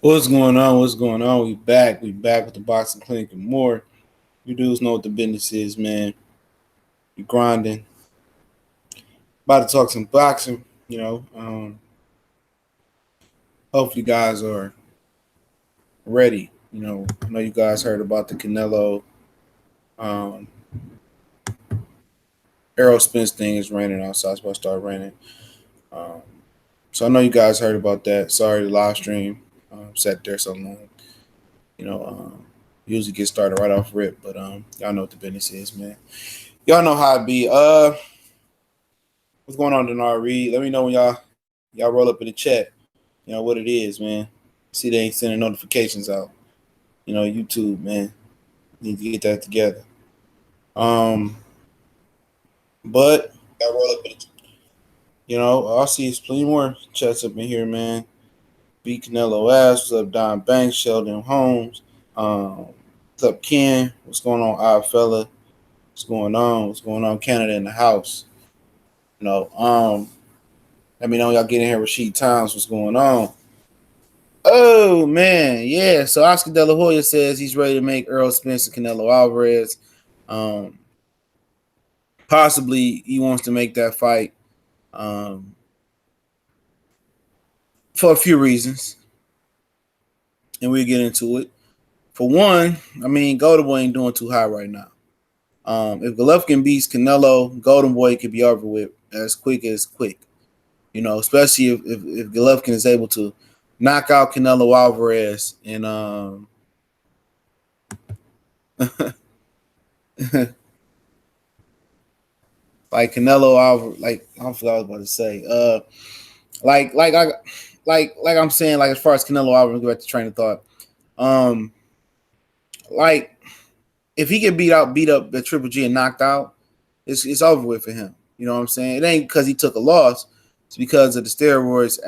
What's going on? What's going on? We back. We back with the boxing clinic and more. You dudes know what the business is, man. You grinding. About to talk some boxing. Hopefully, you guys are ready. I know you guys heard about the Canelo, um, Errol Spence thing is raining outside. It's about to start raining. Um, so I know you guys heard about that. Sorry, the live stream sat there so long. You know, um, Usually get started right off rip, but y'all know what the business is, man. Y'all know how it be. What's going on, Denar Reed? Let me know when y'all roll up in the chat. You know what it is, man. See, they ain't sending notifications out. YouTube, man. Need to get that together. Um, but Y'all roll up in the I see plenty more chats up in here, man. Beat Canelo ass. What's up, Don Banks, Sheldon Holmes? What's up, Ken? What's going on, odd fella? What's going on? What's going on, Canada in the house? You know, um, Let me know y'all getting here. Rashid Times, what's going on? Oh man, yeah. So Oscar De La Hoya says he's ready to make Errol Spence and Canelo Alvarez. Um, Possibly he wants to make that fight um, for a few reasons, and we'll get into it. For one, I mean, Golden Boy ain't doing too high right now. If Golovkin beats Canelo, Golden Boy could be over with as quick as quick. Especially if Golovkin is able to knock out Canelo Alvarez and like Canelo Alvarez, like I forgot what I was about to say. Like like I like I'm saying, like as far as Canelo Alvarez, go back to train of thought. Um, like if he get beat up at Triple G and knocked out, it's over with for him. You know what I'm saying? It ain't because he took a loss. It's because of the steroids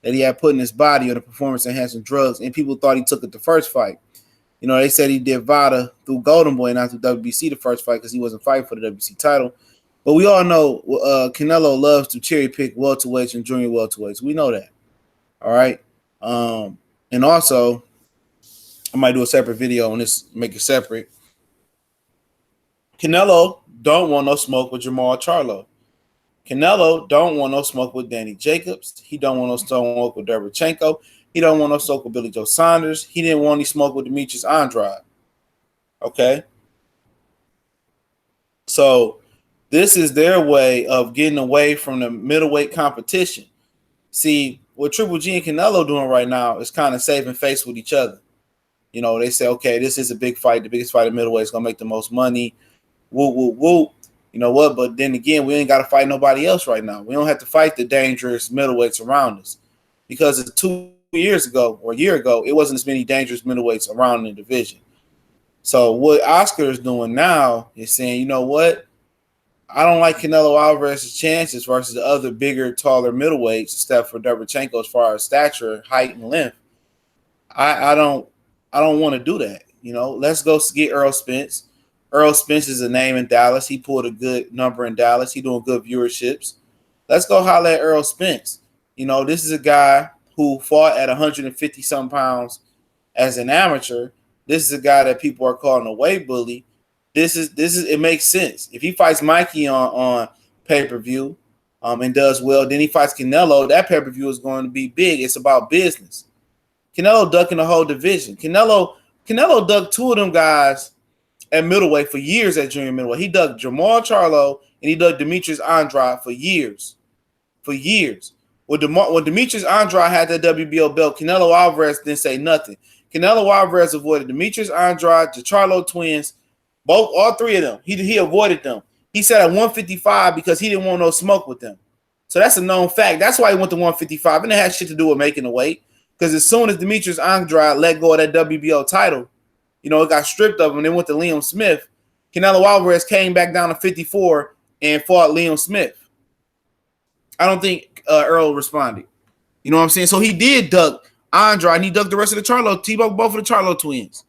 that he had put in his body or the performance enhancing drugs, and people thought he took it the first fight. They said he did VADA through Golden Boy, not through WBC the first fight because he wasn't fighting for the WBC title. But we all know Canelo loves to cherry pick welterweights and junior welterweights. We know that. All right. And also, I might do a separate video on this, make it separate. Canelo don't want no smoke with Jamal Charlo. Canelo don't want no smoke with Danny Jacobs. He don't want no smoke with Derevchenko. He don't want no smoke with Billy Joe Saunders. He didn't want any smoke with Demetrius Andrade. Okay? So this is their way of getting away from the middleweight competition. See, what Triple G and Canelo doing right now is kind of saving face with each other. They say, okay, this is a big fight. The biggest fight in middleweight is going to make the most money. Woo, woo, woo. You know what? But then again, we ain't got to fight nobody else right now. We don't have to fight the dangerous middleweights around us because 2 years ago or a year ago, it wasn't as many dangerous middleweights around the division. So what Oscar is doing now is saying, you know what? I don't like Canelo Alvarez's chances versus the other bigger, taller middleweights, except for Derevchenko as far as stature, height, and length. I don't want to do that. Let's go get Errol Spence. Errol Spence is a name in Dallas. He pulled a good number in Dallas. He doing good viewerships. Let's go holler at Errol Spence. This is a guy who fought at 150 some pounds as an amateur. This is a guy that people are calling a weight bully. This is it makes sense. If he fights Mikey on pay-per-view and does well, then he fights Canelo. That pay-per-view is going to be big. It's about business. Canelo ducking the whole division. Canelo ducked two of them guys at middleweight for years at junior middleweight. He dug Jamal Charlo and he dug Demetrius Andrade for years. For years. When Demetrius Andrade had that WBO belt, Canelo Alvarez didn't say nothing. Canelo Alvarez avoided Demetrius Andrade, the Charlo twins, all three of them. He avoided them. He said at 155 because he didn't want no smoke with them. So that's a known fact. That's why he went to 155. And it had shit to do with making the weight. Because as soon as Demetrius Andrade let go of that WBO title, it got stripped of him and then went to Liam Smith. Canelo Alvarez came back down to 54 and fought Liam Smith. I don't think Errol responded. You know what I'm saying? So he did duck Andrade and he ducked the rest of the Charlo, T-Buck, both of the Charlo twins.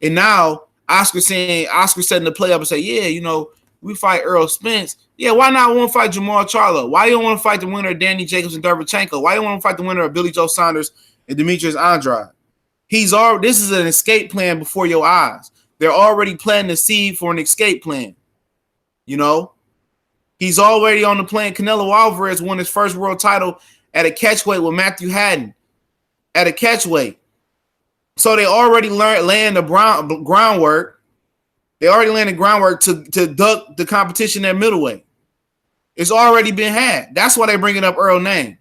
And now Oscar setting the play up and say, yeah, we fight Errol Spence. Yeah, why not want to fight Jamal Charlo? Why you don't want to fight the winner of Danny Jacobs and Derevchenko? Why you don't want to fight the winner of Billy Joe Saunders and Demetrius Andrade. This is an escape plan before your eyes. They're already planting the seed for an escape plan. You know, he's already on the plan. Canelo Alvarez won his first world title at a catchweight with Matthew Haddon at a catchweight. So they already laying the groundwork. They already laying the groundwork to duck the competition at middleweight. It's already been had. That's why they're bringing up Errol's name.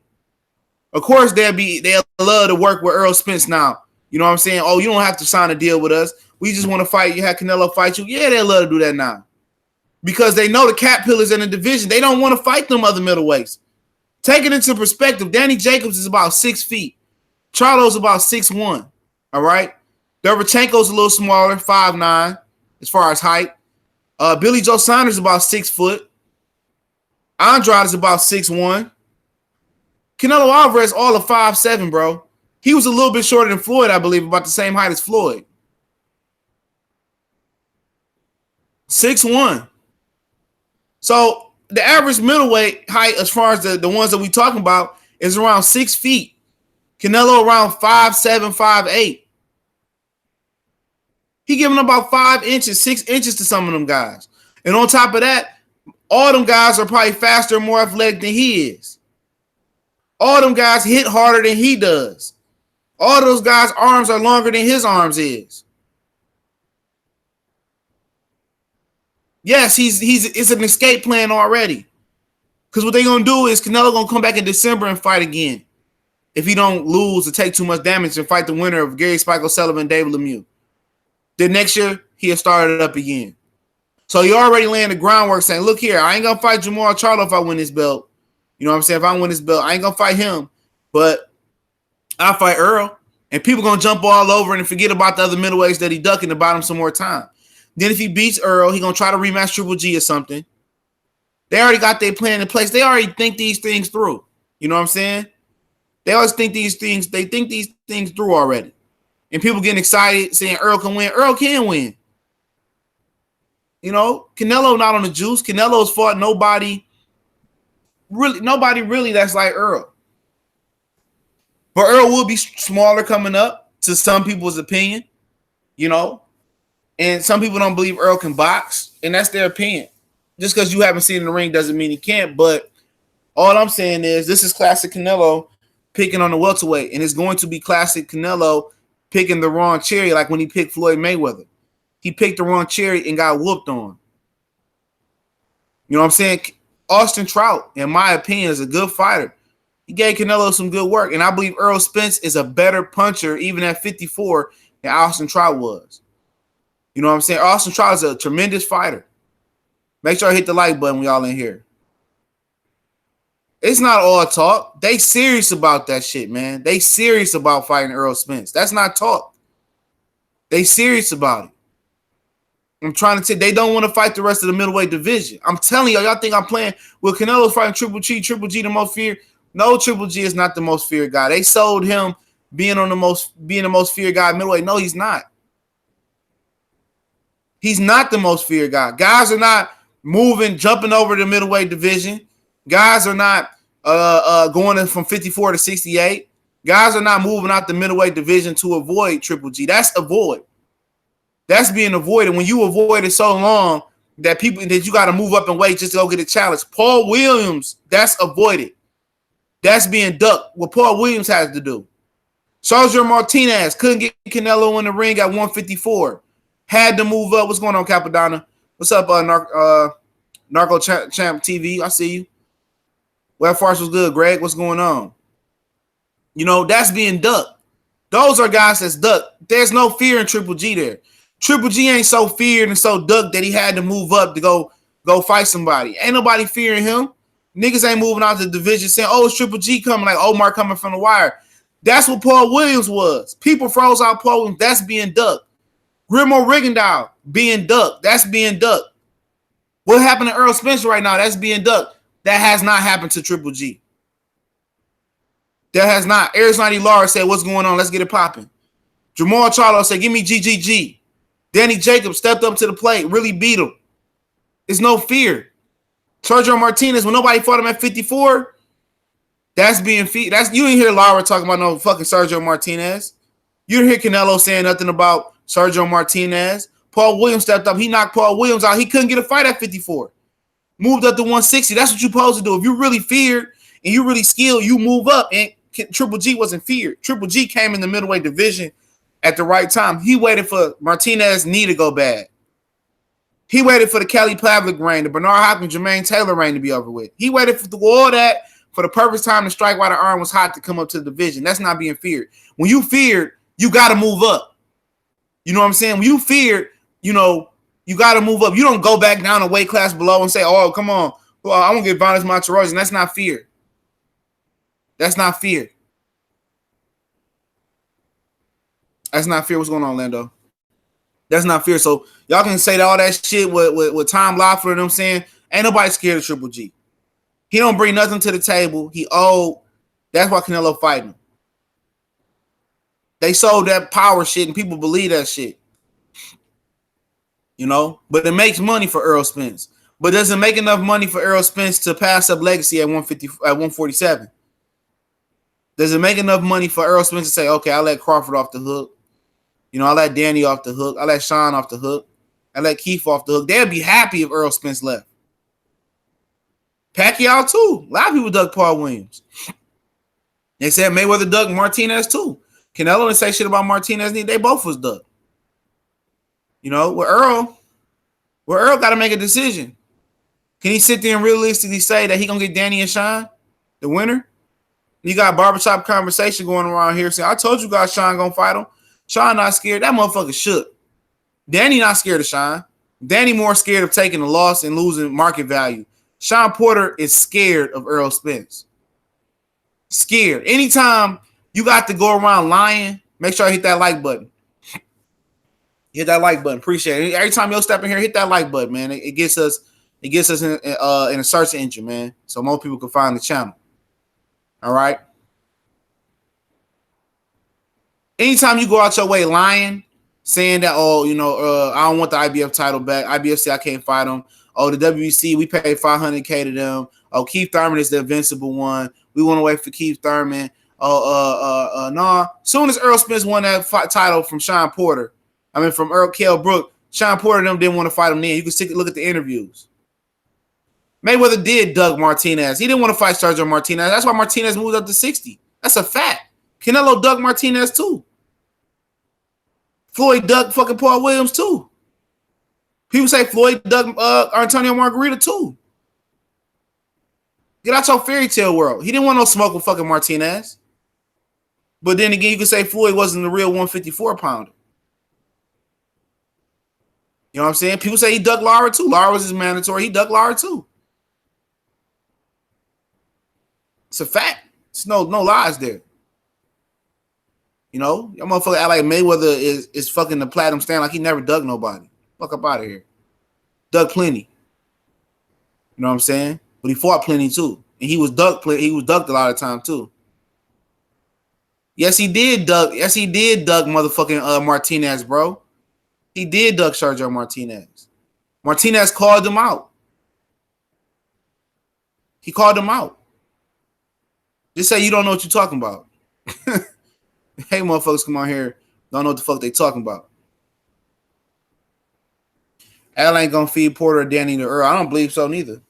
Of course, they'll love to work with Errol Spence now. You know what I'm saying? Oh, you don't have to sign a deal with us. We just want to fight you. Have Canelo fight you. Yeah, they'll love to do that now. Because they know the cap pillars in the division. They don't want to fight them other middleweights. Take it into perspective. Danny Jacobs is about 6 feet. Charlo's about 6'1". All right? Derevchenko's a little smaller, 5'9", as far as height. Billy Joe Saunders is about 6 foot. Andrade is about 6'1". Canelo Alvarez all of 5'7", bro. He was a little bit shorter than Floyd, I believe, about the same height as Floyd. 6'1". So the average middleweight height, as far as the ones that we talking about, is around 6 feet. Canelo around 5'7", 5'8". He giving about 5 inches, 6 inches to some of them guys. And on top of that, all them guys are probably faster and more athletic than he is. All them guys hit harder than he does. All those guys' arms are longer than his arms is. Yes, it's an escape plan already. Because what they're going to do is Canelo going to come back in December and fight again. If he don't lose or take too much damage and fight the winner of Gary Spike O'Sullivan and David Lemieux. Then next year, he'll start it up again. So you already laying the groundwork saying, look here, I ain't going to fight Jamal Charlo if I win this belt. You know what I'm saying? If I win this belt, I ain't going to fight him. But I'll fight Errol. And people going to jump all over and forget about the other middleweights that he ducking to buy him some more time. Then if he beats Errol, he going to try to rematch Triple G or something. They already got their plan in place. They already think these things through. You know what I'm saying? They always think these things. They think these things through already. And people getting excited saying Errol can win. Errol can win. You know, Canelo not on the juice. Canelo's fought nobody really that's like Errol. But Errol will be smaller coming up to some people's opinion, you know. And some people don't believe Errol can box, and that's their opinion. Just because you haven't seen in the ring doesn't mean he can't. But all I'm saying is this is classic Canelo picking on the welterweight, and it's going to be classic Canelo picking the wrong cherry, like when he picked Floyd Mayweather. He picked the wrong cherry and got whooped on. You know what I'm saying? Austin Trout, in my opinion, is a good fighter. He gave Canelo some good work, and I believe Errol Spence is a better puncher, even at 54, than Austin Trout was. You know what I'm saying? Austin Trout is a tremendous fighter. Make sure I hit the like button when y'all in here. It's not all talk. They serious about that shit, man. They serious about fighting Errol Spence. That's not talk. They serious about it. I'm trying to say they don't want to fight the rest of the middleweight division. I'm telling y'all think I'm playing with Canelo fighting Triple G. Triple G the most feared. No, Triple G is not the most feared guy. They sold him being the most feared guy middleweight. No, he's not. He's not the most feared guy. Guys are not jumping over the middleweight division. Guys are not going from 54 to 68. Guys are not moving out the middleweight division to avoid Triple G. That's avoid. That's being avoided. When you avoid it so long that you got to move up and weight just to go get a challenge. Paul Williams, that's avoided. That's being ducked. What Paul Williams has to do. Sergio Martinez couldn't get Canelo in the ring at 154. Had to move up. What's going on, Capadonna? What's up, Narco Champ TV? I see you. Well, farce was good, Greg. What's going on? You know, that's being ducked. Those are guys that's ducked. There's no fear in Triple G there. Triple G ain't so feared and so ducked that he had to move up to go fight somebody. Ain't nobody fearing him. Niggas ain't moving out the division saying, oh, it's Triple G coming, like Omar coming from the wire. That's what Paul Williams was. People froze out Paul Williams. That's being ducked. Grimo Rigondeaux being ducked. That's being ducked. What happened to Errol Spence right now? That's being ducked. That has not happened to Triple G. That has not. Arizona Lara said, what's going on? Let's get it popping. Jamal Charlo said, give me GGG. Danny Jacobs stepped up to the plate, really beat him. There's no fear. Sergio Martinez, when nobody fought him at 54, That's being feed. That's you didn't hear Lara talking about no fucking Sergio Martinez. You didn't hear Canelo saying nothing about Sergio Martinez. Paul Williams stepped up. He knocked Paul Williams out. He couldn't get a fight at 54. Moved up to 160. That's what you're supposed to do. If you really feared and you really skilled, you move up. And Triple G wasn't feared. Triple G came in the middleweight division at the right time. He waited for Martinez's knee to go bad. He waited for the Kelly Pavlik reign, the Bernard Hopkins, Jermaine Taylor reign to be over with. He waited for all that for the perfect time to strike while the iron was hot to come up to the division. That's not being feared. When you feared, you got to move up. You know what I'm saying? When you feared, you know, you got to move up. You don't go back down a weight class below and say, oh, come on. Well, I want to get Vanes Monterosa. And that's not fear. That's not fear. That's not fear. What's going on, Lando? That's not fear. So y'all can say all that shit with Tom Loeffler and them saying, ain't nobody scared of Triple G. He don't bring nothing to the table. He old. That's why Canelo fighting him. They sold that power shit and people believe that shit. You know? But it makes money for Errol Spence. But does it make enough money for Errol Spence to pass up legacy at 147? Does it make enough money for Errol Spence to say, okay, I'll let Crawford off the hook. You know, I let Danny off the hook. I let Sean off the hook. I let Keith off the hook. They'd be happy if Errol Spence left. Pacquiao too. A lot of people dug Paul Williams. They said Mayweather dug Martinez too. Canelo didn't say shit about Martinez. They both was dug. You know, with Errol got to make a decision. Can he sit there and realistically say that he gonna get Danny and Sean, the winner? You got a barbershop conversation going around here saying, I told you guys Sean gonna fight him. Sean not scared. That motherfucker shook. Danny not scared of Sean. Danny more scared of taking a loss and losing market value. Sean Porter is scared of Errol Spence. Scared. Anytime you got to go around lying, make sure I hit that like button. Hit that like button. Appreciate it. Every time you'll step in here, hit that like button, man. It gets us in a search engine, man. So more people can find the channel. All right. Anytime you go out your way lying, saying that, oh, you know, I don't want the IBF title back. IBF say I can't fight them. Oh, the WBC, we paid $500K to them. Oh, Keith Thurman is the invincible one. We want to wait for Keith Thurman. Nah. Soon as Errol Spence won that title from Sean Porter, from Earl Kell Brook, Sean Porter and them didn't want to fight him then. You can look at the interviews. Mayweather did Doug Martinez. He didn't want to fight Sergio Martinez. That's why Martinez moved up to 60. That's a fact. Canelo dug Martinez too. Floyd dug fucking Paul Williams too. People say Floyd dug Antonio Margarita too. Get out your fairy tale world. He didn't want no smoke with fucking Martinez. But then again, you can say Floyd wasn't the real 154 pounder. You know what I'm saying? People say he dug Lara too. Lara was his mandatory. He dug Lara too. It's a fact. It's no lies there. You know, your motherfucker act like Mayweather is fucking the platinum stand like he never dug nobody. Fuck up out of here. Dug plenty. You know what I'm saying? But he fought plenty too. And he was ducked a lot of time too. Yes, he did dug motherfucking Martinez, bro. He did dug Sergio Martinez. Martinez called him out. He called him out. Just say you don't know what you're talking about. Hey, motherfuckers, come on here. Don't know what the fuck they talking about. Al ain't gonna feed Porter or Danny to Earl. I don't believe so neither.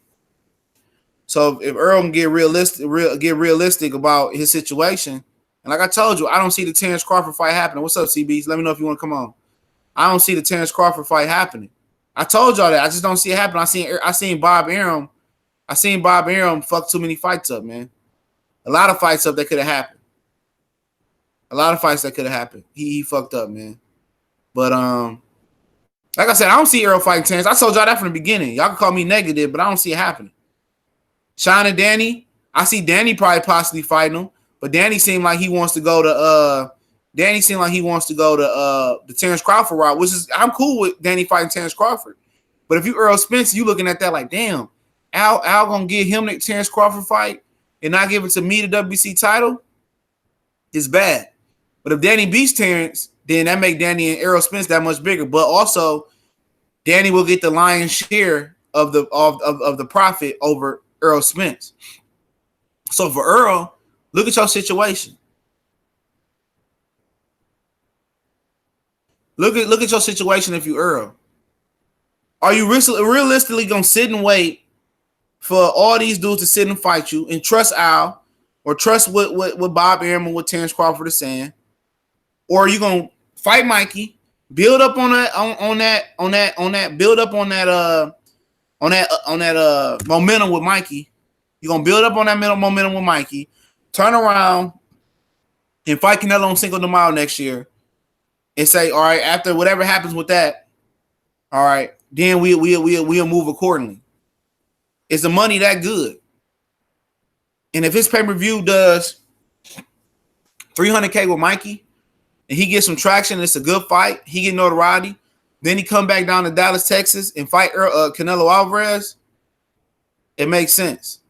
So if Earl can get realistic about his situation, and like I told you, I don't see the Terrence Crawford fight happening. What's up, CBs? Let me know if you want to come on. I don't see the Terrence Crawford fight happening. I told y'all that. I just don't see it happening. I seen Bob Arum. I seen Bob Arum fuck too many fights up, man. A lot of fights up that could have happened. A lot of fights that could have happened. He fucked up, man. But like I said, I don't see Errol fighting Terrence. I told y'all that from the beginning. Y'all can call me negative, but I don't see it happening. Sean and Danny, I see Danny probably possibly fighting him, but Danny seemed like he wants to go to the Terrence Crawford route, which is I'm cool with Danny fighting Terrence Crawford. But if you Errol Spence, you looking at that like, damn, Al gonna give him the Terrence Crawford fight and not give it to me the WBC title. It's bad. But if Danny beats Terrence, then that make Danny and Errol Spence that much bigger. But also, Danny will get the lion's share of the profit over Errol Spence. So for Errol, Look at your situation. Look at your situation if you Earl. Are you realistically gonna sit and wait for all these dudes to sit and fight you and trust Al or trust what Bob Arum, what Terrence Crawford is saying? Or are you gonna fight Mikey, build up on that build up on that momentum with Mikey? You're gonna build up on that momentum with Mikey, turn around and fight Canelo on Cinco de Mayo next year, and say, all right, after whatever happens with that, all right, then we'll move accordingly. Is the money that good? And if his pay-per-view does $300K with Mikey, and he gets some traction, it's a good fight, he get notoriety, then he come back down to Dallas, Texas, and fight Canelo Alvarez, it makes sense.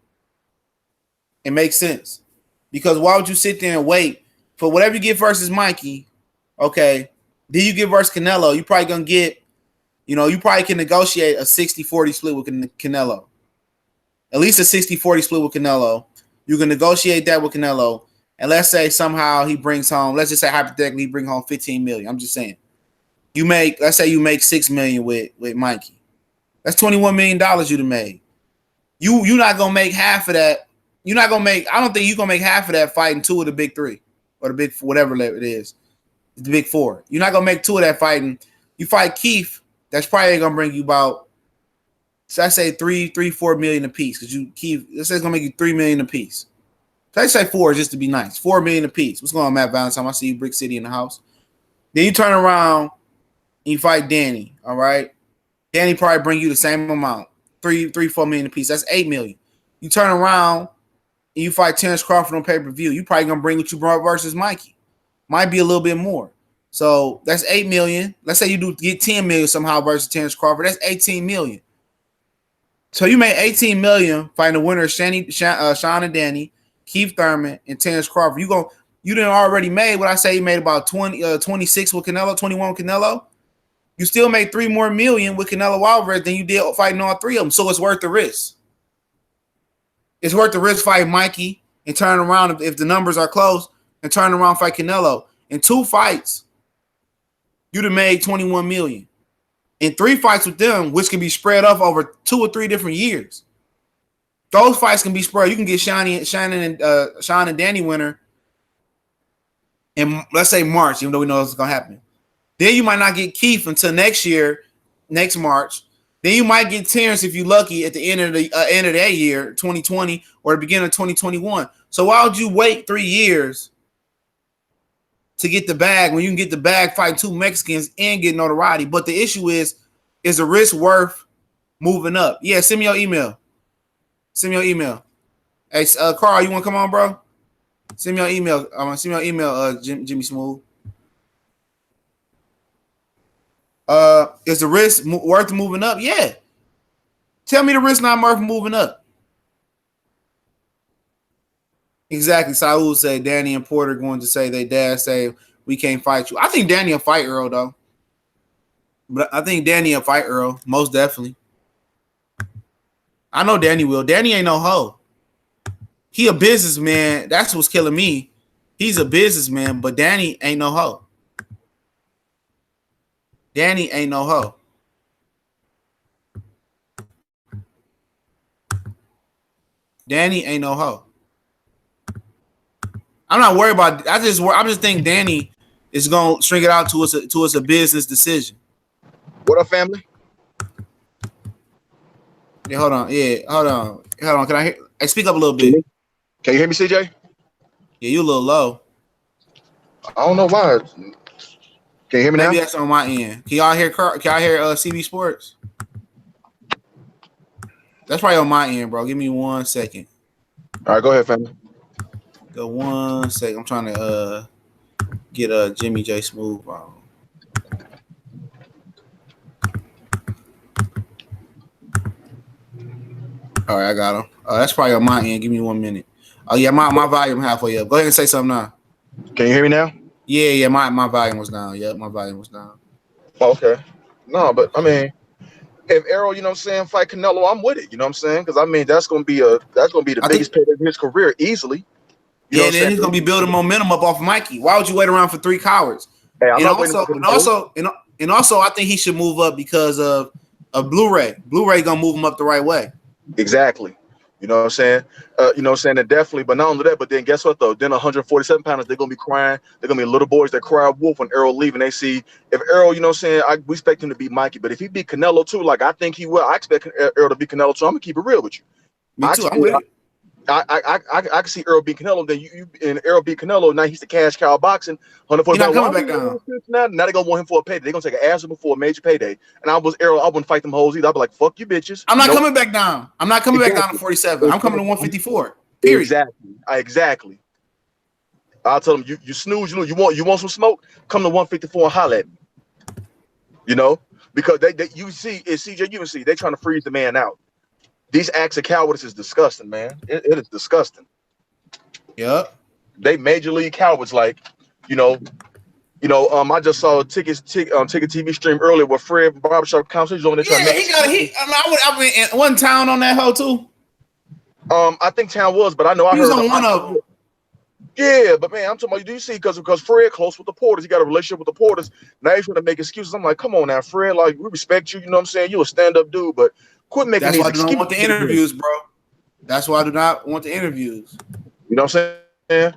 It makes sense. Because why would you sit there and wait for whatever you get versus Mikey, okay, then you get versus Canelo, you probably going to get, you probably can negotiate a 60-40 split with Canelo. At least a 60-40 split with Canelo. You can negotiate that with Canelo. And let's say somehow he brings home, let's just say hypothetically he brings home $15 million. I'm just saying. Let's say you make $6 million with Mikey. That's $21 million you'd have made. You're not gonna make half of that. I don't think you're gonna make half of that fighting two of the big three or the big whatever it is. The big four. You're not gonna make two of that fighting. You fight Keith, that's probably gonna bring you about, so I say $4 million a piece. Because Keith, let's say it's gonna make you $3 million a piece. So I say 4 just to be nice. $4 million a piece. What's going on, Matt Valentine? I see you, Brick City in the house. Then you turn around and you fight Danny. All right. Danny probably bring you the same amount. $4 million a piece. That's $8 million. You turn around and you fight Terrence Crawford on pay-per-view. You probably gonna bring what you brought versus Mikey. Might be a little bit more. So that's $8 million. Let's say you do get $10 million somehow versus Terrence Crawford. That's $18 million. So you made $18 million fighting the winner of Sean and Danny, Keith Thurman, and Terrence Crawford. You didn't already made what I say you made about 26 with Canelo, 21 with Canelo. You still made $3 more million with Canelo Alvarez than you did fighting all three of them. So it's worth the risk. It's worth the risk fighting Mikey and turn around if the numbers are close and turn around fight Canelo. In 2 fights, you'd have made $21 million. In 3 fights with them, which can be spread up over 2 or 3 different years. Those fights can be spread. You can get Sean and Danny winner in, let's say, March, even though we know it's going to happen. Then you might not get Keith until next March. Then you might get Terrence if you're lucky at the end of that year, 2020, or the beginning of 2021. So why would you wait 3 years to get the bag when you can get the bag fighting 2 Mexicans and get notoriety? But the issue is the risk worth moving up? Yeah, send me your email. Hey, Carl, you want to come on, bro? Send me your email. Jimmy Smooth. Is the risk worth moving up? Yeah. Tell me the risk not worth moving up. Exactly. Saul said Danny and Porter going to say they dad say we can't fight you. I think Danny will fight Errol though. But I think Danny will fight Errol, most definitely. I know Danny will. Danny ain't no hoe. He a businessman. That's what's killing me. He's a businessman, but Danny ain't no hoe. Danny ain't no hoe. Danny ain't no hoe. I'm not worried about. I just think Danny is gonna string it out to us a business decision. What up, family? Yeah, hold on. Can I hear? Hey, speak up a little bit. Can you hear me, CJ? Yeah, you a little low. I don't know why. Can you hear me now? Maybe that's on my end. Can y'all hear CB Sports? That's probably on my end, bro. Give me 1 second. All right, go ahead, family. Go 1 second. I'm trying to get Jimmy J Smooth on. All right, I got him. That's probably on my end. Give me 1 minute. Oh yeah, my volume halfway up. Go ahead and say something now. Can you hear me now? Yeah. My volume was down. Yep, my volume was down. Oh, okay. No, but I mean, if Errol, fight Canelo, I'm with it. You know what I'm saying? Because I mean, that's gonna be the biggest payday of his career easily. You know Yeah, what I'm then saying? he's gonna be building momentum up off Mikey. Why would you wait around for 3 cowards? Hey, I'm And not waiting also, for and them. also, and also, I think he should move up because of Blu-ray. Blu-ray gonna move him up the right way. Exactly. You know what I'm saying? You know what I'm saying? And definitely, but not only that, but then guess what though? Then 147 pounders, they're gonna be crying. They're gonna be little boys that cry wolf when Errol leave, and they see if Errol, you know what I'm saying? We expect him to beat Mikey, but if he beat Canelo too, like I think he will, I expect Errol to beat Canelo too. I'm gonna keep it real with you. Me too. I'm with it. I can see Errol beat Canelo. Then you and Errol beat Canelo. Now he's the cash cow boxing. He's 140 not pounds. coming back down. Now they gonna want him for a payday. They're gonna take an ass before a major payday. And I was Errol. I wouldn't fight them hoes either. I'd be like, fuck you, bitches. I'm not Nope. coming back down. I'm not coming back down to 47. I'm coming to 154. Period. Exactly. I'll tell them you snooze. You want some smoke? Come to 154 and holler at me. You know, because they you see it's CJ UNC. They trying to freeze the man out. These acts of cowardice is disgusting, man. It is disgusting. Yep. They major league cowards, like, you know. I just saw Ticket TV stream earlier with Fred from Barbershop Conversation on there trying to make. I mean, in one town on that hoe too. I think Town was, but I know I He was heard on one of them. Yeah, but man, I'm talking about, do you see, because Fred close with the Porters, he got a relationship with the Porters. Now he's trying to make excuses. I'm like, come on now, Fred, like, we respect you, you know what I'm saying? You a stand-up dude, but quit making That's these why I do excuses. not want the interviews, bro. That's why I do not want the interviews. You know what I'm saying?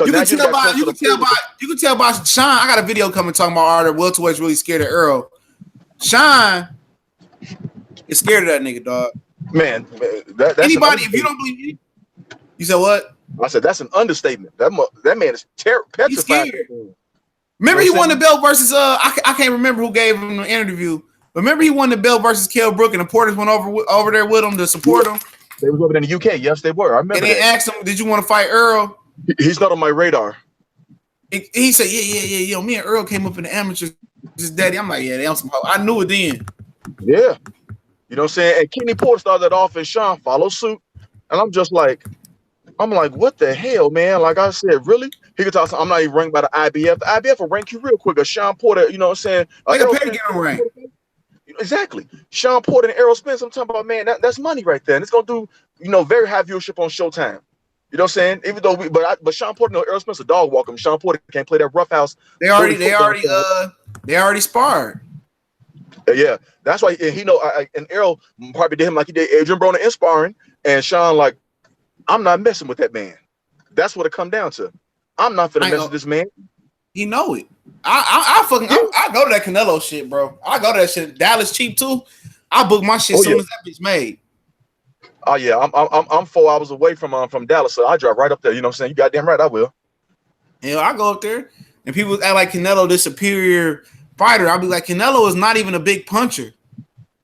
You can tell by Sean. I got a video coming talking about Arthur Welterweight's really scared of Errol. Sean is scared of that nigga, dog. Man, that's anybody. If you don't believe me, you said what? I said that's an understatement. That man is petrified. He's scared. Remember, he won the belt versus I can't remember who gave him the interview, but remember he won the belt versus Kell Brook, and the Porters went over there with him to support him. They was over in the UK. Yes, they were. I remember. And they asked him, "Did you want to fight Errol?" He's not on my radar. He said, "Yeah. Yo, me and Errol came up in the amateurs. Just daddy." I'm like, "Yeah, they on some hoe." I knew it then. Yeah, you know what I'm saying. And Kenny Porter started off, and Sean followed suit, and I'm like, what the hell, man? Like I said, really? He could talk. I'm not even ranked by the IBF. The IBF will rank you real quick. Or Sean Porter, you know what I'm saying? They can pay to get him ranked. Exactly. Sean Porter and Errol Spence. I'm talking about, man. That's money right there. And it's gonna do, very high viewership on Showtime. You know what I'm saying? Even though but Sean Porter, Errol Spence a dog walk him. Sean Porter can't play that roughhouse. They already sparred. Yeah, that's why and Errol probably did him like he did Adrian Broner in sparring, and Sean like, I'm not messing with that man. That's what it come down to. I'm not gonna mess with this man. He know it. I go to that Canelo shit, bro. I go to that shit. Dallas cheap too. I book my shit as soon as that bitch made. Oh yeah, I'm 4 hours away from Dallas, so I drive right up there. You know what I'm saying? You goddamn right, I will. Yeah, I go up there, and people act like Canelo the superior fighter. I'll be like, Canelo is not even a big puncher.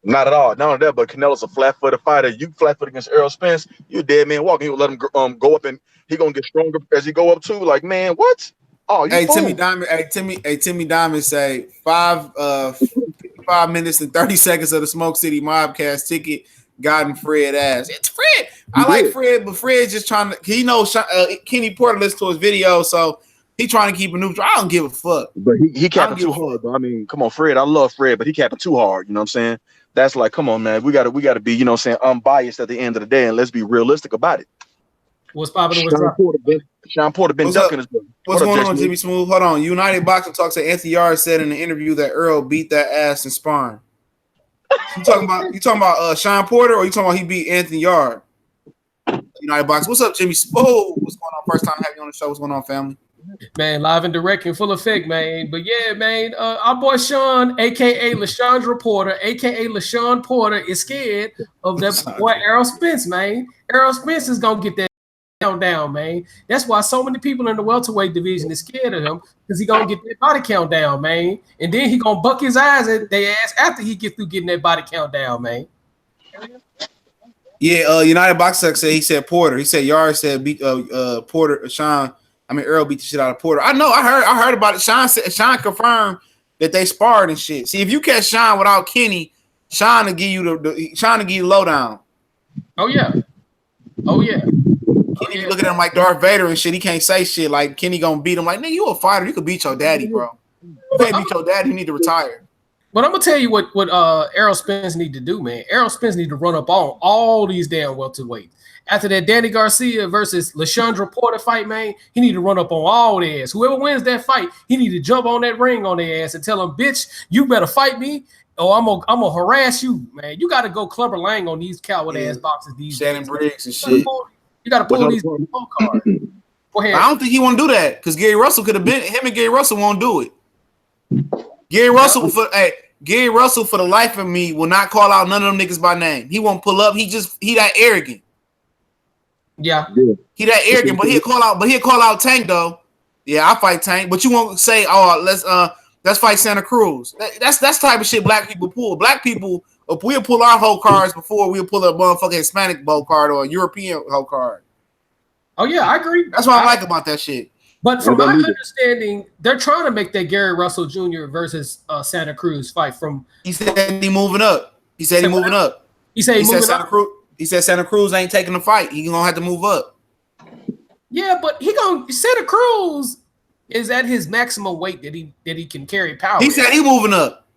Not at all. Not only that, but Canelo's a flat-footed fighter. You flat-footed against Errol Spence, you a dead man walking. He will let him go up, and he gonna get stronger as he go up too. Like, man, what? Oh, you fool. Timmy Diamond say 55 minutes and 30 seconds of the Smoke City Mobcast ticket gotten Fred ass. It's Fred. I like Fred, but Fred's just trying to. He knows Kenny Porter listens to his video, so he trying to keep it neutral. I don't give a fuck. But he capping too hard, bro. I mean, come on, Fred. I love Fred, but he capping too hard. You know what I'm saying? That's like, come on, man. We gotta be, you know what I'm saying, unbiased at the end of the day, and let's be realistic about it. What's popping? Sean Porter been ducking his brother. What's going on, Jimmy Smooth? Hold on. United Boxing Talk said Anthony Yard said in the interview that Errol beat that ass in sparring. You talking about Sean Porter, or you talking about he beat Anthony Yard? United Boxing. What's up, Jimmy Smooth? What's going on? First time having you on the show. What's going on, family? Man, live and direct in full effect, man. But yeah, man, our boy Sean, aka LaShawn Porter, aka LaShawn Porter, is scared of that boy Errol Spence, man. Errol Spence is gonna get that count down, man. That's why so many people in the welterweight division is scared of him, because he gonna get that body count down, man. And then he gonna buck his eyes at their ass after he get through getting that body count down, man. Yeah, United Boxing said he said Porter. He said Yard said beat Porter. Errol beat the shit out of Porter. I know. I heard about it. Sean confirmed that they sparred and shit. See, if you catch Sean without Kenny, Sean will give you lowdown. Oh yeah. Kenny look at him like Darth Vader and shit. He can't say shit. Like Kenny gonna beat him. Like, nigga, you a fighter. You could beat your daddy, bro. You can't beat your daddy. You need to retire. But I'm gonna tell you what Errol Spence need to do, man. Errol Spence need to run up on all these damn welterweights. after that Danny Garcia versus LaShondra Porter fight, man, he need to run up on all their ass. Whoever wins that fight, he need to jump on that ring on their ass and tell them, bitch, you better fight me or I'm gonna harass you, man. You got to go Clubber Lang on these coward ass boxes. These Shannon days. Briggs and shit. You got to pull these phone cards. Go ahead. I don't think he want to do that because Gary Russell could have been him, and Gary Russell won't do it. Gary Russell for the life of me will not call out none of them niggas by name. He won't pull up. He that arrogant. Yeah. He that arrogant, but he'll call out Tank though. Yeah, I fight Tank, but you won't say, oh, let's fight Santa Cruz. That's the type of shit black people pull. Black people, if we'll pull our whole cards before we'll pull a motherfucking Hispanic whole card or a European whole card. Oh yeah, I agree. That's what I like about that shit. But from my understanding, they're trying to make that Gary Russell Jr. versus Santa Cruz fight. He said he moving up. He said he moving up. He said Santa Cruz. He said Santa Cruz ain't taking the fight. He gonna have to move up. Yeah, but Santa Cruz is at his maximum weight that he can carry power. He said he moving up.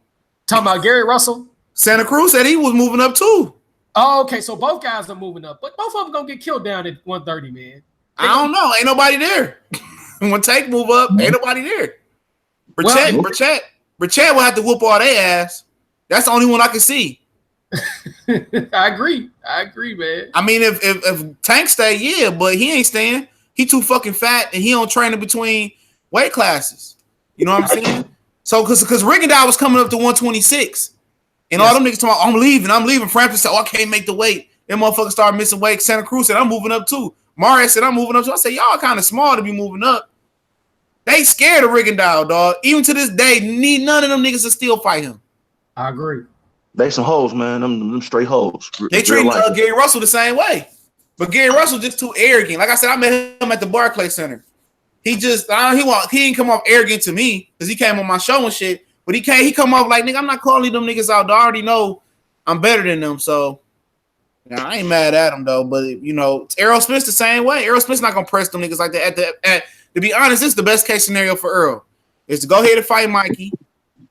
Talking about Gary Russell. Santa Cruz said he was moving up too. Oh, okay. So both guys are moving up, but both of them gonna get killed down at 130, man. I don't know. Ain't nobody there. When Tank move up, ain't nobody there. Burchett will have to whoop all their ass. That's the only one I can see. I agree, man. I mean, if Tank stay, yeah, but he ain't staying. He too fucking fat, and he don't train in between weight classes. You know what I'm saying? So, because Rigondeaux was coming up to 126, and all them niggas talking, I'm leaving. Francis said, I can't make the weight. Them motherfuckers started missing weight. Santa Cruz said, I'm moving up too. Mario said, I'm moving up too. I said, y'all kind of small to be moving up. They scared of Rigondeaux, dog. Even to this day, none of them niggas will still fight him. I agree. They some hoes, man. Them straight hoes. They treat Gary Russell the same way. But Gary Russell just too arrogant. Like I said, I met him at the Barclays Center. He just he didn't come off arrogant to me because he came on my show and shit. But he come off like, nigga, I'm not calling them niggas out. I already know I'm better than them. So I ain't mad at him though. But Errol Spence the same way. Errol Spence not gonna press them niggas like that. To be honest, this is the best case scenario for Errol. Is to go ahead and fight Mikey.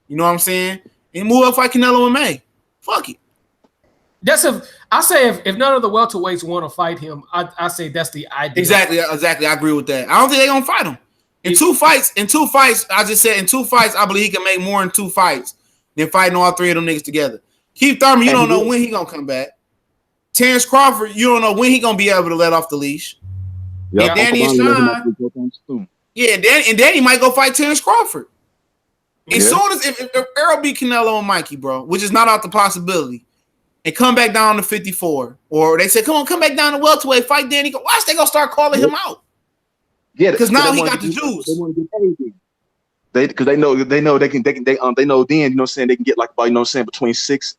You know what I'm saying? And move up, fight Canelo in May. Fuck it. I say if none of the welterweights want to fight him, I say that's the idea. Exactly. I agree with that. I don't think they're gonna fight him. In two fights, I just said in 2 fights, I believe he can make more in 2 fights than fighting all 3 of them niggas together. Keith Thurman, you don't know when he gonna come back. Terrence Crawford, you don't know when he gonna be able to let off the leash. Yeah, and Danny and Sean. Yeah, and Danny might go fight Terrence Crawford. As soon as if Errol beat Canelo and Mikey, bro, which is not out the possibility, and come back down to 54, or they say, come back down to welterweight, fight Danny. Watch, they gonna start calling him out. Yeah, because now he got the juice. They want to get paid. Because they know then, you know what I'm saying, they can get like about, you know what I'm saying, between $6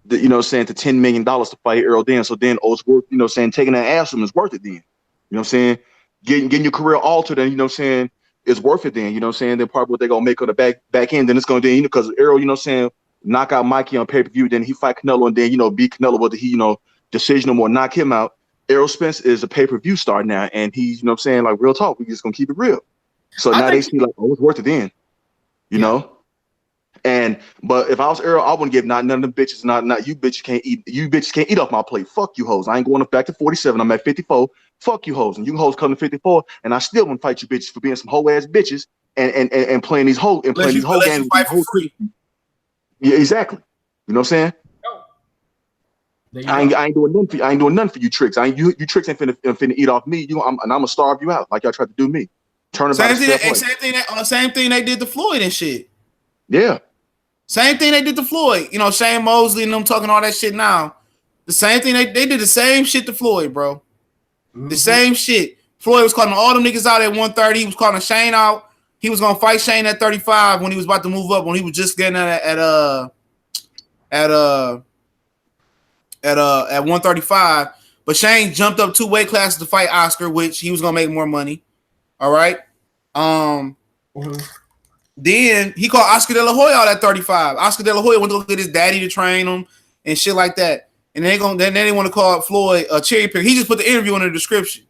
to $10 million to fight Errol then. So then it's worth, you know what I'm saying, taking that ass from him is worth it then. You know what I'm saying? Getting your career altered and, you know what I'm saying, is worth it then. You know what I'm saying? Then probably what they're gonna make on the back end, then it's gonna do, because Errol, you know what I'm saying, knock out Mikey on pay-per-view, then he fight Canelo, and then, beat Canelo, whether he, decision or knock him out. Errol Spence is a pay-per-view star now, and he's, you know what I'm saying, like, real talk, we just gonna keep it real. So now they see like, oh, it's worth it then. You know? But if I was Errol, I wouldn't give none of them bitches, not you bitches can't eat off my plate. Fuck you hoes. I ain't going back to 47. I'm at 54. Fuck you hoes. And you hoes come to 54, and I still wouldn't fight you bitches for being some hoe ass bitches and playing these hoe games. Fight for free. Yeah, exactly. You know what I'm saying? I ain't doing nothing for you. I ain't doing nothing for you tricks. You tricks ain't finna eat off me. I'm gonna starve you out like y'all tried to do me. Same thing they did to Floyd and shit. Yeah. Same thing they did to Floyd. Shane Mosley and them talking all that shit now. The same thing they did the same shit to Floyd, bro. Mm-hmm. The same shit. Floyd was calling all them niggas out at 130. He was calling Shane out. He was gonna fight Shane at 35 when he was about to move up, when he was just getting at 135. But Shane jumped up 2 weight classes to fight Oscar, which he was gonna make more money. All right. Then he called Oscar De La Hoya out at 35. Oscar De La Hoya went to go get his daddy to train him and shit like that. And then they want to call Floyd a cherry picker. He just put the interview in the description.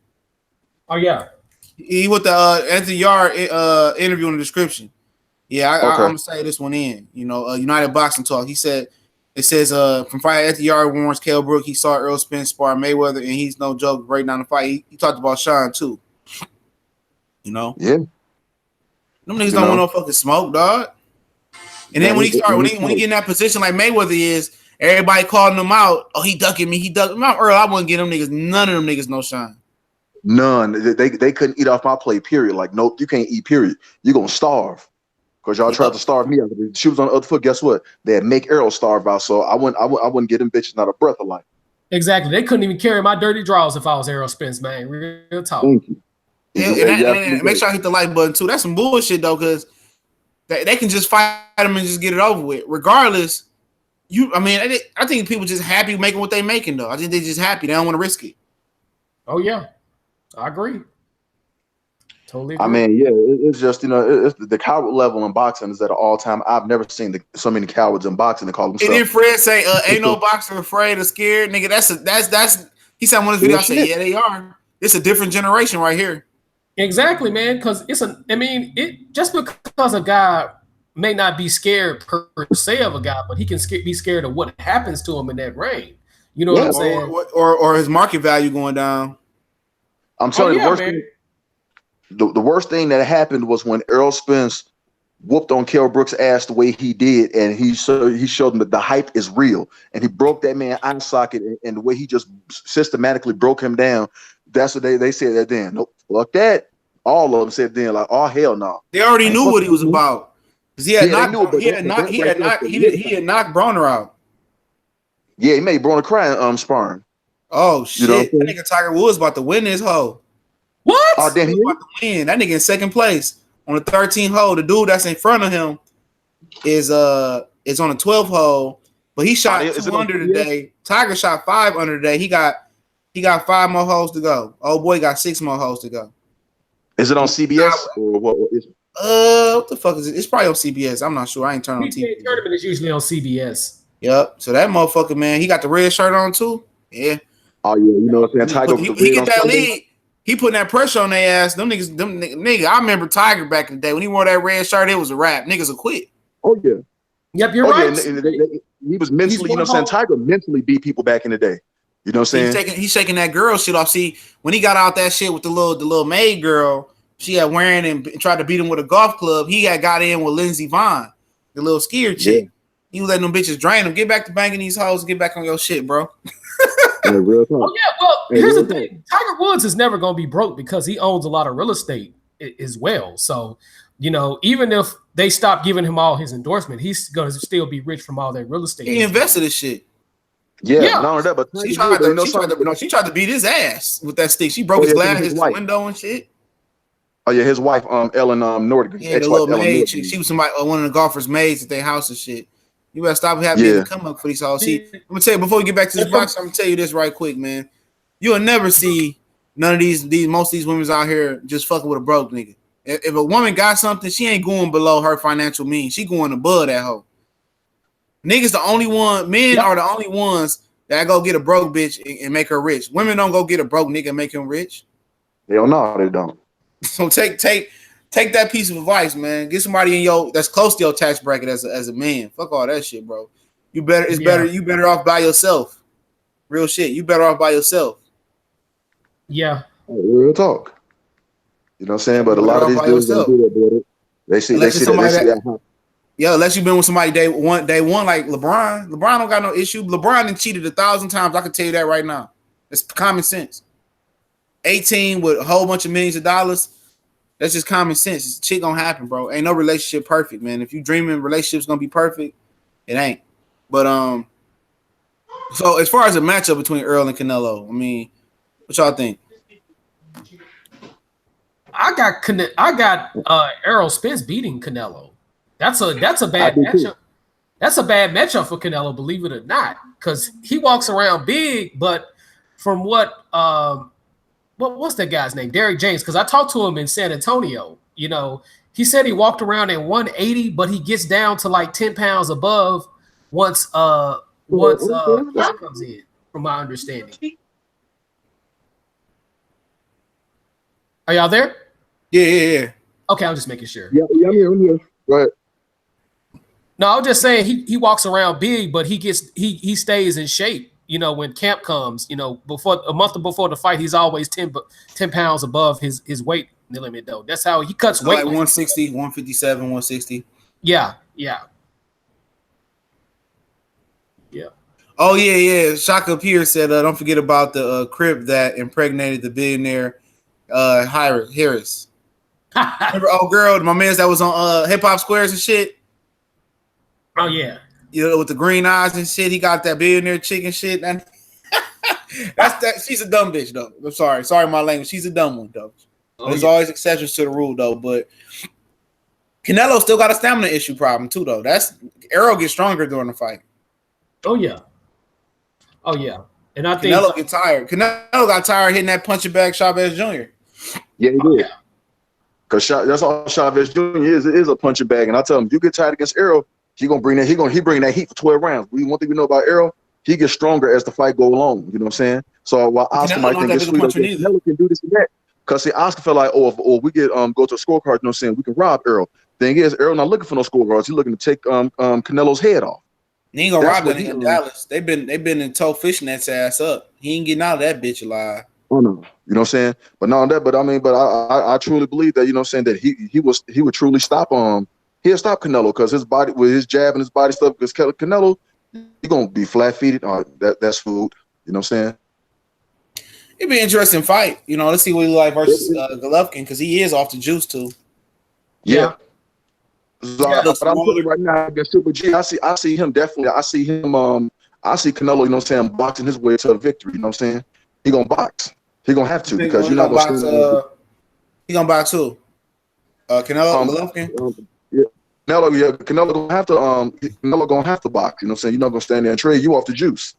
Oh yeah. He put the Anthony Yard interview in the description. Yeah, I'm gonna say this one in. United Boxing Talk. He said It says from Friday at the Yard warns Kell Brook he saw Errol Spence spar Mayweather and he's no joke breaking down the fight. He talked about Sean too. You know? Yeah. Them niggas don't want no fucking smoke, dog. And then when he get in that position like Mayweather is, everybody calling him out. Oh, he ducking me. He ducking me. Earl, I wouldn't get them niggas. None of them niggas no shine. None. They couldn't eat off my plate, period. Like, nope, you can't eat, period. You're going to starve. Because y'all tried to starve me out. The shoe was on the other foot. Guess what? They'd make Errol starve out. So I wouldn't get them bitches not a breath of life. Exactly. They couldn't even carry my dirty drawers if I was Errol Spence, man. Real talk. Thank you. And make sure I hit the like button too. That's some bullshit though, because they can just fight them and just get it over with. Regardless, I think people just happy making what they making though. I think they just happy. They don't want to risk it. Oh yeah, I agree. Totally agree. I mean, yeah, it's just, it's the coward level in boxing is at an all-time. I've never seen so many cowards in boxing to call themselves. And then Fred say, ain't no boxer afraid or scared. Nigga, that's he said on one of his videos, I said, yeah, they are. It's a different generation right here. Exactly, man, because just because a guy may not be scared per se of a guy, but he can be scared of what happens to him in that ring. You know what I'm saying? Or his market value going down. I'm telling you, the worst thing that happened was when Errol Spence whooped on Kell Brook's ass the way he did, and he showed him that the hype is real, and he broke that man eye socket, and the way he just systematically broke him down. That's what they said that then. Nope, fuck that. All of them said then, like, oh hell no. They already knew what he was about. He had knocked Broner out. Yeah, he made Broner cry sparring. Oh shit! That nigga Tiger Woods about to win this hole. What? Oh damn, he about to win. That nigga in second place on the 13th hole. The dude that's in front of him is on the 12th hole, but he shot 200 today. Tiger shot 500 today. He got 5 more holes to go. Old boy got 6 more holes to go. Is it on CBS or what is it? What the fuck is it? It's probably on CBS. I'm not sure. I ain't turning on TV. Tournament is usually on CBS. Yep. So that motherfucker, man, he got the red shirt on too. Yeah. Oh yeah, you know what I'm saying? Tiger. He get that lead. He putting that pressure on their ass. Them nigga. I remember Tiger back in the day when he wore that red shirt. It was a wrap. Niggas will quit. Oh yeah. Yep, you're right. Yeah, he was mentally, you know what I'm saying? Tiger mentally beat people back in the day. You know what I'm saying? He's shaking that girl shit off. See, when he got out that shit with the little maid girl, she had wearing and tried to beat him with a golf club. He had got in with Lindsey Vonn, the little skier chick. Yeah. He was letting them bitches drain him. Get back to banging these hoes and get back on your shit, bro. Real talk. Oh yeah, well, here's the thing. Tiger Woods is never going to be broke because he owns a lot of real estate as well. So, even if they stop giving him all his endorsement, he's going to still be rich from all that real estate. He invested in shit. Yeah, not only that, but she tried to beat his ass with that stick. She broke his glass, his window and shit. Oh yeah, his wife, Ellen Nordic. Yeah, the little maid. She was one of the golfers' maids at their house and shit. You better stop having me come up for these hoes. See, I'm gonna tell you before we get back to this box. I'm gonna tell you this right quick, man. You'll never see none of these most of these women out here just fucking with a broke nigga. If a woman got something, she ain't going below her financial means. She going above that hoe. Niggas the only one. Men are the only ones that go get a broke bitch and make her rich. Women don't go get a broke nigga and make him rich. Hell no, they don't. So take that piece of advice, man. Get somebody in that's close to your tax bracket as a man. Fuck all that shit, bro. You better off by yourself. Real shit. You better off by yourself. Yeah. Real talk. You know what I'm saying? But a lot of these dudes don't do that, brother. They see that. Yeah, unless you've been with somebody day one like LeBron. LeBron don't got no issue. LeBron done cheated 1,000 times. I can tell you that right now. It's common sense. 18 with a whole bunch of millions of dollars. That's just common sense. Shit gonna happen, bro. Ain't no relationship perfect, man. If you dreaming relationship's gonna be perfect, it ain't. But so as far as a matchup between Errol and Canelo, I mean, what y'all think? I got Errol Spence beating Canelo. That's a bad matchup. That's a bad matchup for Canelo, believe it or not, because he walks around big. But from what's that guy's name? Derrick James. Because I talked to him in San Antonio. He said he walked around at 180, but he gets down to like 10 pounds above once Hifi comes in, from my understanding. Are y'all there? Yeah. Okay, I'm just making sure. Yeah, I'm here. Go ahead. No, I was just saying he walks around big, but he stays in shape. You know, when camp comes, you know, before a month before the fight, he's always 10 pounds above his weight limit though. That's how he cuts So weight. like 160, 157, 160. Yeah. Oh yeah. Shaka Pierce said, "Don't forget about the crib that impregnated the billionaire Harris." Remember, oh girl, my man's that was on Hip Hop Squares and shit. Oh yeah. You know, with the green eyes and shit. He got that billionaire chick and shit. And that's that. She's a dumb bitch though. I'm sorry, my language. She's a dumb one though. There's always exceptions to the rule though. But Canelo still got a stamina issue problem too though. That's Errol gets stronger during the fight. Oh yeah. And I think Canelo get tired. Canelo got tired hitting that punching bag Chavez Jr. Yeah, he did. Because that's all Chavez Jr. is a punching bag. And I tell him, if you get tired against Errol, he bring that heat for 12 rounds. One thing we know about Errol, he gets stronger as the fight go along. You know what I'm saying? So while Oscar might think it's sweet, Canelo can do this and that. Because see, Oscar felt like, if we get go to a scorecard, you know what I'm saying, we can rob Errol. Thing is, Errol not looking for no scorecards. He's looking to take Canelo's head off. He ain't gonna rob that in Dallas. They've been in tow fishing that ass up. He ain't getting out of that bitch alive. Oh no, you know what I'm saying? But I truly believe that, you know what I'm saying, that he would truly stop he'll stop Canelo because his body with his jab and his body stuff, because Canelo, he gonna be flat-feeted. That's food. You know what I'm saying? It'd be an interesting fight. You know, let's see what he like versus Golovkin, because he is off the juice too. Yeah. But I'm telling you right now against Super G, I see him definitely. I see Canelo, you know what I'm saying, boxing his way to a victory. You know what I'm saying? He gonna box. He gonna have to, because you're not gonna box. He gonna box who? Canelo, Golovkin. Canelo gonna have to. Canelo gonna have to box. You know what I'm saying? You're not gonna stand there and trade. You off the juice.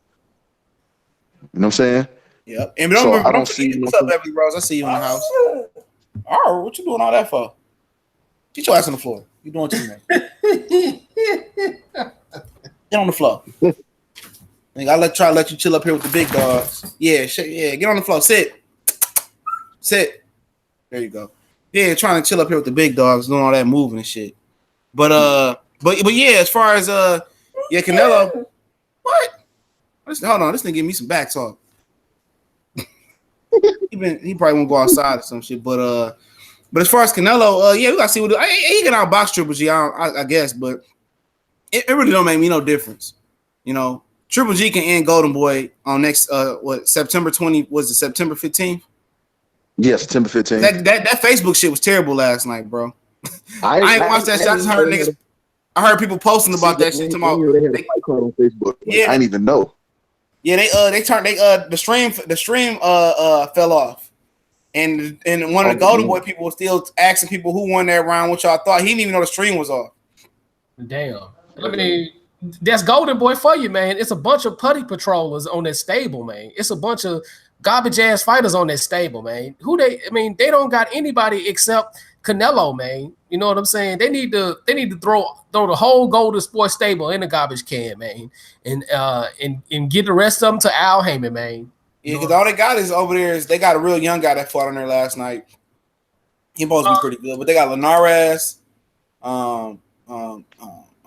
You know what I'm saying? Yeah. And don't see what's up, Beverly Rose. I see you in the house. All right, what you doing all that for? Get your ass on the floor. You doing too much. Get on the floor. I try to let you chill up here with the big dogs. Yeah, get on the floor. Sit. There you go. Yeah, trying to chill up here with the big dogs, doing all that moving and shit. But yeah, as far as Canelo, what? Hold on, this nigga give me some back talk. He probably won't go outside or some shit. But as far as Canelo, we gotta see what he can outbox Triple G, I guess, but it really don't make me no difference. You know, Triple G can end Golden Boy on next September 20, was it September 15th? Yes, September 15th. That Facebook shit was terrible last night, bro. I ain't watched that shit. I just heard niggas. I heard people posting about that shit tomorrow. They had a fight card on Facebook. Yeah, I didn't even know. Yeah, they turned the stream fell off. And one of the Golden Boy people was still asking people who won that round, what y'all thought. He didn't even know the stream was off. Damn. I mean, that's Golden Boy for you, man. It's a bunch of putty patrollers on that stable, man. It's a bunch of garbage ass fighters on that stable, man. They don't got anybody except Canelo, man. You know what I'm saying? They need to throw the whole Golden Sport stable in the garbage can, man, and get the rest of them to Al Heyman, man. Yeah, because all they got is over there is they got a real young guy that fought on there last night. He supposed to be pretty good, but they got Linares,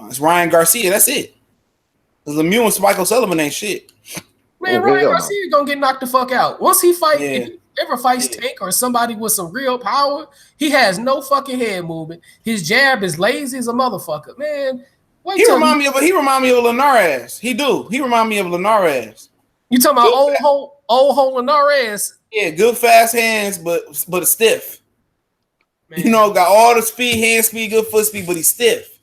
it's Ryan Garcia. That's it. Because Lemieux and Spike O'Sullivan ain't shit. Man, Ryan Garcia gonna get knocked the fuck out once he fight. If he ever fights Tank or somebody with some real power, he has no fucking head movement. His jab is lazy as a motherfucker, man. He remind me of Linares. He do. He remind me of Linares. You talking about old hole Linares? Yeah, good fast hands, but stiff. Man. You know, got all the speed, hand speed, good foot speed, but he's stiff.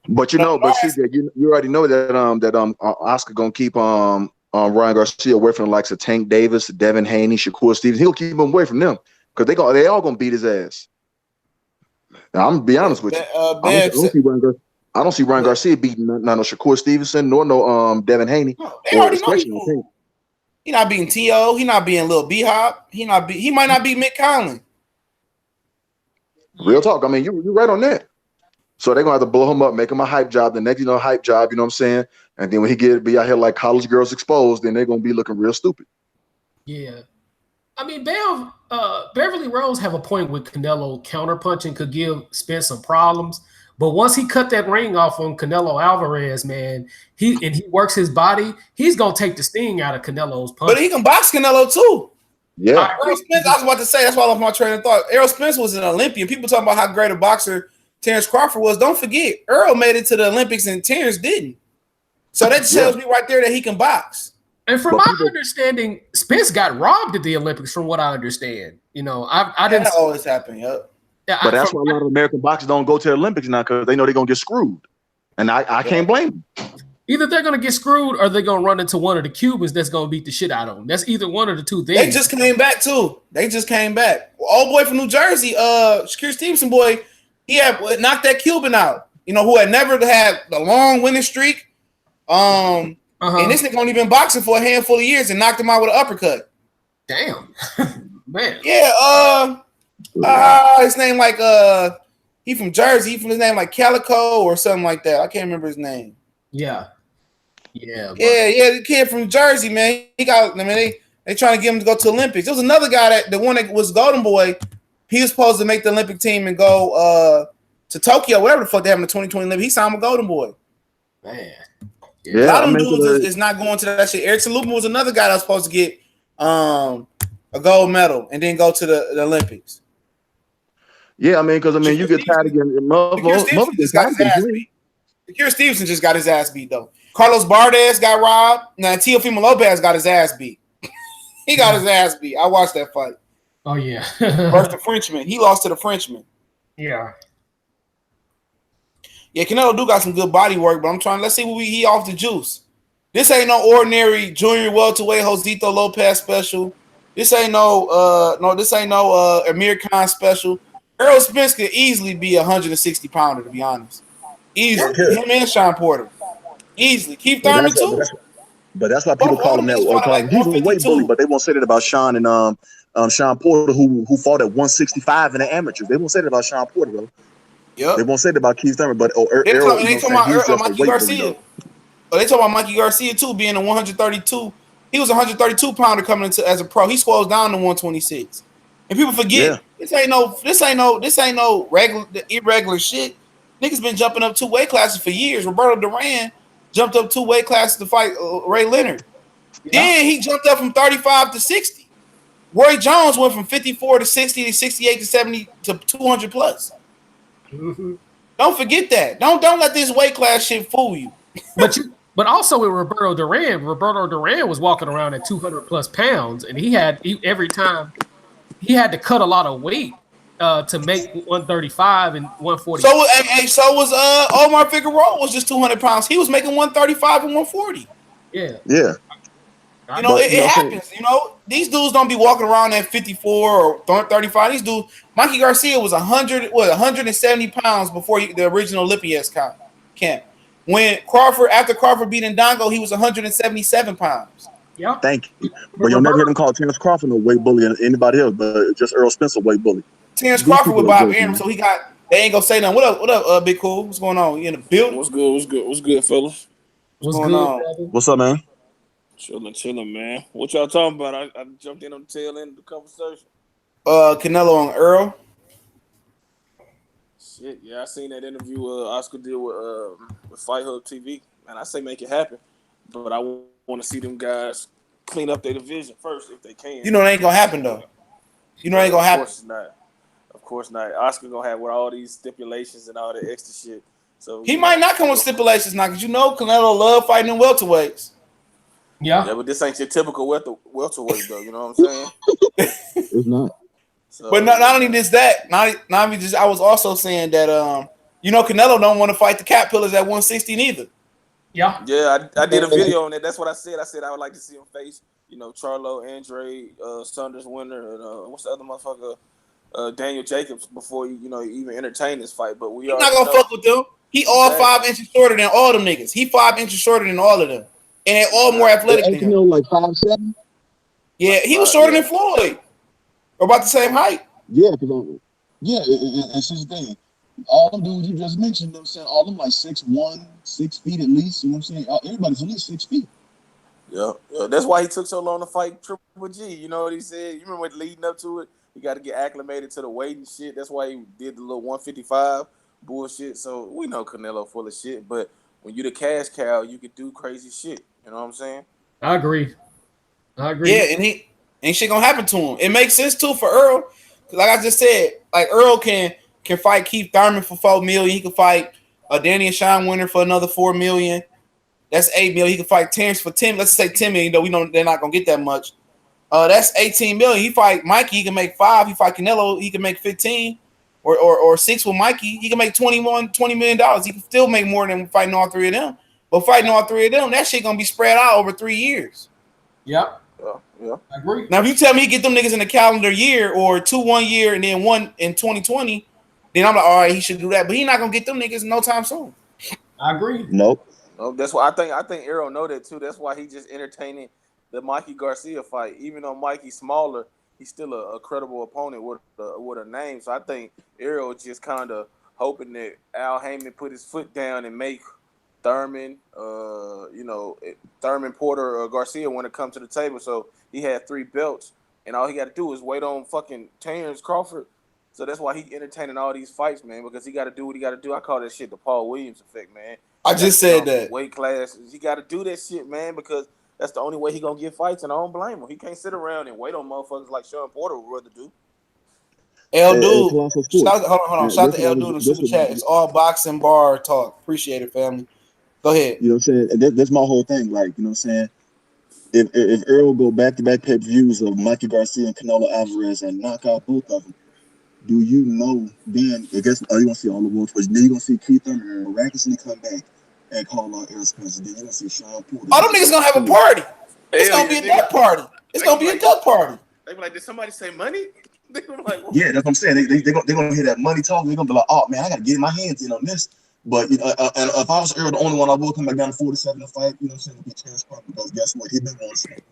But you know, CJ, you already know that Oscar gonna keep Ryan Garcia away from the likes of Tank Davis, Devin Haney, Shakur Stevens. He'll keep him away from them because they all gonna beat his ass. Now, I'm gonna be honest with you. I don't see Ryan Garcia beating no Shakur Stevenson nor Devin Haney. No, they already know he not beating T.O. He not beating Lil B-Hop. He might not beat Mick Conlon. Real talk. I mean, you're right on that. So they're gonna have to blow him up, make him a hype job. The next, hype job. You know what I'm saying? And then when he be out here like college girls exposed, then they're gonna be looking real stupid. Yeah, I mean, Beverly Rose have a point with Canelo counterpunching could give Spence some problems, But once he cut that ring off on Canelo Alvarez, man, he works his body, he's gonna take the sting out of Canelo's punch. But he can box Canelo too. Yeah. Errol Spence, I was about to say, that's why I lost my train of thought. Errol Spence was an Olympian. People talking about how great a boxer Terrence Crawford was. Don't forget, Errol made it to the Olympics and Terrence didn't. So that tells me right there that he can box. And from my understanding, Spence got robbed at the Olympics. From what I understand, I didn't. That always happen, yep. Yeah, but that's why a lot of American boxers don't go to the Olympics now because they know they're gonna get screwed, and I can't blame them. Either they're gonna get screwed or they're gonna run into one of the Cubans that's gonna beat the shit out of them. That's either one of the two things. They just came back too. Old boy from New Jersey, Shakur Stevenson boy, he had knocked that Cuban out. Who had never had a long winning streak. And this nigga only been boxing for a handful of years and knocked him out with an uppercut. Damn, man. Yeah. His name he from Jersey. His name like Calico or something like that. I can't remember his name. Yeah. The kid from Jersey, man. He got. They trying to get him to go to Olympics. There was another guy the one that was Golden Boy. He was supposed to make the Olympic team and go to Tokyo, whatever the fuck they have in the 2020 Olympics. He signed with Golden Boy. Man. Yeah, a lot of them dudes is not going to that shit. Eric Lupin was another guy that was supposed to get a gold medal and then go to the Olympics. Yeah, because you get tired again. Shakur Stevenson just got his ass beat though. Carlos Bardes got robbed. Now Teofimo Lopez got his ass beat. He got his ass beat. I watched that fight. Oh yeah. Versus the Frenchman. He lost to the Frenchman. Yeah. Yeah, Canelo do got some good body work, but let's see what he off the juice. This ain't no ordinary junior welterweight Josito Lopez special. This ain't no Amir Khan special. Errol Spence could easily be a 160 pounder, to be honest. Easily. Him and Sean Porter. Easily. Keith Thurman too. But that's why people call him that. He's a weight bully, but they won't say that about Sean and Sean Porter, who fought at 165 in the amateurs. They won't say that about Sean Porter, though. Yep. They won't say that about Keith Thurman, but Errol. They talking about Mikey Garcia. They talking about Mikey Garcia too, being a 132. He was a 132 pounder coming into as a pro. He squats down to 126. And people forget this ain't no irregular shit. Niggas been jumping up 2 weight classes for years. Roberto Duran jumped up 2 weight classes to fight Ray Leonard. Yeah. Then he jumped up from 35 to 60. Roy Jones went from 54 to 60 to 68 to 70 to 200 plus. Mm-hmm. Don't forget that. Don't let this weight class shit fool you. But also with Roberto Duran was walking around at 200 plus pounds, and every time he had to cut a lot of weight to make 135 and 140. So was Omar Figueroa was just 200 pounds. He was making 135 and 140. Yeah. It happens. These dudes don't be walking around at 54 or 35. These dudes, Mikey Garcia was 170 pounds before the original Olympias camp. When after Crawford beat Ndongo, he was 177 pounds. Yeah. Thank you. But you'll never hear them call Terrence Crawford no weight bully and anybody else, but just Errol Spence a weight bully. Terrence Crawford with Bob Arum, so they ain't gonna say nothing. What up, Big Cool? What's going on? You in the building? What's good, fellas? What's going on? What's up, man? Chilling, man. What y'all talking about? I jumped in on the tail end of the conversation. Canelo and Errol. Shit, yeah, I seen that interview Oscar did with Fight Hub TV, and I say make it happen, but I want to see them guys clean up their division first if they can. It ain't gonna happen though. It ain't gonna happen. Of course not. Oscar gonna have with all these stipulations and all the extra shit. So he might not come with stipulations now, because Canelo love fighting in welterweights. Yeah, but this ain't your typical welterweight though. You know what I'm saying? It's not. So, but not only just that, I was also saying that Canelo don't want to fight the Cat Pillars at 160 neither. Yeah. Yeah, I did a video on that. That's what I said. I said I would like to see him face, Charlo, Andre, Saunders winner, and what's the other motherfucker, Daniel Jacobs before he even entertain this fight. But he's not gonna fuck with them. He all 5 inches shorter than all them niggas. He 5 inches shorter than all of them, and they're all more athletic than him. Like 5'7". Yeah, he was shorter than Floyd. Or about the same height. Yeah, it's his thing. All them dudes you just mentioned, all them like 6'1", 6 feet at least. You know what I'm saying? Everybody's at least 6 feet. Yeah, that's why he took so long to fight Triple G. You know what he said? You remember what leading up to it? He got to get acclimated to the weight and shit. That's why he did the little 155 bullshit. So we know Canelo full of shit, but when you the cash cow, you can do crazy shit. You know what I'm saying? I agree. Yeah, and ain't shit gonna happen to him. It makes sense too for Earl. Like I just said, like Earl can fight Keith Thurman for $4 million. He can fight a Danny and Sean winner for another $4 million. That's $8 million. He can fight Terrence for 10. Let's say $10 million, though we know they're not gonna get that much. That's $18 million. He fight Mikey, he can make 5. He fight Canelo, he can make 15 or 6 with Mikey. He can make $20 million. He can still make more than fighting all three of them. But fighting all three of them, that shit gonna be spread out over 3 years. Yep. Yeah. I agree. Now, if you tell me he get them niggas in the calendar year or 2 1 year and then 1 in 2020, then I'm like, all right, he should do that. But he not gonna get them niggas no time soon. I agree. Nope. No, that's why I think Errol know that too. That's why he just entertaining the Mikey Garcia fight. Even though Mikey's smaller, he's still a credible opponent with a name. So I think Errol just kind of hoping that Al Heyman put his foot down and make Thurman, Thurman, Porter, or Garcia want to come to the table. So he had 3 belts, and all he got to do is wait on fucking Terrence Crawford. So that's why he entertaining all these fights, man, because he got to do what he got to do. I call that shit the Paul Williams effect, man. I just said that. Weight classes. He got to do that shit, man, because that's the only way he gonna get fights, and I don't blame him. He can't sit around and wait on motherfuckers like Sean Porter would rather do. L Dude, hold on. Shout out to L Dude in the super chat. It's all boxing bar talk. Appreciate it, family. Go ahead. You know what I'm saying? That's my whole thing. Like, you know what I'm saying? If Errol go back-to-back pay-per-views of Mikey Garcia and Canelo Alvarez and knock out both of them, do you know then, I guess, are you going to see all the world first? Then you're going to see Keith Thurman miraculously come back and call out Errol Spence. Then you're going to see Sean Porter. All them niggas going to have a party. It's going to be a duck party. It's going to be a duck party. They be like, did somebody say money? They be like, yeah, that's what I'm saying. They're going to hear that money talk. They're going to be like, oh, man, I got to get my hands in on this. But and if I was Errol, the only one I would come back down to 47 to fight, you know what I'm saying, would be Terrence Crawford, because guess what? He been on something.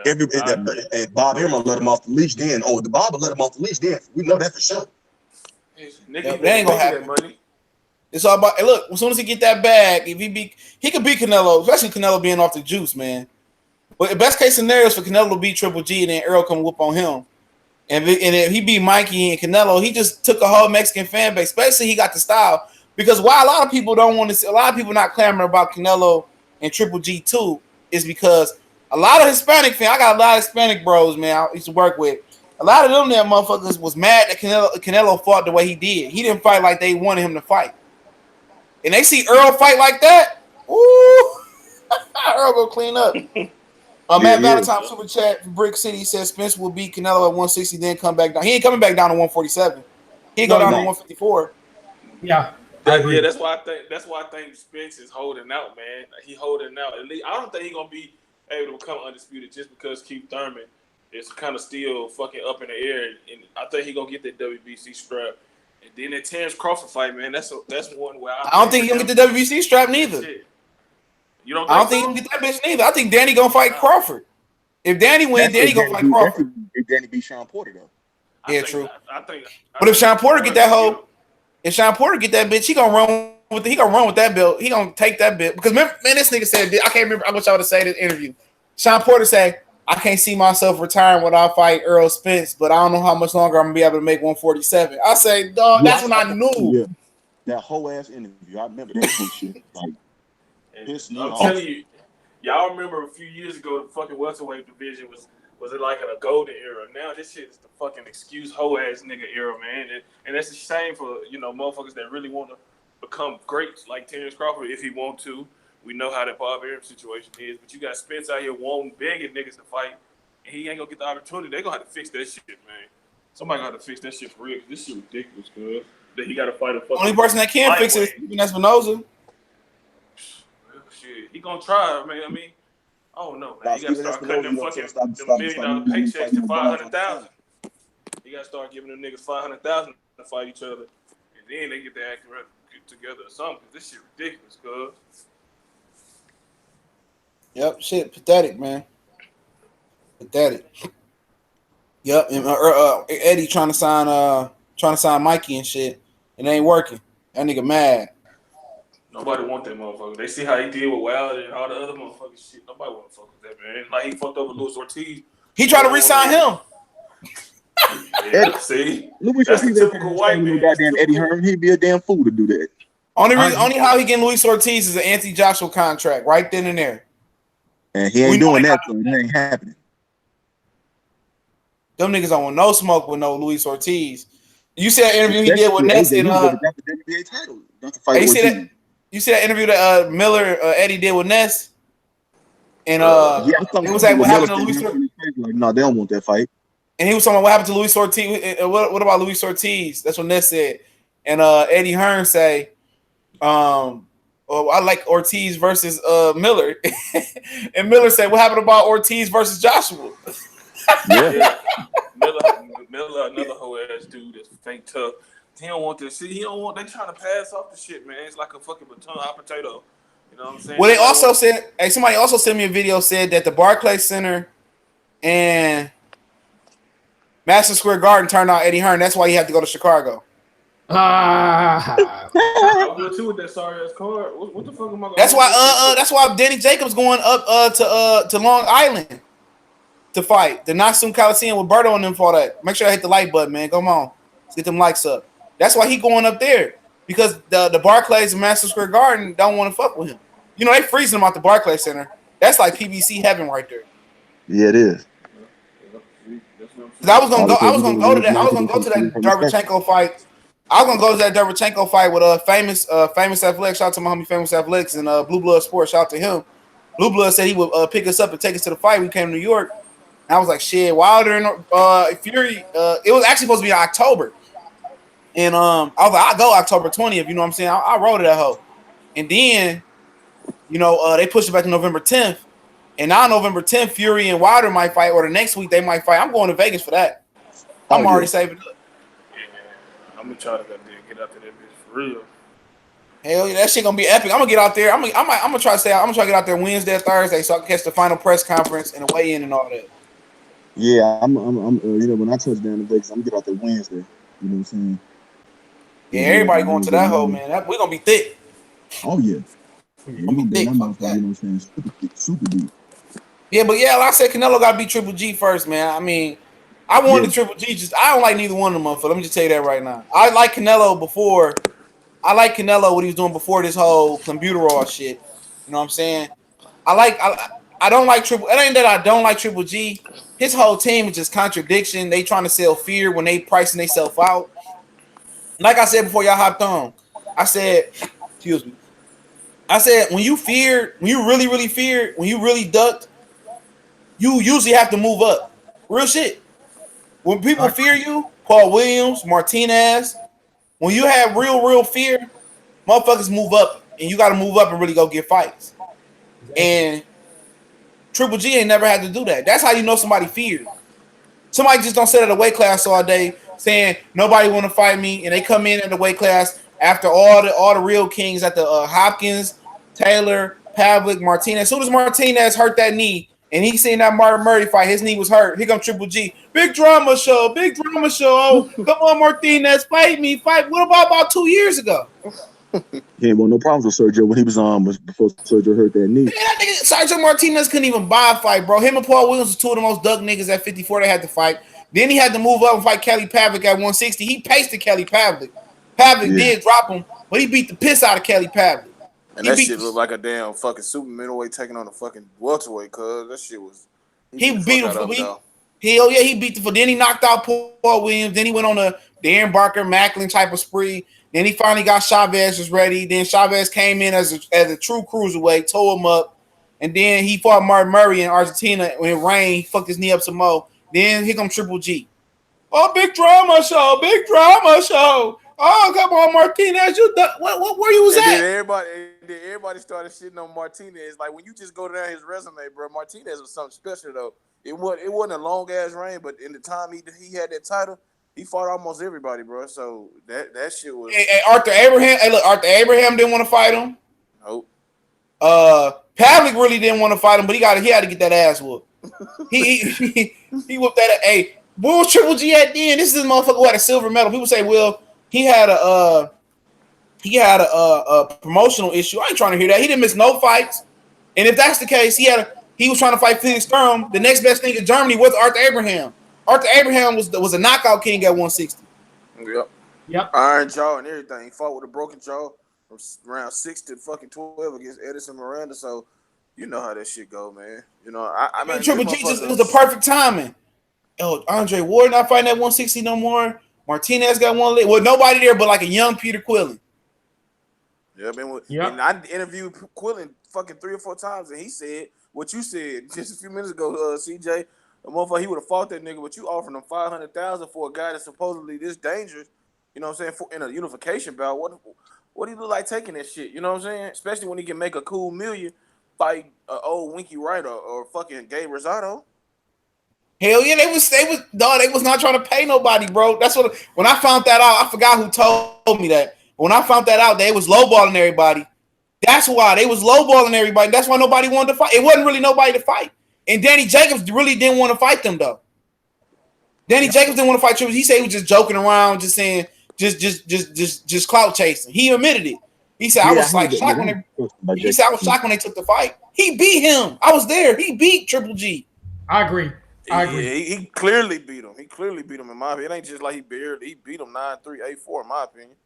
Yeah, Bob Arum let him off the leash then. Oh, the Bob let him off the leash then. We know that for sure. They ain't gonna happen. Money. It's all about. Look, as soon as he get that bag, if he could beat Canelo, especially Canelo being off the juice, man. But the best case scenario is for Canelo to beat Triple G and then Errol come whoop on him. And if he beat Mikey and Canelo, he just took a whole Mexican fan base. Especially he got the style. Because why a lot of people don't want to see, a lot of people not clamoring about Canelo and Triple G too, is because a lot of Hispanic fans, I got a lot of Hispanic bros, man, I used to work with. A lot of them motherfuckers was mad that Canelo fought the way he did. He didn't fight like they wanted him to fight. And they see Errol fight like that, ooh, Errol go clean up. Matt Valentine super chat from Brick City says Spence will beat Canelo at 160, then come back down. He ain't coming back down to 147. He go down to 154. Yeah. Yeah, that's why I think Spence is holding out, man. He holding out. At least I don't think he's gonna be able to become undisputed just because Keith Thurman is kind of still fucking up in the air, and I think he's gonna get that WBC strap. And then that Terrence Crawford fight, man, that's one where I don't think he's gonna get the WBC strap neither. You don't? I don't think he'll get that bitch neither. I think Danny gonna fight Crawford. If Danny wins, Danny gonna fight Crawford. If Danny beat Sean Porter though. Yeah, true. But if Sean Porter get that hoe, if Sean Porter get that bitch, he gonna run with that belt. He gonna take that belt because man, this nigga said I can't remember. I wish I would have said this interview. Sean Porter said, "I can't see myself retiring without fight Errol Spence, but I don't know how much longer I'm gonna be able to make 147." I say, dog, that's when I knew. Yeah. That whole ass interview, I remember that shit. Like, I'm telling you, y'all remember a few years ago the fucking welterweight division was it like in a golden era. Now this shit is the fucking excuse hoe ass nigga era, man. And that's a shame for motherfuckers that really want to become great like Terrence Crawford if he want to. We know how that Bob Arum situation is, but you got Spence out here wanting, begging niggas to fight, and he ain't gonna get the opportunity. They gonna have to fix that shit, man. Somebody gonna have to fix that shit for real. Cause this shit ridiculous, cuz. That he gotta fight a fucking. Only person that can fix it is Espinoza. Shit, he gonna try, man. I mean, I don't know, man. He gotta start cutting them fucking $1 million paychecks to $500,000. He gotta start giving them niggas $500,000 to fight each other, and then they get their act together or something. This shit ridiculous, cuz. Yep, shit, pathetic, man. Pathetic. Yep, and Eddie trying to sign Mikey and shit. It ain't working. That nigga mad. Nobody want that motherfucker. They see how he did with Wilder and all the other motherfuckers shit. Nobody want to fuck with that, man. Like he fucked over Luis Ortiz. He tried to re-sign him. Yeah, see, Luis that's the Ortiz ain't typical no white man. goddamn Eddie Hearn. He'd be a damn fool to do that. Only how he getting Luis Ortiz is an anti-Joshua contract right then and there. And he ain't doing that, so it ain't happening. Them niggas don't want no smoke with no Luis Ortiz. You see that interview he did with Ness and you see that interview that Miller Eddie did with Ness? And it was like what happened to Luis Ortiz. Like, no, they don't want that fight. And he was talking about what happened to Luis Ortiz. What about Luis Ortiz? That's what Ness said. And Eddie Hearn say, I like Ortiz versus Miller. And Miller said, what happened about Ortiz versus Joshua? Yeah. Miller, another whole ass dude that's fake tough. He don't want this shit. They trying to pass off the shit, man. It's like a fucking baton, hot potato. You know what I'm saying? Well, they also said, somebody also sent me a video, said that the Barclays Center and Madison Square Garden turned out Eddie Hearn. That's why he had to go to Chicago. I would too with that sorry ass card. What the fuck am I? That's why Danny Jacobs going up to Long Island to fight the Nassau Coliseum with Berto and them for that. Make sure I hit the like button, man. Come on, let's get them likes up. That's why he going up there because the Barclays and Madison Square Garden don't want to fuck with him. You know they freezing him out the Barclays Center. That's like PBC heaven right there. Yeah, it is. I was gonna go to that Derevchenko fight. I was gonna go to that Derevchenko fight with famous athletics. Shout out to my homie Famous Athletics and Blue Blood Sports. Shout out to him. Blue Blood said he would pick us up and take us to the fight. We came to New York. And I was like, shit, Wilder and Fury. It was actually supposed to be in October. And I was like, I'll go October 20th. You know what I'm saying? I rode to that hoe. And then, they pushed it back to November 10th. And now November 10th, Fury and Wilder might fight, or the next week they might fight. I'm going to Vegas for that. I'm already saving up. Yeah, I'm gonna try to get out to that bitch for real. Hell yeah, that shit gonna be epic. I'm gonna get out there. I'm gonna try to stay out. I'm gonna try to get out there Wednesday or Thursday so I can catch the final press conference and the weigh-in and all that. Yeah, I'm when I touch down in Vegas, I'm gonna get out there Wednesday. You know what I'm saying? Yeah, everybody going to that hole, man. We're gonna be thick. Oh yeah. We're gonna be thick. You know what I'm saying? Super deep. Yeah, but yeah, like I said, Canelo got to beat Triple G first, man. I mean, I wanted Triple G. I don't like neither one of them, motherfuckers. Let me just tell you that right now. I like Canelo before. I like Canelo what he was doing before this whole Clenbuterol shit. You know what I'm saying? I don't like Triple. It ain't that I don't like Triple G. His whole team is just contradiction. They trying to sell fear when they pricing themselves out. Like I said before y'all hopped on, I said, excuse me. I said when you really feared, when you really ducked, you usually have to move up. Real shit. When people fear you, Paul Williams, Martinez, when you have real fear, motherfuckers move up. And you got to move up and really go get fights. And Triple G ain't never had to do that. That's how you know somebody feared. Somebody just don't sit at a weight class all day saying nobody want to fight me. And they come in at the weight class after all the real kings at the Hopkins, Taylor, Pavlik, Martinez. As soon as Martinez hurt that knee, and he seen that Martin Murray fight, his knee was hurt. Here comes Triple G. Big drama show. Oh, come on, Martinez, fight me. What about 2 years ago? He ain't want no problems with Sergio when he was before Sergio hurt that knee. Man, that nigga, Sergio Martinez couldn't even buy a fight, bro. Him and Paul Williams was two of the most dug niggas at 54 they had to fight. Then he had to move up and fight Kelly Pavlik at 160. He pasted Kelly Pavlik. Pavlik did drop him, but he beat the piss out of Kelly Pavlik. And that shit looked like a damn fucking super middleweight taking on a fucking welterweight, cuz that shit was. He beat him for me. Hell yeah, he beat the. Then he knocked out Paul Williams. Then he went on a Darren Barker Macklin type of spree. Then he finally got Chavez was ready. Then Chavez came in as a true cruiserweight, tore him up, and then he fought Martin Murray in Argentina when it rained. He fucked his knee up some more. Then here come Triple G. Oh, big drama show. Oh, come on, Martinez. You where you was and at? Then everybody started shitting on Martinez. Like when you just go down his resume, bro, Martinez was something special though. It wasn't a long ass reign, but in the time he had that title, he fought almost everybody, bro. So that shit was. Hey, Arthur Abraham. Hey, look, Arthur Abraham didn't want to fight him. Nope. Pavlik really didn't want to fight him, but he had to get that ass whooped. he whooped that. Hey, what was Triple G at then? This is the motherfucker who had a silver medal. People say, well, he had a promotional issue. I ain't trying to hear that. He didn't miss no fights. And if that's the case, he was trying to fight Felix Sturm. The next best thing in Germany was Arthur Abraham. Arthur Abraham was a knockout king at 160. Yep. Iron jaw and everything. He fought with a broken jaw from round 6 to fucking 12 against Edison Miranda. So you know how that shit go, man. You know, I mean, Triple G it was the perfect timing. Oh, Andre Ward not fighting at 160 no more. Martinez got one leg. Well, nobody there but like a young Peter Quillen. Yeah, and I interviewed Quillen fucking 3 or 4 times, and he said what you said just a few minutes ago, CJ. The motherfucker, he would have fought that nigga, but you offering him $500,000 for a guy that's supposedly this dangerous. You know what I'm saying? In a unification bout, what do you look like taking that shit? You know what I'm saying? Especially when he can make a cool million fight old Winky Wright or fucking Gabe Rosado. Hell yeah, they was not trying to pay nobody, bro. That's what when I found that out, I forgot who told me that. When I found that out, they was lowballing everybody. That's why they was lowballing everybody. That's why nobody wanted to fight. It wasn't really nobody to fight. And Danny Jacobs really didn't want to fight them though. Danny Jacobs didn't want to fight Triple. He said he was just joking around, just saying, just clout chasing. He admitted it. He said I was shocked when they took the fight. He beat him. I was there. He beat Triple G. I agree. Yeah, he clearly beat him. In my opinion. It ain't just like he beat him 9-3, 8-4, in my opinion.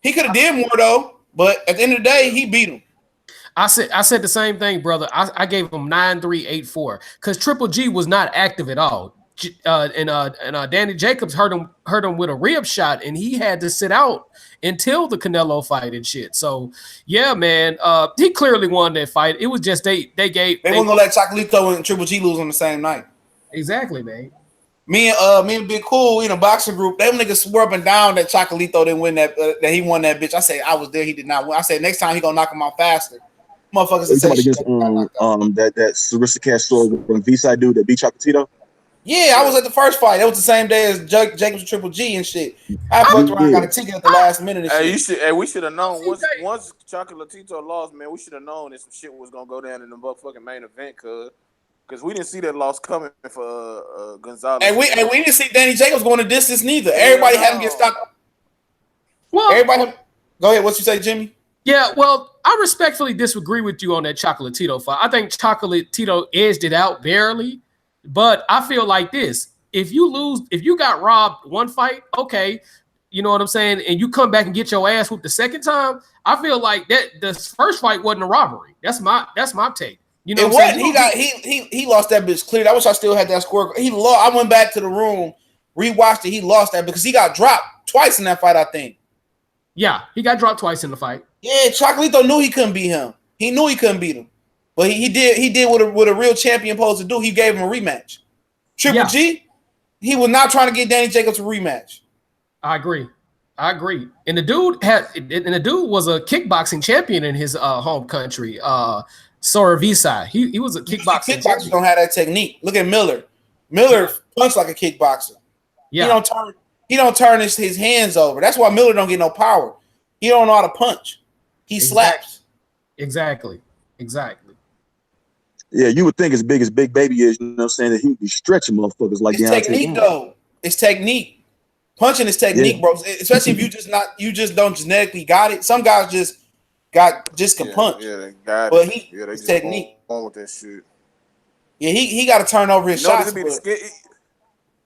He could have did more though, but at the end of the day, he beat him. I said the same thing, brother. I gave him 9-3, 8-4 because Triple G was not active at all. And Danny Jacobs hurt him with a rib shot, and he had to sit out until the Canelo fight and shit. So yeah, man, he clearly won that fight. It was just they weren't gonna let Chocolito and Triple G lose on the same night. Exactly, man. Me and Big Cool in a boxing group, them niggas swore up and down that Chocolito didn't win that he won that bitch. I said I was there, he did not win. I said next time he gonna knock him out faster. Motherfuckers you talking against that Sarissa Castro from V-side dude that beat Chocolatito? Yeah, I was at the first fight. That was the same day as Jacobs and Triple G and shit. I fucked around, got a ticket at the last minute. And shit. We should have known once Chocolatito lost, man. We should have known that some shit was gonna go down in the motherfucking main event, because we didn't see that loss coming for Gonzalez. And we didn't see Danny Jacobs going the distance neither. Everybody had him get stopped. Well, go ahead. What you say, Jimmy? Yeah, well, I respectfully disagree with you on that Chocolatito fight. I think Chocolatito edged it out barely, but I feel like this. If you got robbed one fight, okay, you know what I'm saying, and you come back and get your ass whooped the second time, I feel like that the first fight wasn't a robbery. That's my take. You know what I'm saying? He lost that bitch clear. I wish I still had that score. He lost. I went back to the room, rewatched it. He lost that because he got dropped twice in that fight, I think. Yeah, he got dropped twice in the fight. Yeah, Chocolito knew he couldn't beat him. He knew he couldn't beat him. But he did what a real champion supposed to do. He gave him a rematch. Triple G, he was not trying to get Danny Jacobs a rematch. I agree. And the dude was a kickboxing champion in his home country. Suravisa. He was a kickboxer. Kickboxers don't have that technique. Look at Miller. Miller punched like a kickboxer. Yeah. He don't turn his hands over. That's why Miller don't get no power. He don't know how to punch. He slaps. Exactly. Yeah, you would think as big as Big Baby is, you know what I'm saying, that he would be stretching motherfuckers like it's technique though. It's technique. Punching is technique, bro. Especially if you just don't genetically got it. Some guys can punch. Yeah, they got but it. They just technique. On with that shit. Yeah, he got to turn over his shots.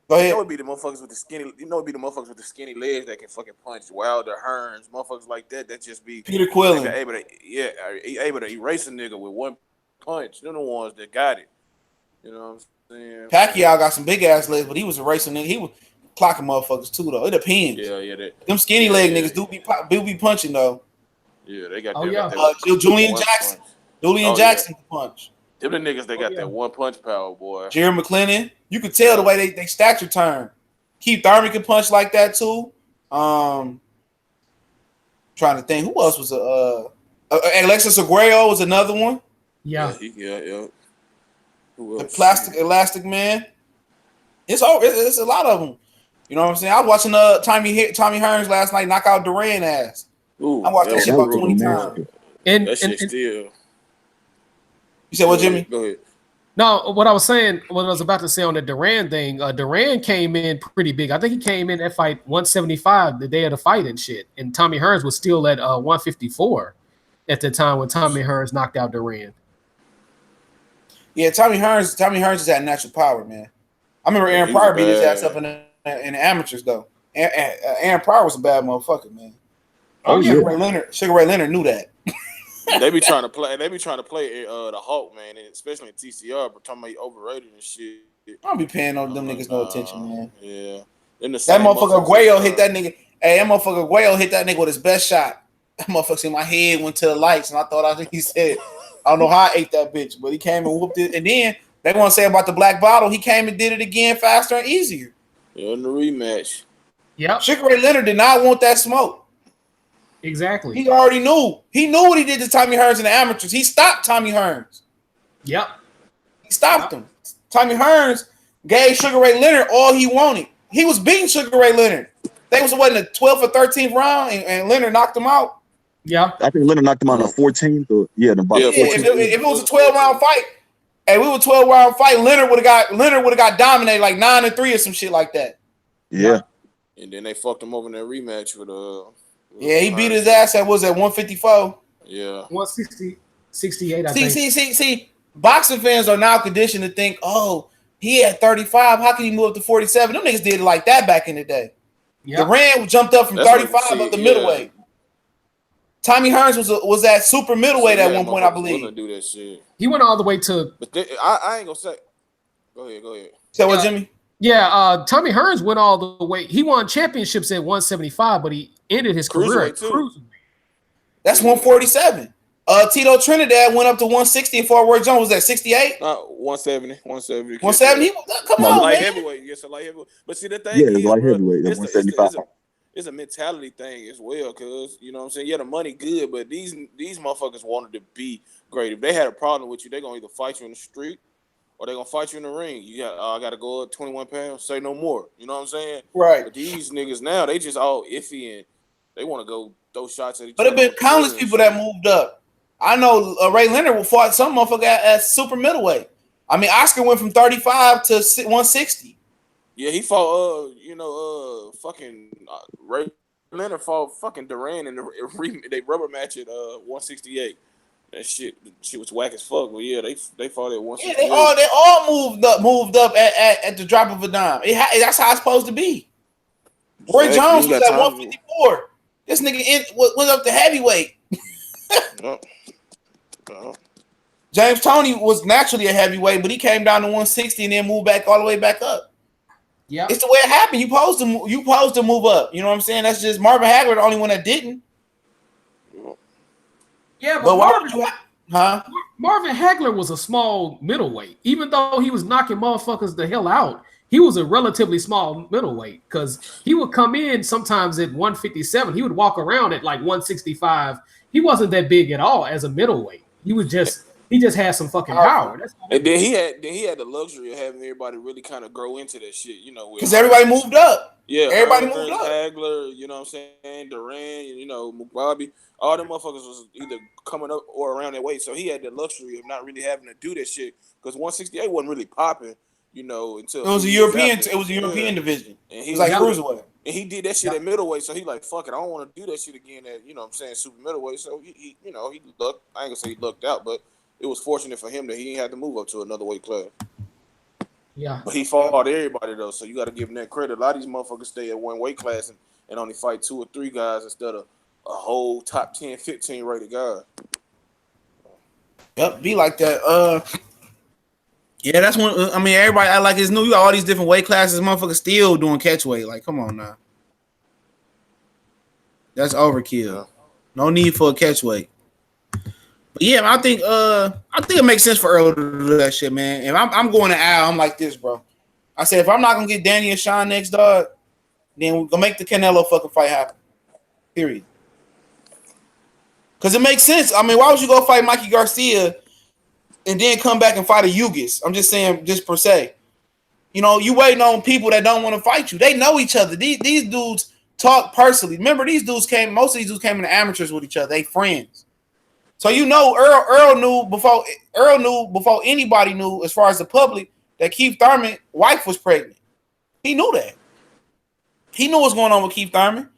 Go ahead. It would be the motherfuckers with the skinny. With the skinny legs that can fucking punch. Wilder, Hearns, motherfuckers like that. That just be Peter Quillen. Able to erase a nigga with one punch. They're the ones that got it. You know what I'm saying? Pacquiao got some big ass legs, but he was erasing nigga. He was clocking motherfuckers too, though. It depends. Yeah. Them skinny leg niggas do be punching though. Yeah, they got. Julian Jackson. Julian Jackson can punch. Them the niggas that got that one punch power, boy. Jerry McLennan. You could tell the way they stature turn. Keith Thurman can punch like that too. Trying to think who else was Alexis Aguero was another one. Yeah. Who else? The elastic man. It's a lot of them. You know what I'm saying? I was watching Tommy Hearns last night knock out Duran ass. Ooh, I watched that shit about 20 times. And still. You said what, Jimmy? Go ahead. No, what I was about to say on the Duran thing, Duran came in pretty big. I think he came in that fight 175 the day of the fight and shit. And Tommy Hearns was still at 154 at the time when Tommy Hearns knocked out Duran. Yeah, Tommy Hearns just had natural power, man. I remember Aaron He was Pryor beat his bad. ass up in the amateurs though. Aaron Pryor was a bad motherfucker, man. Oh yeah. Sugar Ray Leonard knew that. They be trying to play. They be trying to play the Hulk, man, and especially in TCR. But talking about he overrated and shit. I don't be paying them niggas no attention, man. Yeah, in the That same motherfucker Guayo hit that nigga. Hey, that motherfucker Guayo hit that nigga with his best shot. That motherfucker see my head went to the lights, and I think he said, I don't know how I ate that bitch, but he came and whooped it. And then they want to say about the black bottle, he came and did it again faster and easier. Yeah, in the rematch. Yep. Sugar Ray Leonard did not want that smoke. Exactly. He already knew. He knew what he did to Tommy Hearns in the amateurs. He stopped Tommy Hearns. Yep. He stopped him. Tommy Hearns gave Sugar Ray Leonard all he wanted. He was beating Sugar Ray Leonard. They was what in the 12th or 13th round, and Leonard knocked him out. Yeah. I think Leonard knocked him out in the 14th. Or, yeah, the 14th. If it was a 12-round fight, hey, we were 12-round fight. Leonard would have got dominated like 9-3 or some shit like that. Yeah. And then they fucked him over in that rematch with Yeah, he beat his ass at 154. Yeah. 160, 68, I think. See, boxing fans are now conditioned to think, oh, he had 35. How can he move up to 47? Them niggas did it like that back in the day. Yep. Durant jumped up from 35 up to middleweight. Tommy Hearns was at super middleweight at one point, I believe. Do that shit. He went all the way to. But I ain't gonna say. Go ahead. So what, Jimmy? Yeah, Tommy Hearns went all the way. He won championships at 175, but he ended his career at cruiserweight. That's 147. Tito Trinidad went up to 160 and Fort Worth Jones was at 68. 170. 170. Come on, light man. Heavyweight. Yes, a light heavyweight. But see, the thing is, light heavyweight. That's 175. It's a mentality thing as well, cause you know what I'm saying. Yeah, the money good, but these motherfuckers wanted to be great. If they had a problem with you, they're gonna either fight you in the street or they're gonna fight you in the ring. You got I gotta go up 21 pounds, say no more. You know what I'm saying? Right. But these niggas now, they just all iffy and they want to go throw shots at each other. But there been countless people that moved up. I know Ray Leonard fought some motherfucker at super middleweight. I mean, Oscar went from 35 to 160. Yeah, he fought fucking Ray Leonard fought fucking Duran in they rubber match at 168. That shit was whack as fuck. But yeah, they fought at 168. Yeah, they all moved up at the drop of a dime. That's how it's supposed to be. Roy Jones was at 154. This nigga went up to heavyweight. James Toney was naturally a heavyweight, but he came down to 160 and then moved back all the way back up. Yeah, it's the way it happened. You supposed to move up. You know what I'm saying? That's just Marvin Hagler, the only one that didn't. Yeah, but Marvin Hagler was a small middleweight. Even though he was knocking motherfuckers the hell out, he was a relatively small middleweight because he would come in sometimes at 157. He would walk around at like 165. He wasn't that big at all as a middleweight. He just had some fucking power. And then he had the luxury of having everybody really kind of grow into that shit, you know. Because everybody moved up. Yeah, everybody moved up. Hagler, you know what I'm saying, Duran, you know, Bobby, all them motherfuckers was either coming up or around that weight. So he had the luxury of not really having to do that shit because 168 wasn't really popping, you know, until it was a European division. And he was like cruiserweight. And he did that shit at middleweight, so he like, fuck it, I don't want to do that shit again at, you know what I'm saying, super middleweight. So he you know, he lucked. I ain't gonna say he lucked out, but it was fortunate for him that he didn't have to move up to another weight class. Yeah. But he fought everybody, though, so you got to give him that credit. A lot of these motherfuckers stay at one weight class and only fight 2 or 3 guys instead of a whole top 10, 15 rated guy. Yep, be like that. Yeah, that's one. I mean, everybody act like it's new. You got all these different weight classes. Motherfuckers still doing catch weight. Like, come on now. That's overkill. Yeah. No need for a catch weight. But yeah, I think it makes sense for Errol to do that shit, man. If I'm going to Al, I'm like this, bro. I said if I'm not gonna get Danny and Sean next, dog, then we're gonna make the Canelo fucking fight happen. Period. Because it makes sense. I mean, why would you go fight Mikey Garcia and then come back and fight a Ugis? I'm just saying, just per se. You know, you waiting on people that don't want to fight you. They know each other. These dudes talk personally. Remember, most of these dudes came in the amateurs with each other. They friends. So you know, Errol knew before anybody knew, as far as the public, that Keith Thurman's wife was pregnant. He knew that. He knew what's going on with Keith Thurman.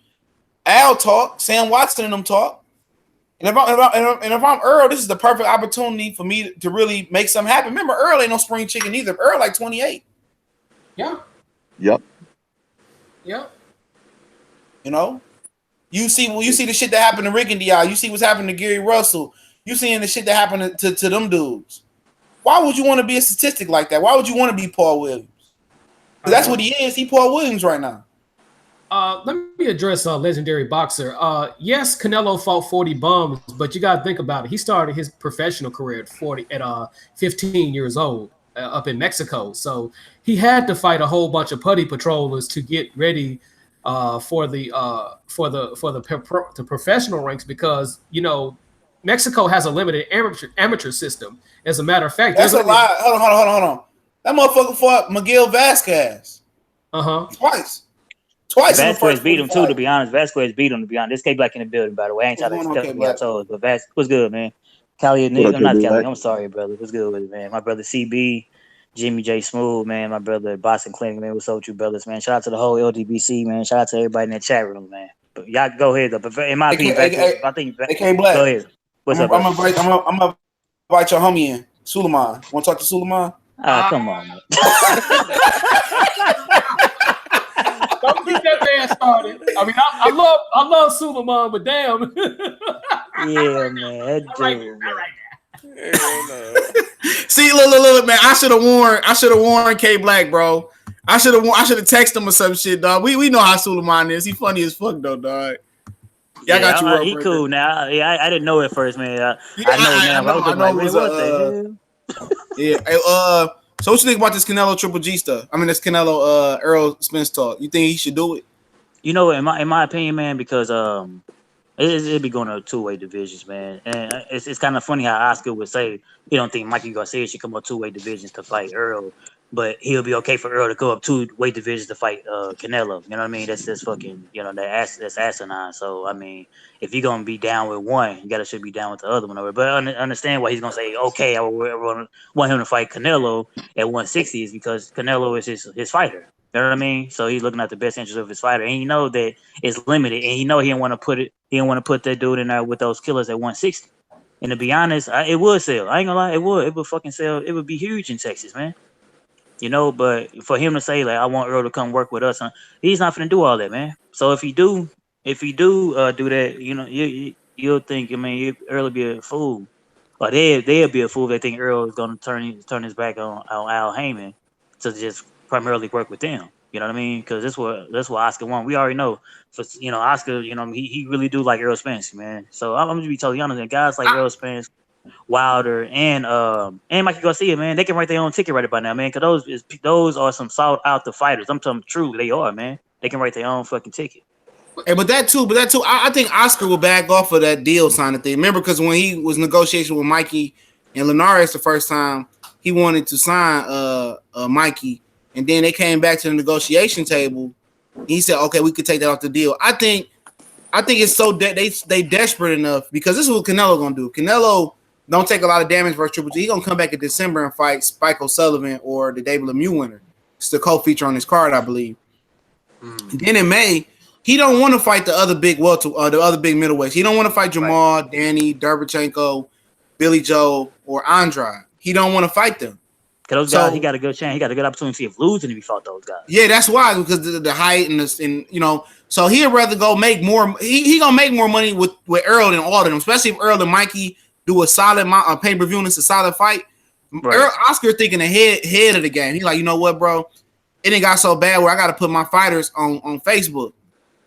Al talked, Sam Watson and them talked, And if I'm Earl, this is the perfect opportunity for me to really make something happen. Remember, Earl ain't no spring chicken either. Earl like 28. Yeah. Yep. Yeah. You know, you see the shit that happened to Rick and Di. You see what's happening to Gary Russell. You seeing the shit that happened to them dudes. Why would you want to be a statistic like that? Why would you want to be Paul Williams? Because that's what he is. He Paul Williams right now. Let me address legendary boxer. Yes, Canelo fought 40 bums, but you got to think about it. He started his professional career at 15 years old up in Mexico. So he had to fight a whole bunch of putty patrollers to get ready for the professional ranks because Mexico has a limited amateur system. As a matter of fact, that's a lie. Hold on. That motherfucker fought Miguel Vasquez. Twice. Vasquez beat him too, to be honest. Vasquez beat him, to be honest. This K Black in the building, by the way. I ain't trying to step on toes, but what's good, man? Cali, nigga. I'm not Cali. I'm sorry, brother. What's good with it, man? My brother CB, Jimmy J Smooth, man. My brother Boston Clinic, man. What's up with you, brothers, man? Shout out to the whole LDBC, man. Shout out to everybody in that chat room, man. But y'all go ahead, though. But in my opinion, I think K Black. Go ahead. What's up, I'm gonna invite your homie in, Suleiman. Want to talk to Suleiman? Come on, man. Don't get that man started. I mean, I love Suleiman, but damn. Yeah, man. I like that. See, look, man. I should have warned K Black, bro. I should have texted him or some shit, dog. We know how Suleiman is. He funny as fuck, though, dog. Yeah, I got you. He cool now. Yeah, I didn't know at first, man. I know. What the hell? Yeah. So what you think about this Canelo Triple G stuff? I mean, this Canelo Errol Spence talk. You think he should do it? You know, in my opinion, man, because it'd be going to two-way divisions, man. And it's kind of funny how Oscar would say he don't think Mikey Garcia should come up two-way divisions to fight Errol, but he'll be okay for Errol to go up two-way divisions to fight Canelo. You know what I mean? That's fucking, that's asinine. So, I mean, if you're going to be down with one, you should be down with the other one. But I understand why he's going to say, okay, I want him to fight Canelo at 160 is because Canelo is his fighter. You know what I mean? So he's looking at the best interest of his fighter, and you know that it's limited, and he didn't want to put that dude in there with those killers at 160. And to be honest, it would sell. I ain't gonna lie, it would fucking sell. It would be huge in Texas, man. But for him to say like I want Earl to come work with us, he's not gonna do all that, man. So if he do do that, you'll think. I mean, Earl will be a fool, or they'll be a fool. They think Earl is gonna turn his back on Al Heyman to just primarily work with them. You know what I mean? Because that's what Oscar won. We already know. For Oscar, he really do like Errol Spence, man. So I'm gonna be totally honest. And guys like Errol Spence, Wilder, and Mikey Garcia, man, they can write their own ticket right about now, man. Because those are some sought out the fighters. I'm telling you, true, they are, man. They can write their own fucking ticket. Hey, but that too, I think Oscar will back off of that deal signing thing. Remember, because when he was negotiating with Mikey and Linares the first time, he wanted to sign Mikey. And then they came back to the negotiation table. He said, "Okay, we could take that off the deal." I think it's so they desperate enough because this is what Canelo gonna do. Canelo don't take a lot of damage versus Triple G. He gonna come back in December and fight Spike O'Sullivan or the David Lemieux winner. It's the co-feature on his card, I believe. Then in May, he don't want to fight the other big the other big middleweights. He don't want to fight Jamal, Danny, Derbychenko, Billy Joe, or Andrade. He don't want to fight them. Those guys, he got a good chance. He got a good opportunity of losing if he fought those guys. Yeah, that's why, because the height and so he'd rather go make more. He gonna make more money with Errol than all of them, especially if Errol and Mikey do a solid pay-per-view and it's a solid fight. Right. Oscar thinking ahead of the game. He's like, you know what, bro? It ain't got so bad where I got to put my fighters on Facebook.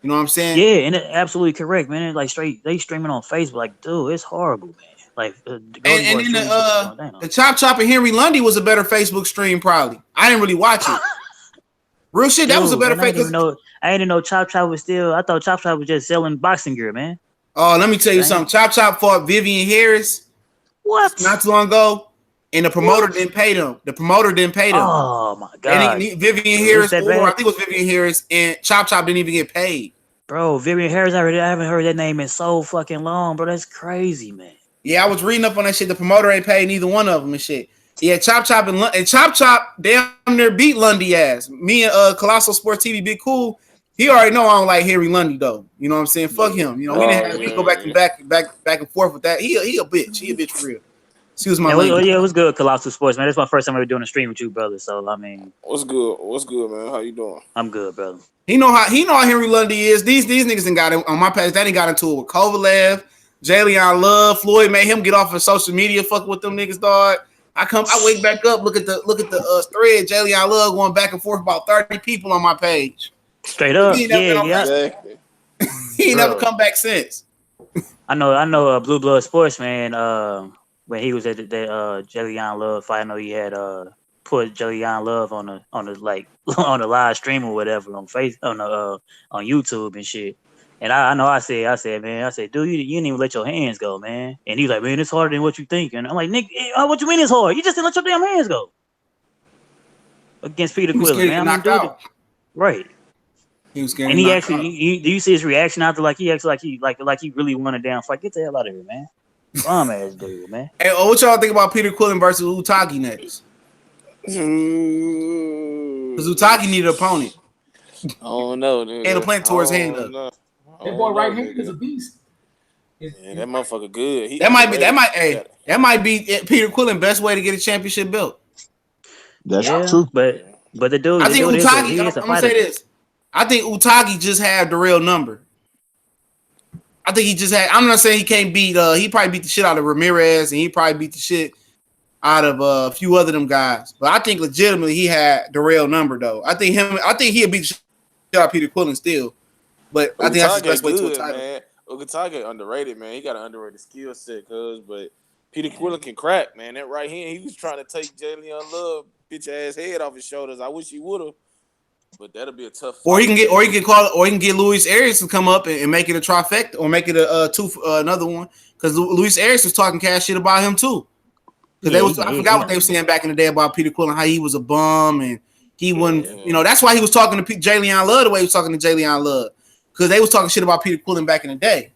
You know what I'm saying? Yeah, and it's absolutely correct, man. Like they streaming on Facebook. Like, dude, it's horrible, man. Like, and then the Chop and Henry Lundy was a better Facebook stream, probably. I didn't really watch it. Real shit, that was a better Facebook. I didn't know Chop was still. I thought Chop was just selling boxing gear, man. Oh, let me tell you something. Chop fought Vivian Harris. What? Not too long ago, and the promoter didn't pay them. Oh my god! Vivian Harris, I think it was Vivian Harris, and Chop didn't even get paid. Bro, Vivian Harris, I haven't heard that name in so fucking long, bro. That's crazy, man. Yeah, I was reading up on that shit. The promoter ain't paid neither one of them and shit. Yeah, Chop and Chop damn near beat Lundy ass. Me and Colossal Sports TV, Big Cool, He already know I don't like Henry Lundy though. You know what I'm saying? Fuck him. You know, we didn't have we go back and forth with that. He a bitch. He a bitch for real. She was my lady. It was good, Colossal Sports, man. That's my first time ever doing a stream with you, brother. So I mean, what's good? What's good, man? How you doing? I'm good, brother. He know how Henry Lundy is. These niggas done got it on my page. They done got into it with Kovalev, Jalen Love, Floyd made him get off of social media, fuck with them niggas, dog. I wake back up, look at the thread, Jalen Love going back and forth about 30 people on my page. Straight up, He ain't never come back since. I know. Blue Blood Sports, man. When he was at the Jalen Love fight, I know he had put Jalen Love on the live stream or whatever on YouTube and shit. And I said, man, dude, you didn't even let your hands go, man. And he's like, man, it's harder than what you think. And I'm like, Nick, what you mean it's hard? You just didn't let your damn hands go against Peter Quillen, man. Knocked out. Right. He was scared. And he actually, do you see his reaction after? Like he acts like he really won a damn fight. Get the hell out of here, man. Bum ass dude, man. Hey, what y'all think about Peter Quillen versus Utagi next? Because Utagi needed an opponent. I don't know, dude. And a plant towards his hand up. That boy right here is a beast. Yeah, that motherfucker good. That might be Peter Quillen's best way to get a championship belt. That's true. But the dude, I think Utagi. I'm gonna say this. I think Utagi just had the real number. I think he just had. I'm not saying he can't beat. He probably beat the shit out of Ramirez, and he probably beat the shit out of a few other them guys. But I think legitimately he had the real number though. I think he'll beat the shit out of Peter Quillen still. But I think that's the best way to a title. Man. Ugatake underrated, man. He got an underrated skill set, but Peter Quillen can crack, man. That right hand, he was trying to take Jalen Love bitch ass head off his shoulders. I wish he would have. But that'll be a tough fight. Or he can get Luis Arias to come up and make it a trifecta, or make it another one. Because Luis Arias was talking cash shit about him too. Because I forgot what they were saying back in the day about Peter Quillen, how he was a bum and he wouldn't. You know, that's why he was talking to Jalen Love the way he was talking to Jalen Love. Because they was talking shit about Peter Quillen back in the day.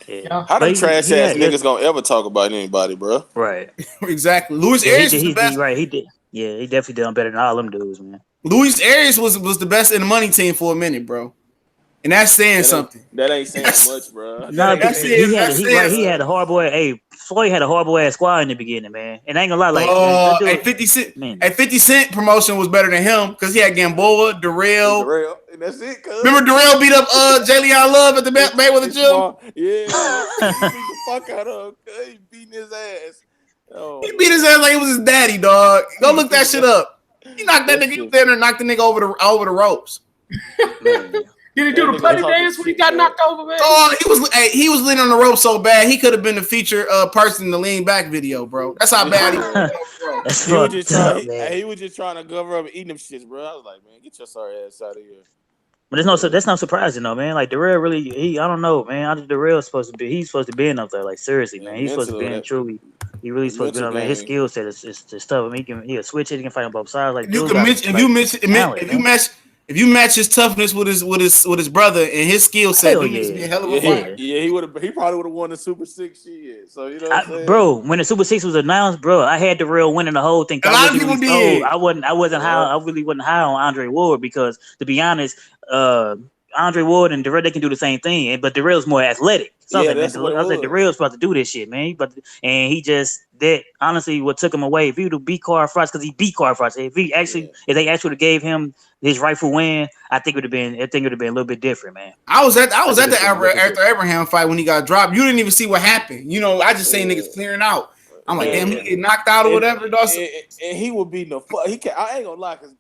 Yeah. How them trash ass niggas gonna ever talk about anybody, bro? Right. Exactly. Luis Arias was the best. Right. He did. Yeah, he definitely done better than all them dudes, man. Luis Arias was the best in the money team for a minute, bro. And that's saying something. That ain't saying much, bro. He had a horrible. Hey, Floyd had a horrible ass squad in the beginning, man. And I ain't gonna lie, like 50 Cent promotion was better than him because he had Gamboa, Darrell. And that's it. Cause remember Darrell beat up Jalen Love at the Mayweather gym? Yeah, he beat the fuck out of him. He beating his ass. Oh, he beat his ass like it was his daddy, dog. Go look that shit up. He knocked that nigga there and knocked the nigga over the ropes. Did he do the putty dance when he got knocked over, man? Oh, he was leaning on the rope so bad he could have been the featured person in the lean back video, bro. That's how bad he was. He was just trying to cover up and eating them shits, bro. I was like, man, get your sorry ass out of here. But that's not surprising though, man. Like Darrell really, I don't know, man. I think Darrell's supposed to be in up there. Like seriously, man. He's supposed to be in truly. He really supposed to be in up there. His skill set is tough. I mean, he can switch it. He can fight on both sides. Like if you match his toughness with his brother and his skill set, he needs to be a hell of a fighter. Yeah, he probably would have won the Super 6 shit. So you know, what I'm saying? Bro, when the Super 6 was announced, bro, I had Darrell winning the whole thing. A lot of people did. I really wasn't high on Andre Ward because, to be honest, Andre Ward and Darrell, they can do the same thing, but Darrell's more athletic. I was like, Darrell's supposed to do this shit, man. And he just that honestly what took him away. If he would have beat Carl Frost, because he beat Carl Frost. If they actually gave him his rightful win, I think it would have been a little bit different, man. I was at the Arthur Abraham fight when he got dropped. You didn't even see what happened. You know, I just seen niggas clearing out. I'm like, damn, he get knocked out or whatever. And he would be no fuck. I ain't gonna lie, because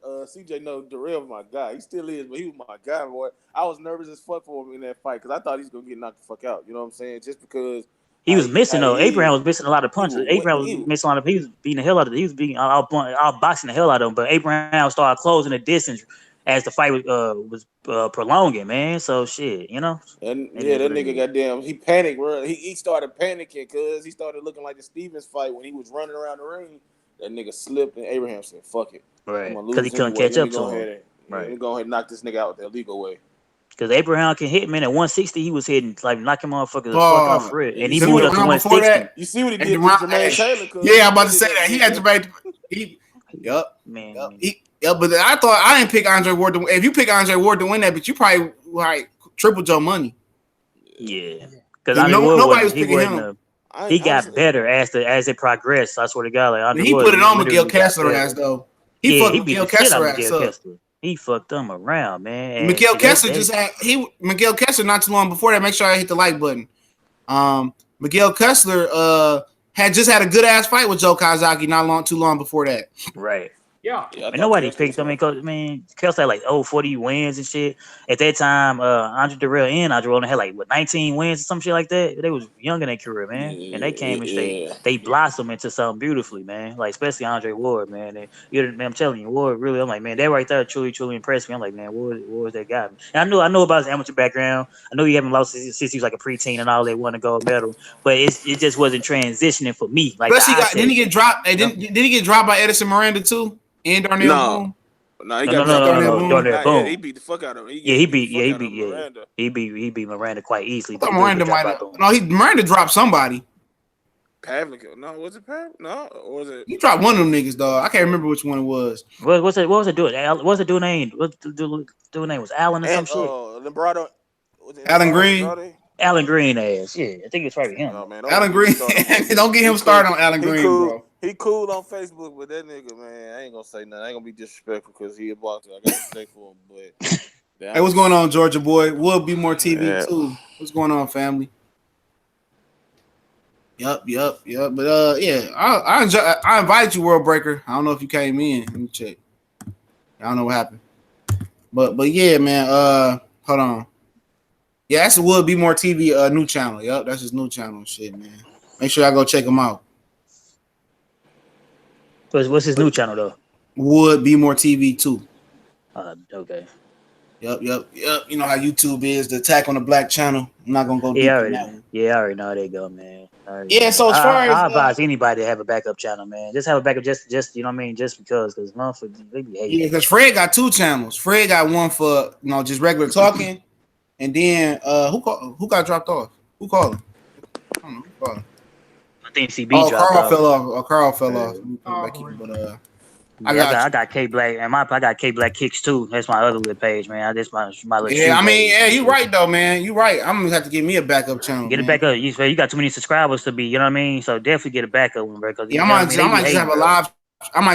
CJ know Darrell was my guy. He still is, but he was my guy, boy. I was nervous as fuck for him in that fight because I thought he was gonna get knocked the fuck out. You know what I'm saying? Just because he was missing though. Abraham was missing a lot of punches. Abraham was missing a lot of. He was beating the hell out of. He was beating out boxing the hell out of him. But Abraham started closing the distance as the fight was prolonging, man. So shit, you know. And that nigga goddamn, he panicked, bro. He started panicking because he started looking like the Stevens fight when he was running around the ring. That nigga slipped and Abraham said, "Fuck it." Right, because he couldn't catch up to him. Right, we go ahead and knock this nigga out the illegal way. Because Abraham can hit, man. At 160, he was hitting like knocking motherfuckers the fuck off for it, and he moved up to 160. You see what he did to Jermaine Taylor? Yeah, I'm about to say that he had Jermaine. Yep. Man. Yep. But I thought I didn't pick Andre Ward to win. If you pick Andre Ward to win that, but you probably like tripled your money. Yeah. Because Andre Ward nobody was picking him. He got better as it progressed. I swear to God, like Andre he Ward, put it on Miguel Kessler ass though. He fucked Miguel Kessler ass up. He fucked them around, man. Miguel Kessler Miguel Kessler not too long before that. Make sure I hit the like button. Miguel Kessler had just had a good ass fight with Joe Kazaki not too long before that. Right. Yeah. And nobody picked him. I mean, Kelsey had like 40 wins and shit. At that time, Andre Dirrell and Andre Roland had like 19 wins or some shit like that. They was young in their career, man. And they came and they blossomed into something beautifully, man. Like especially Andre Ward, man. And man, I'm telling you, Ward really. I'm like, man, that right there truly impressed me. I'm like, man, Ward's that guy. And I know about his amateur background. I know he haven't lost since he was like a preteen and all. They won a gold medal, but it just wasn't transitioning for me. Like, didn't he get dropped? Did he get dropped by Edison Miranda too? And Darnell Boone? No, he got Darnell Boone. He beat the fuck out of him. He beat Miranda quite easily. Miranda Miranda dropped somebody. Pavlik? No, was it Pavlik? No, or was it? He dropped one of them niggas, dog. I can't remember which one it was. What was it doing? What's the dude name? What the dude name was Allen or some shit? Lembrado. Alan Green. Alan Green ass. Yeah, I think it's probably him. No, man, Alan Green. Don't get him started on Alan Green, bro. He cool on Facebook, but that nigga, man, I ain't gonna say nothing. I ain't gonna be disrespectful because he a boxer. I got respect for him, but hey, what's going on, Georgia boy? Will be more TV too. What's going on, family? Yup. But yeah, I invited you, World Breaker. I don't know if you came in. Let me check. I don't know what happened. But yeah, man. Hold on. Yeah, that's the Would Be More TV new channel. Yup, that's his new channel and shit, man. Make sure I go check him out. What's his new channel though? Would Be More TV 2. Okay. Yep. You know how YouTube is, the attack on the black channel. I'm not gonna go deep in that. I already know how they go, man. Yeah, so as far as I advise anybody to have a backup channel, man. Just have a backup, just you know what I mean, just because motherfuckers they be hating. Yeah, because Fred got 2 channels. Fred got one for just regular talking, and then who got dropped off? Who called him? I don't know who called him. I think CB dropped Carl off. fell off. Carl fell off. I got K Black and I got K Black Kicks too. That's my other little page, man. That's my little you right though, man. You right. I'm gonna have to get me a backup channel. Get a backup. You got too many subscribers to be. You know what I mean? So definitely get a backup one, bro. I might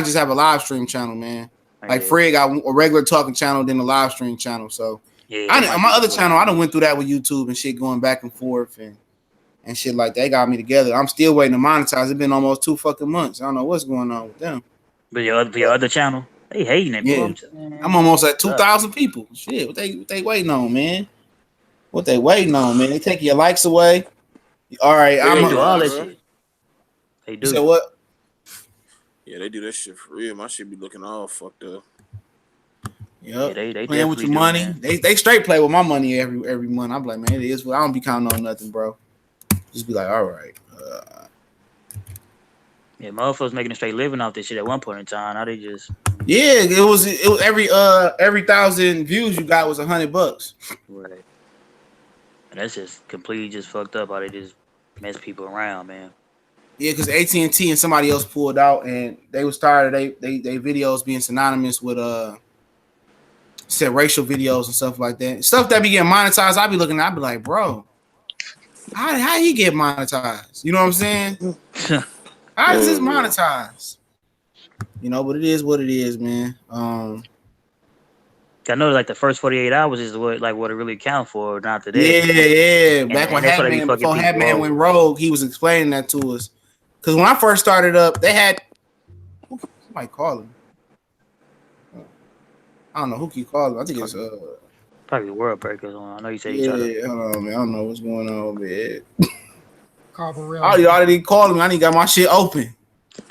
just have a live stream channel, man. Like Fred got a regular talking channel, then a live stream channel. So my other channel, I done went through that with YouTube and shit, going back and forth and shit like that. They got me together. I'm still waiting to monetize. It's been almost 2 fucking months. I don't know what's going on with them. But your other channel, they hating it, bro. Yeah. I'm almost at 2,000 people. Shit, what they waiting on, man? What they waiting on, man? They take your likes away. All right, they do all that shit. They do. You said what? Yeah, they do that shit for real. My shit be looking all fucked up. Yep. Yeah, they playing with your money. They straight play with my money every month. I'm like, man, it is. I don't be counting on nothing, bro. Just be like, all right. Yeah, motherfuckers making a straight living off this shit at one point in time. Now they just it was every 1,000 views you got was $100. Right. And that's just completely just fucked up how they just mess people around, man. Yeah, because AT&T and somebody else pulled out and they was tired of they videos being synonymous with said racial videos and stuff like that. Stuff that be getting monetized, I be looking at, I be like, bro, how he get monetized? You know what I'm saying? How is this monetized? But it is what it is, man. I know like the first 48 hours is what it really count for, not today. Yeah. Back when Hatman went rogue, he was explaining that to us. Because when I first started up, they had somebody calling. I don't know who keep calling. I think it's probably World Breakers. I know you said hold on, man. I don't know what's going on, man. You already called me. I ain't got my shit open.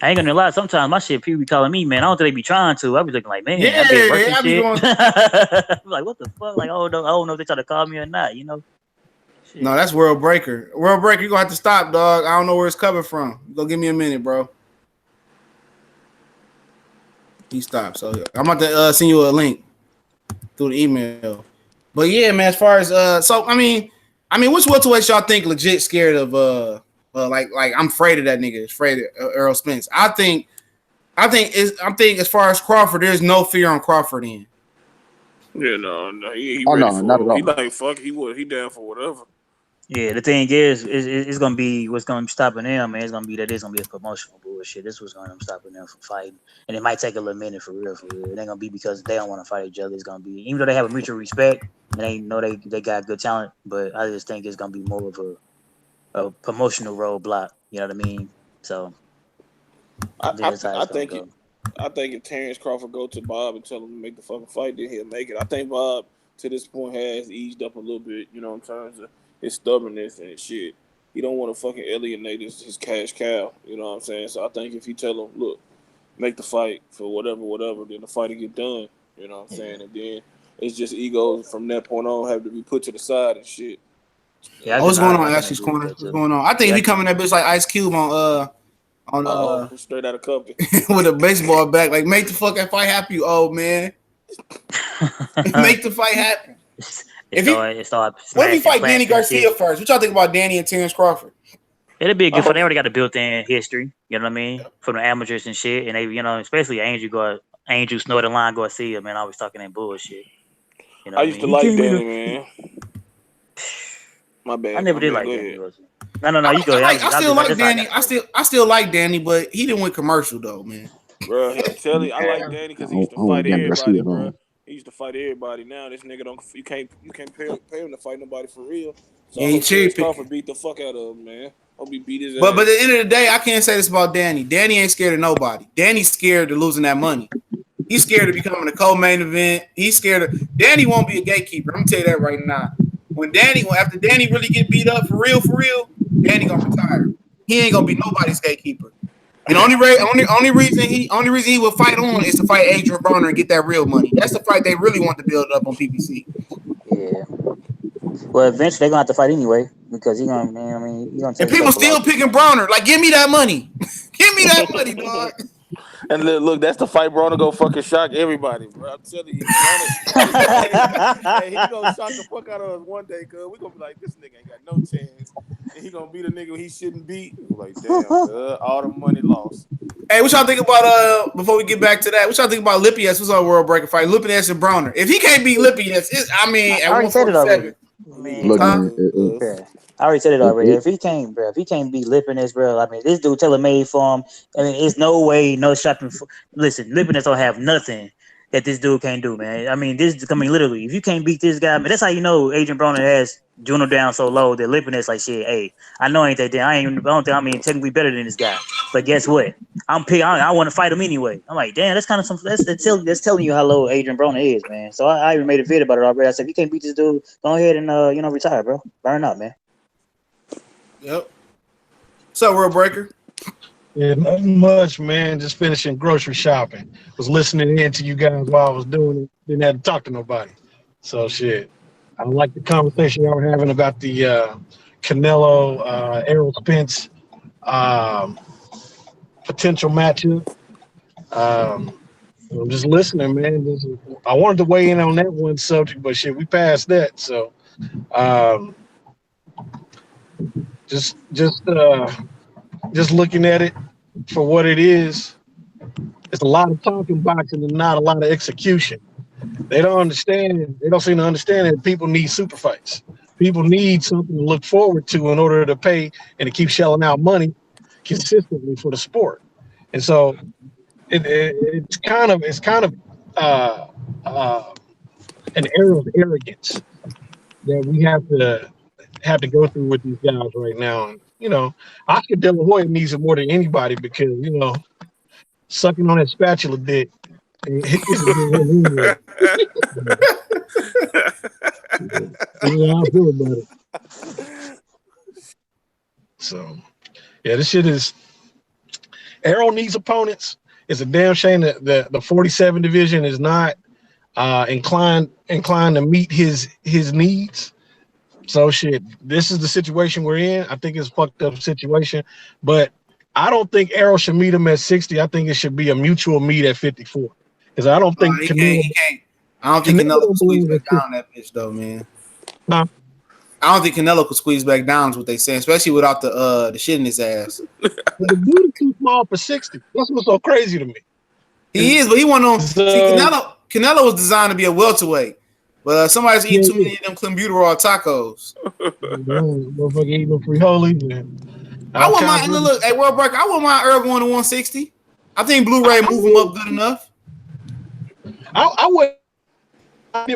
I ain't gonna lie. Sometimes my shit, people be calling me, man. I don't think they be trying to. I be looking like, man, I be going. Like, what the fuck? Like, I don't know if they try to call me or not. Shit. No, that's World Breaker. World Breaker, you gonna have to stop, dog. I don't know where it's coming from. Go give me a minute, bro. He stopped. So I'm about to send you a link through the email. But yeah, man. As far as I mean, which welterweights y'all think legit scared of like I'm afraid of that nigga. Afraid of Errol Spence. I think I think as far as Crawford, there's no fear on Crawford in. Yeah, no, he Oh, ready no, for not it. at all. He like fuck. He down for whatever. Yeah, the thing is, it's gonna be what's gonna be stopping them, man. It's gonna be a promotional bullshit. This was gonna be stopping them from fighting, and it might take a little minute for real. It ain't gonna be because they don't want to fight each other. It's gonna be even though they have a mutual respect and they know they got good talent, but I just think it's gonna be more of a promotional roadblock. You know what I mean? So that's how I it's gonna think go. I think if Terrence Crawford go to Bob and tell him to make the fucking fight, then he'll make it. I think Bob to this point has eased up a little bit, you know, in terms of his stubbornness and shit. He don't want to fucking alienate his cash cow, you know what I'm saying? So I think if he tell him, look, make the fight for whatever, then the fight will get done, you know what I'm saying? And then it's just egos from that point on have to be put to the side and shit. Yeah, What's going on, I can Ashley's agree with corner? that What's too. going on? I think Yeah, if he coming that bitch like Ice Cube on Straight out of company. with a baseball bat, like make the fucking fight happen, you old man. Make the fight happen. it start What if he smashing, fight Danny clashing Garcia shit. first? What y'all think about Danny and Terrence Crawford? It'll be a good fight. They already got a built-in history, you know what I mean, from the amateurs and shit, and they, you know, especially Angel Snorted Line Garcia, man, always talking that bullshit. You know I what I used mean? to like Danny, man. My bad. I never did like Go Danny ahead. Garcia. No, you go. I still like That's how Danny. I still like Danny, but he didn't win commercial though, man. Bro, I'm telling you, I like Danny because he used to fight Danny Garcia everybody, at bro. all. He used to fight everybody. Now this nigga don't. You can't pay him to fight nobody for real. So Yeah, I he hope cherry Terrence picking. Crawford beat the fuck out of him, man. Hope he beat his But at ass. the end of the day, I can't say this about Danny. Danny ain't scared of nobody. Danny's scared of losing that money. He's scared of becoming a co-main event. He's scared of Danny won't be a gatekeeper. I'm gonna tell you that right now. After Danny really get beat up for real, Danny gonna retire. He ain't gonna be nobody's gatekeeper. And only reason he will fight on is to fight Adrian Broner and get that real money. That's the fight they really want to build up on PPC. Yeah. Well, eventually they're gonna have to fight anyway because he's gonna, man, I mean, he's gonna And take a people couple still losses. picking Broner. Like, give me that money. Give me that money, dog. And look, that's the fight Broner go fucking shock everybody, bro. I'm telling you, Broner, hey, he gonna shock the fuck out of us one day, cuz we gonna be like, this nigga ain't got no chance. And he gonna beat a nigga he shouldn't beat. We're like, damn, cuz, all the money lost. Hey, what y'all think about before we get back to that? What y'all think about Lippius? What's our world breaker fight? Lippius and Broner. If he can't beat Lippius, I mean, I at already said it already. 147. Man, Look, Huh? man, yeah. I already said it already. If he can't be Lipiness, bro, I mean, this dude tailor made for him. I mean, it's no way, no shopping. Listen, Lipiness don't have nothing that this dude can't do, man. I mean, literally, if you can't beat this guy, man, that's how you know Adrian Broner has Juno down so low that Lipiness like shit. Hey, I know I ain't that damn. I don't think I'm technically better than this guy. But guess what? I want to fight him anyway. I'm like, damn, that's kind of that's telling you how low Adrian Broner is, man. So I even made a video about it already. I said, if you can't beat this dude, go ahead and retire, bro. Burn up, man. Yep. What's up, world breaker? Yeah, nothing much, man. Just finishing grocery shopping. Was listening in to you guys while I was doing it. Didn't have to talk to nobody. So shit. I like the conversation y'all were having about the Canelo, Errol Spence potential matchup. I'm just listening, man. I wanted to weigh in on that one subject, but shit, we passed that. So just looking at it for what it is. It's a lot of talking boxing and not a lot of execution. They don't understand. They don't seem to understand that people need super fights. People need something to look forward to in order to pay and to keep shelling out money consistently for the sport. And so it's kind of an era of arrogance that we have to go through with these guys right now. And, you know, Oscar De La Hoya needs it more than anybody because, you know, sucking on that spatula dick. Yeah, I feel about it. So, yeah, this shit is. Errol needs opponents. It's a damn shame that the 47 division is not inclined to meet his needs. So shit, this is the situation we're in. I think it's a fucked up situation, but I don't think Errol should meet him at 60. I think it should be a mutual meet at 54. Because I don't think He can't. I don't think Canelo could squeeze back down that bitch though, man. Huh? I don't think Canelo could squeeze back down is what they saying, especially without the shit in his ass. But the dude is too small for 60. That's what's so crazy to me. He is, but he went on. See, Canelo was designed to be a welterweight, but somebody's eating too many of them clenbuterol tacos. Motherfucker eating them frijoles. I wouldn't mind. Look, hey, World Breaker, I wouldn't mind Errol going to 160. I think Blu-ray move him up good enough. I would,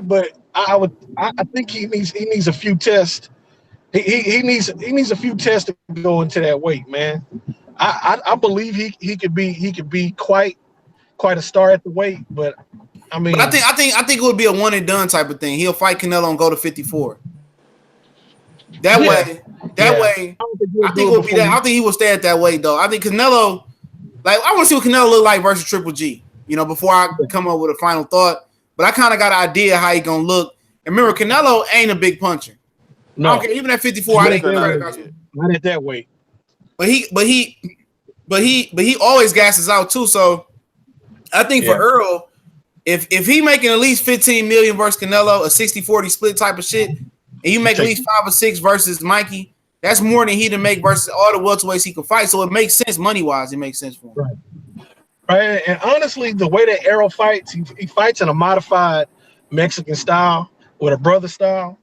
but I would. I think he needs a few tests. He needs a few tests to go into that weight, man. I believe he could be quite a star at the weight, but I mean, but I think it would be a one and done type of thing. He'll fight Canelo and go to 54. That way, I think it would be that. I think he will stay at that weight though. I think Canelo, like I want to see what Canelo look like versus Triple G. You know, before I come up with a final thought. But I kind of got an idea how he gonna look. And remember, Canelo ain't a big puncher. No, I don't care, even at 54, I didn't not at that weight. But he always gasses out too. So I think for Errol, if he making at least 15 million versus Canelo, a 60-40 split type of shit, and you make at least 5 or 6 versus Mikey, that's more than he to make versus all the welterweights he can fight. So it makes sense money wise. It makes sense for him. Right. And honestly, the way that Errol fights, he fights in a modified Mexican style with a brother style.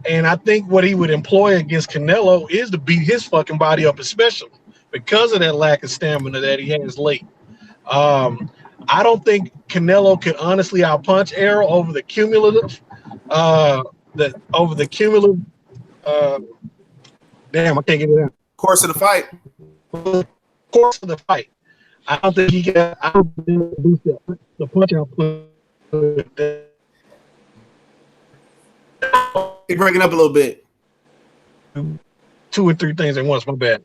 And I think what he would employ against Canelo is to beat his fucking body up, especially because of that lack of stamina that he has late. I don't think Canelo could honestly outpunch Errol over the cumulative. Damn, I can't get it out. Course of the fight. Course of the fight. I don't think he can. I don't think he can boost the punch output. He's breaking up a little bit. 2 or 3 things at once. My bad.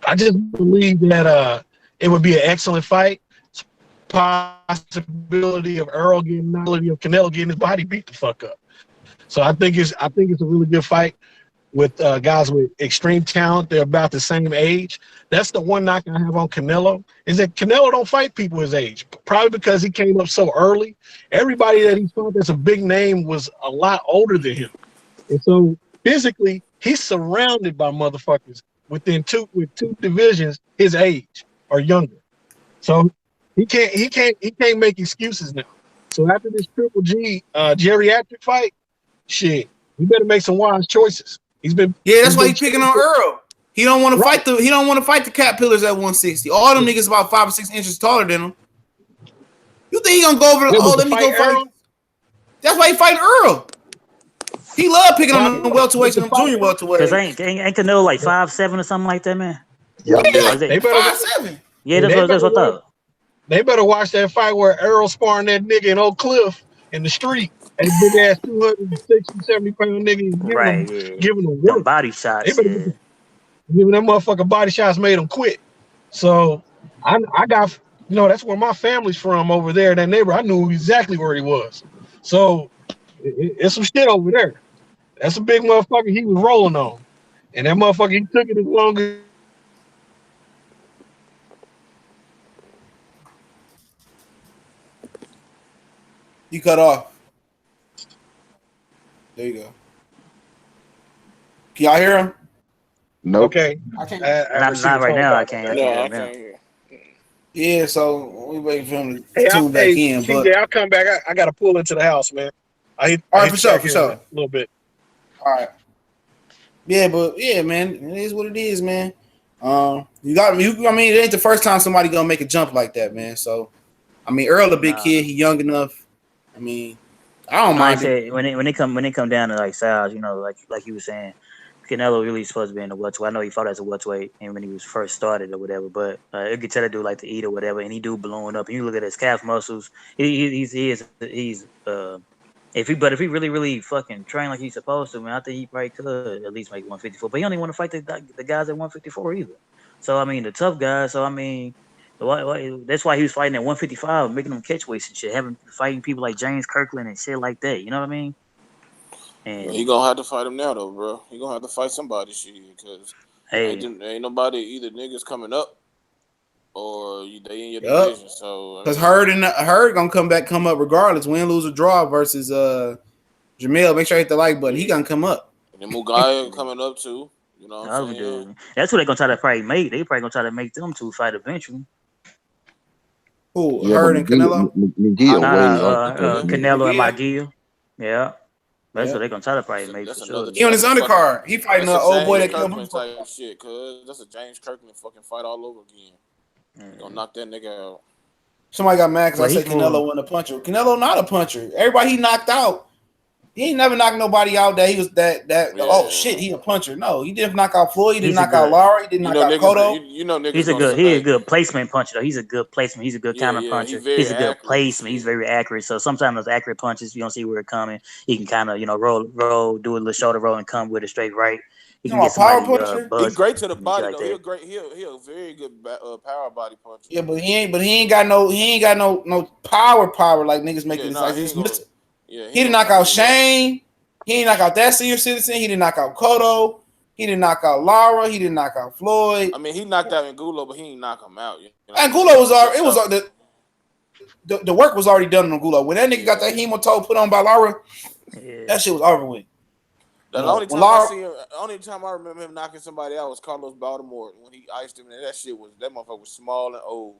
I just believe that it would be an excellent fight. Possibility of Errol getting Canelo getting his body beat the fuck up. So I think it's a really good fight with guys with extreme talent. They're about the same age. That's the one knock I have on Canelo is that Canelo don't fight people his age, probably because he came up so early. Everybody that he fought that's a big name was a lot older than him. And so physically, he's surrounded by motherfuckers with two divisions his age or younger. So he can't make excuses now. So after this Triple G geriatric fight, shit, he better make some wise choices. That's why he's picking on Errol. He don't want to fight the cat pillars at 160. All them niggas about 5 or 6 inches taller than him. You think he gonna go over? Let me go fight. That's why he fighting Errol. He love picking on the welterweights and junior welterweights. Cause ain't Canelo like 5'7" or something like that, man? Yeah, they better 5'7". Yeah, that's what I thought. They better watch that fight where Errol sparring that nigga in Oak Cliff in the street. And big ass 260, 70 pound nigga giving him work. Body shots. Giving that motherfucker body shots made him quit. So I got, that's where my family's from over there. That neighbor, I knew exactly where he was. So it's some shit over there. That's a big motherfucker he was rolling on. And that motherfucker, he took it as long as. You cut off. There you go. Can y'all hear him? No. Okay. I can't. Not right now. I can't. I can't hear. Yeah, so we waiting for him to tune back in. TJ, But I'll come back. I got to pull into the house, man. All right, for sure. A little bit. All right. Yeah, but yeah, man, it is what it is, man. You got me. I mean, it ain't the first time somebody gonna make a jump like that, man. So, I mean, Earl a big kid. He young enough. I mean, I don't mind. When they come down to like size, like you were saying, Canelo really supposed to be in the welterweight. I know he fought as a welterweight and when he was first started or whatever, but you could tell that dude like to eat or whatever, and he do blowing up. And you look at his calf muscles, he's if he really fucking train like he's supposed to, man, I think he probably could at least make 154. But he don't even want to fight the guys at 154 either. So I mean, the tough guys. So I mean. That's why he was fighting at 155, making them catch weights and shit, fighting people like James Kirkland and shit like that. You know what I mean? And he gonna have to fight him now, though, bro. He gonna have to fight somebody, shit, because ain't nobody either niggas coming up or they in your division. So because Hurd gonna come up regardless, win, lose, or draw versus Jamel. Make sure you hit the like button. He gonna come up. And then Mugai coming up too. You know what I'm saying? That's what they're gonna try to probably make. They probably gonna try to make them two fight eventually. Who? Yeah, but Hurd and Canelo? McGee No, way no, uncomfortable. Canelo and Yeah. McGee. Yeah, that's Yeah. what they're gonna try to probably make That's for another sure. He on his fucking. undercard. He fighting That's the a old boy James that killed him. Kirkland type shit, cuz that's a James Kirkland fucking fight all over again. Gonna knock that nigga out. Somebody got mad because Well, I said he's more. Canelo wasn't a puncher. Canelo not a puncher. Everybody he knocked out. He ain't never knocked nobody out that he was that oh shit, he a puncher. No, he didn't knock out Floyd, he didn't He's a knock out good. Lara, he didn't You knock know out niggas. Cotto. You know niggas He's a gonna good. He's a say, good placement puncher. Though. He's a good placement. He's a good counter he puncher. very He's a good accurate. placement. He's very accurate. So sometimes those accurate punches, you don't see where it's coming. He can kind of roll, do a little shoulder roll and come with a straight right. He You can know, get a power somebody puncher? He buzzed great to the and shit body like though. He a that. great. He a very good power body puncher. Yeah, but he ain't got no power like niggas making this like He this. ain't gonna. Yeah, He didn't knock out Shane. He didn't knock out that senior citizen. He didn't knock out Cotto. He didn't knock out Lara. He didn't knock out Floyd. I mean, he knocked out Angulo, but he ain't knock him out. You know And Angulo was already. It was the work was already done on Angulo. When that nigga got that hematose put on by Lara, that shit was over with. The only time I see him, only time I remember him knocking somebody out was Carlos Baltimore when he iced him, and that motherfucker was small and old.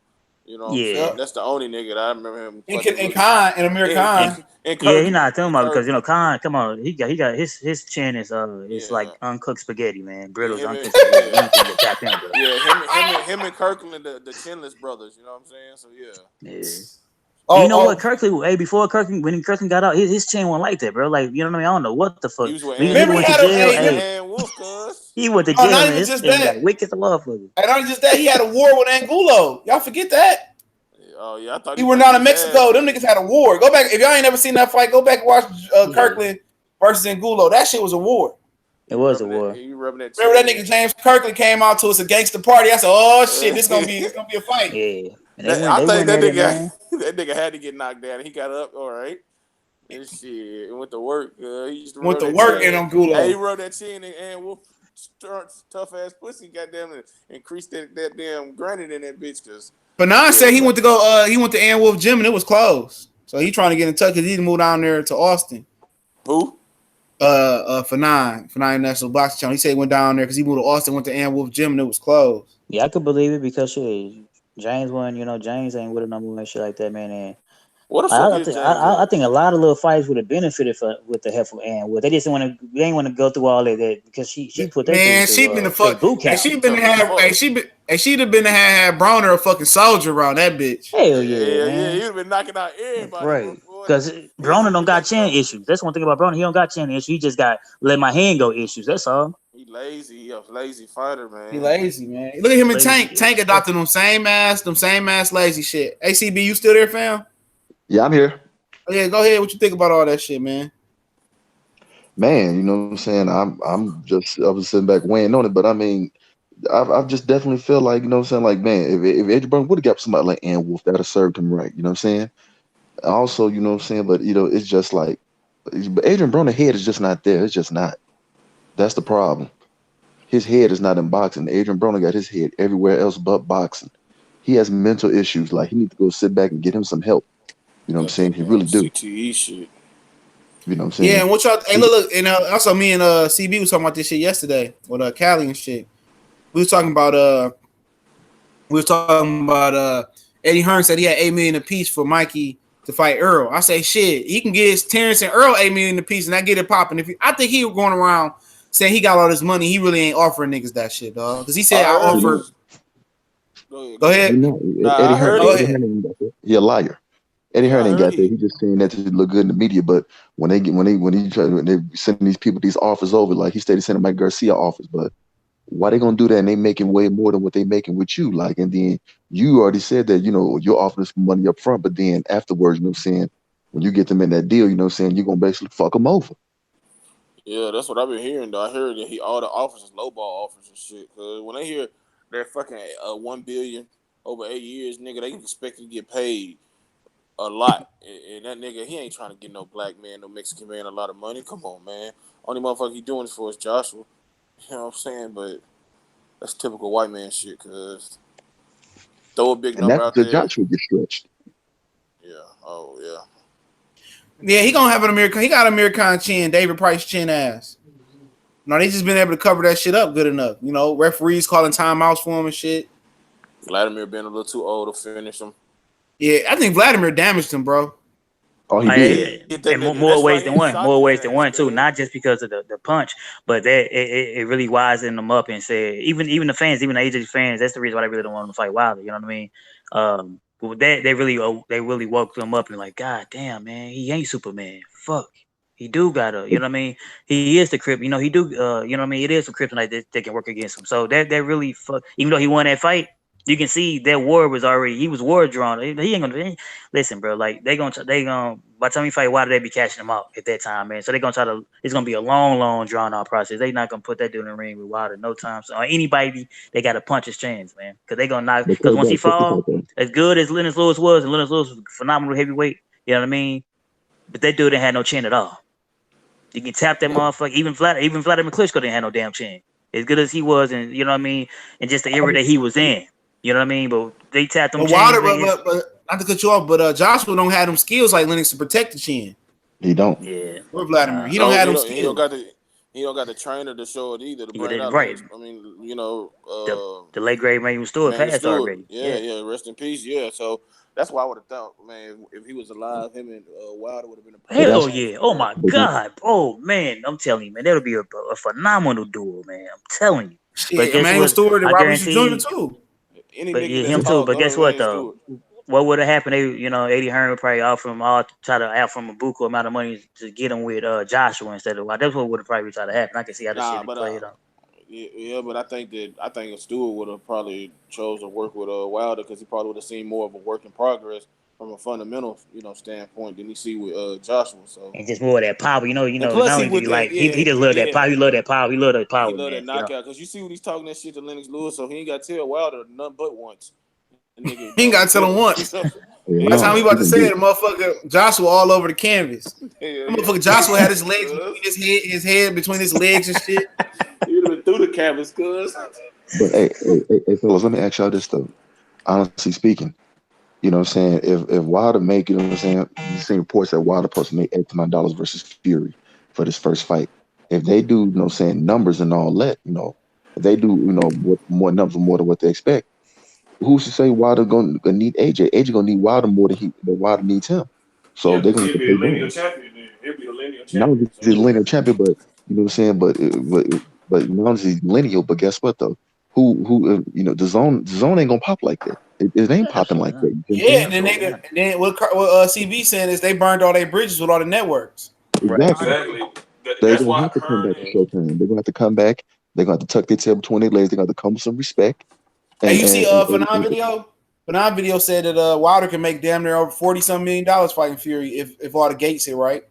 You know what I'm saying? That's the only nigga that I remember him. And Khan and Amir Khan. He not talking about because Khan. Come on, he got his chin is like uncooked spaghetti, man. Brittles uncooked spaghetti. You don't think to tap in, bro. Yeah, him and Kirkland, the chinless brothers. You know what I'm saying? So yeah. You know what, Kirkland? Hey, before Kirkland, when Kirkland got out, his chin wasn't like that, bro. Like, you know what I mean? I don't know what the fuck. Remember he went to jail. He went to jail. Not And even his just chin that. got wicked to love for you. And not just that, he had a war with Angulo. Y'all forget that? Oh yeah, I thought he were down in Mexico. Them niggas had a war. Go back if y'all ain't never seen that fight. Go back and watch Kirkland versus Angulo. That shit was a war. It was a war. Remember that nigga James Kirkland came out to us a gangster party. I said, "Oh shit, this gonna be a fight." Yeah, I think that nigga had to get knocked down. He got up, all right. And shit, and went to work. He used to went to work in Angulo. Hey, he rubbed that chin and Wolf tough ass pussy, goddamn, and increased that damn granite in that bitch. Cause Fanon said he went to go. He went to Ann Wolf Gym and it was closed. So he trying to get in touch because he moved down there to Austin. Who? Fanon National Boxing Channel. He said he went down there because he moved to Austin, went to Ann Wolf Gym and it was closed. Yeah, I could believe it because shit, James won. You know, James ain't with a number one shit like that, man. And what the fuck is James? I think a lot of little fights would have benefited with the help of Ann Wolf. They just they ain't want to go through all that because she put that man. She been the fuck boot camp. She'd have been to have Broner a fucking soldier around that bitch. Hell yeah, man. Yeah, you'd have been knocking out everybody, right? Because Broner don't got chin issues. That's one thing about Broner. He don't got chin issues. He just got let my hand go issues. That's all. He lazy. He a lazy fighter, man. He lazy, man. Look at him and Tank. Tank adopted them same ass lazy shit. ACB, you still there, fam? Yeah, I'm here. Oh, yeah, go ahead. What you think about all that shit, man? Man, you know what I'm saying? I was sitting back weighing on it, but I mean, I've just definitely feel like, you know what I'm saying? Like, man, if Adrian Broner would have got somebody like Ann Wolf, that'd have served him right. You know what I'm saying? Also, you know what I'm saying? But, you know, it's just like, Adrian Broner's head is just not there. It's just not. That's the problem. His head is not in boxing. Adrian Broner got his head everywhere else but boxing. He has mental issues. Like, he needs to go sit back and get him some help. You know what I'm saying? He really do. CTE shit. You know what I'm saying? Yeah, and what y'all? Hey, look, and also me and CB was talking about this shit yesterday with Cali and shit. We was talking about Eddie Hearn said he had $8 million apiece for Mikey to fight Errol. I say shit, he can get his Terrence and Errol $8 million apiece, and I get it popping. I think he was going around saying he got all this money, he really ain't offering niggas that shit, dog. Because he said I offer. Go ahead. You know, Eddie Hearn, he a liar. Eddie Hearn ain't got that. He just saying that to look good in the media. But when they send these people these offers over, like he stated sending Mike Garcia offers, but why they gonna do that? And they making way more than what they making with you. Like, and then you already said that, you know, you're offering some money up front, but then afterwards, you know what I'm saying, when you get them in that deal, you know what I'm saying, you're gonna basically fuck them over. Yeah, that's what I've been hearing though. I heard that all the offers is lowball offers and shit. Cause when they hear they're fucking $1 billion over 8 years, nigga, they expect to get paid a lot. And that nigga, he ain't trying to get no black man, no Mexican man a lot of money. Come on, man. Only motherfucker he doing this for is Joshua. You know what I'm saying? But that's typical white man shit, cause throw a big number out there. Joshua get stretched. Yeah. Oh, yeah. Yeah, he gonna have an American. He got American chin, David Price chin ass. No, they just been able to cover that shit up good enough. You know, referees calling timeouts for him and shit. Vladimir being a little too old to finish him. Yeah, I think Vladimir damaged him, bro. Oh, he I, did. Get that and nigga. more That's ways why than he one. shot More his ways than ass, one too. man. Not just because of the punch, but that it really wising them up and said even the fans, even the AJ fans. That's the reason why they really don't want him to fight Wilder. You know what I mean? But they really woke them up and like, God damn, man, he ain't Superman. Fuck. He do gotta, you know what I mean? He is the Kryptonite. You know, he do, you know what I mean? It is some kryptonite that can work against him. So that really fuck. Even though he won that fight, you can see that war was already. He was war drawn. He ain't gonna listen, bro. Like they gonna by the time he fight, why do they be catching him out at that time, man? So they gonna try to. It's gonna be a long drawn out process. They not gonna put that dude in the ring with Wilder no time. So anybody they got to punch his chins, man, because they gonna knock. But Because once he check this out fall, though. as good as Lennox Lewis was, and Lennox Lewis was a phenomenal heavyweight. You know what I mean? But that dude didn't have no chin at all. You can tap that motherfucker. Even Vladimir Klitschko didn't have no damn chin. As good as he was, and you know what I mean, and just the era that he was in. You know what I mean? But they tapped them But chains. Wilder, but not to cut you off, but Joshua don't have them skills like Lennox to protect the chin. He don't. Yeah. Or Vladimir, Nah. he don't No, have them he don't skills. got the trainer to show it either to He bring it didn't out. right. I mean, The late great Emmanuel Stewart Emmanuel passed Stewart. already. Yeah, rest in peace. Yeah, so that's why I would have thought, man, if he was alive, him and Wilder would have been a But perfect Hell that's match yeah. for Oh real. my but God. Oh man. I'm telling you, man, that'll be a phenomenal duo, man. I'm telling you. But Shit, guess Emmanuel what? Stewart and I Robinson Jr. guarantee too. Any but nigga yeah, that's him too. tall, But go to guess what Emmanuel though? Stewart. What would have happened? They, Eddie Hearn would probably offer him all try to offer him a buku amount of money to get him with Joshua instead of that's what would have probably tried to happen. I can see how this shit Nah, be but played out. yeah, but I think Stewart would have probably chose to work with Wilder because he probably would have seen more of a work in progress from a fundamental standpoint than he see with Joshua. So And just more of that power, and plus not he only did with he that, like he just loved that yeah. power, he loved that power, he loved that He power, love man. that knockout because you see what he's talking that shit to Lennox Lewis, so he ain't got to tell Wilder nothing but once. The nigga He ain't got go to tell him book. once. hell By the time no. he He about to gonna say do it, the motherfucker Joshua all over the canvas. Hell The yeah. motherfucker Joshua had his legs Cuz. between his head between his legs and shit. He would have been through the canvas, cuz. But hey, fellas, let me ask y'all this though. Honestly speaking, you know what I'm saying? If Wilder make, you know what I'm saying, you seen reports that Wilder supposed to make $8 million versus Fury for this first fight. If they do, you know what I'm saying, numbers and all that, if they do, more numbers more than what they expect, who's to say Wilder gonna need AJ? AJ gonna need Wilder more than Wilder needs him. So Yeah, they're because gonna have he'll to be a play lineal games. champion then. He'll be a lineal Not champion. only is So he lineal champion, but you know what I'm saying, but not only is he lineal, but guess what though? The zone ain't gonna pop like that. It ain't popping Absolutely like not. that. You know what I'm Yeah, saying? and then Absolutely not. what CB saying is they burned all their bridges with all the networks. Right. Exactly. exactly. They're That's gonna why have to come Hearn back to and Showtime. They're gonna have to come back. They're gonna have to tuck their tail between their legs. They're gonna have to come with some respect. Hey, And you see and, and, and, Fanon and video? Fanon video said that Wilder can make damn near over $40-some million fighting Fury if all the gates hit right.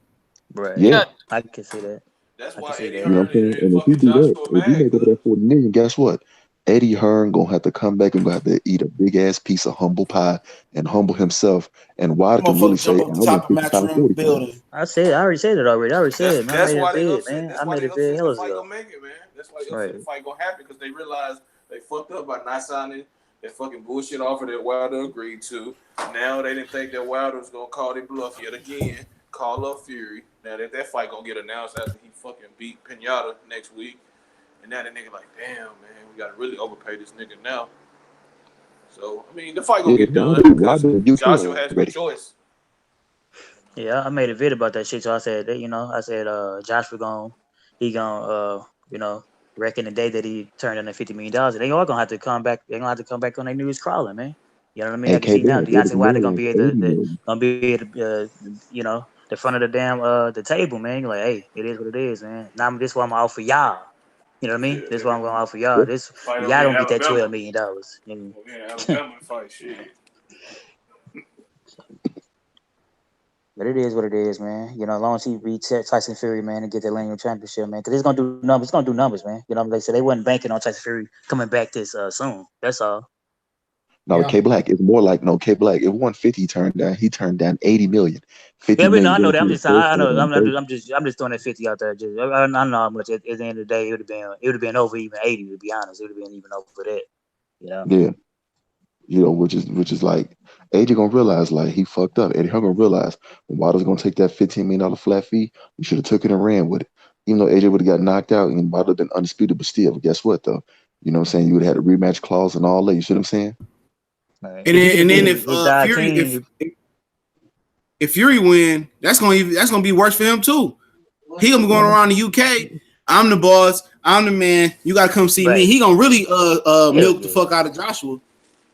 Right. yeah, Yeah, I can see that. that's I can why see Eddie that. you know what Hearn I'm saying. and And if he fucking do that, Joshua if he mad, make over cuz. that 40 million, guess what? Eddie Hearn gonna have to come back and gonna have to eat a big ass piece of humble pie and humble himself. And Wilder That can really motherfucker say, jump I off the want top of 55, Matchroom 45. building. I already said it already. I already said it, man. I That's made it why they bid, upset. man. That's I why made they it bid upset the hell fight ago. gonna make it, man. That's why they upset Right. the fight gonna happen because they realize they fucked up by not signing that fucking bullshit offer that Wilder agreed to. Now they didn't think that Wilder was gonna call their bluff yet again. Call up Fury. Now that fight gonna get announced after he fucking beat Pinata next week. And now the nigga like, damn man, we gotta really overpay this nigga now. So I mean the fight gonna Yeah, get done because Wilder in UFC Joshua has no already. choice. Yeah, I made a vid about that shit. So I said that, Josh was gonna reckon the day that he turned in the $50 million. They all gonna have to come back. They're gonna have to come back on their news crawling, man. You know what I mean? I can AK see now. Black, it was Deontay Wilder more gonna like be at 80 million. the front of the damn the table, man. You're like, hey, it is what it is, man. Now this is what I'm out for y'all. You know what I mean? Yeah, This is what I'm going out for y'all. Yeah. This fight over y'all here in gonna get that Alabama. $12 million. Over here in Alabama fight shit. But it is what it is, man. As long as he beats Tyson Fury, man, and get that lineal championship, man, because it's gonna do numbers. It's gonna do numbers, man. Like I said, they wasn't banking on Tyson Fury coming back this soon. That's all. No, yeah. K Black is more like no K Black. If 150 he turned down 80 million. 50 Yeah, but no, million I know that. I'm guaranteed the just, first I fight know, and 30. I'm just throwing that 50 out there. I know how much at the end of the day it would have been over even 80. To be honest, it would have been even over that. Yeah. Which is like AJ gonna realize like he fucked up. Eddie Hearn gonna realize when Wilder's gonna take that $15 million flat fee, you should have took it and ran with it. Even though AJ would have got knocked out and Wilder been undisputed, but still, guess what though? You know what I'm saying? You would have had a rematch clause and all that. You see what I'm saying? Right. And then if if Fury win, that's gonna be worse for him too. He gonna be going around the UK. I'm the boss. I'm the man. You gotta come see me. He gonna really milk the fuck out of Joshua.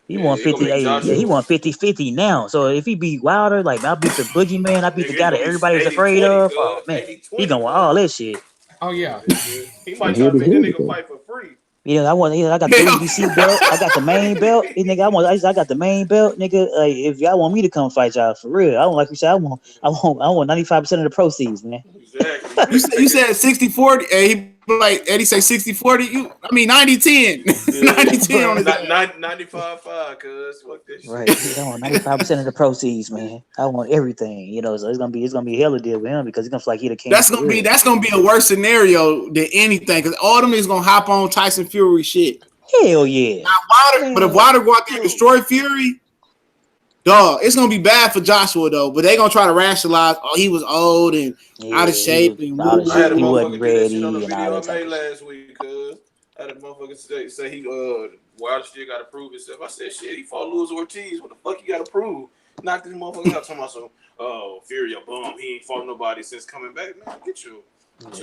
He won 50. He won 50-50 now. So if he beat Wilder, like I beat the boogeyman, I beat the guy that everybody was afraid of. Oh man, he gonna want all this shit. Oh yeah. He might try to make that nigga fight for free. Yeah, I got the WBC belt. I got the main belt. Nigga, I got the main belt, nigga. Like, if y'all want me to come fight y'all for real, I don't like you said. I want 95% of the proceeds, man. Exactly. You said 60-40. He like Eddie say 60-40. I mean 90-10. 90-10 on his 95-5, cuz fuck this shit. Right. I want 95% of the proceeds, man. I want everything, you know. So it's gonna be a hella deal with him because he's gonna feel like he the king. That's gonna be a worse scenario than anything because all them is gonna hop on Tyson Fury shit. Hell yeah. But if Wilder go out there and destroy Fury, dog, it's gonna be bad for Joshua though. But they gonna try to rationalize. Oh, he was old and out of shape and he wasn't ready and all that. I made last week, cuz I had a motherfucker say he Wilder still gotta prove himself. I said shit, he fought Luis Ortiz. What the fuck you gotta prove? Knocked this motherfucker out talking about some Fury a bum. He ain't fought nobody since coming back. Man, get you.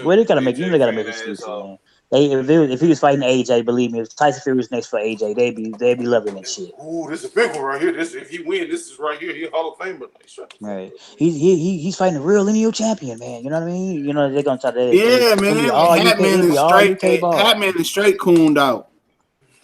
Well, they gotta make excuses, man. If he was fighting AJ, believe me, if Tyson Fury was next for AJ, they'd be loving that shit. Ooh, this is a big one right here. If he wins, this is right here. He's a Hall of Famer. Right. He's fighting a real lineal champion, man. You know what I mean? You know they're gonna try to. Hatman is straight cooned out.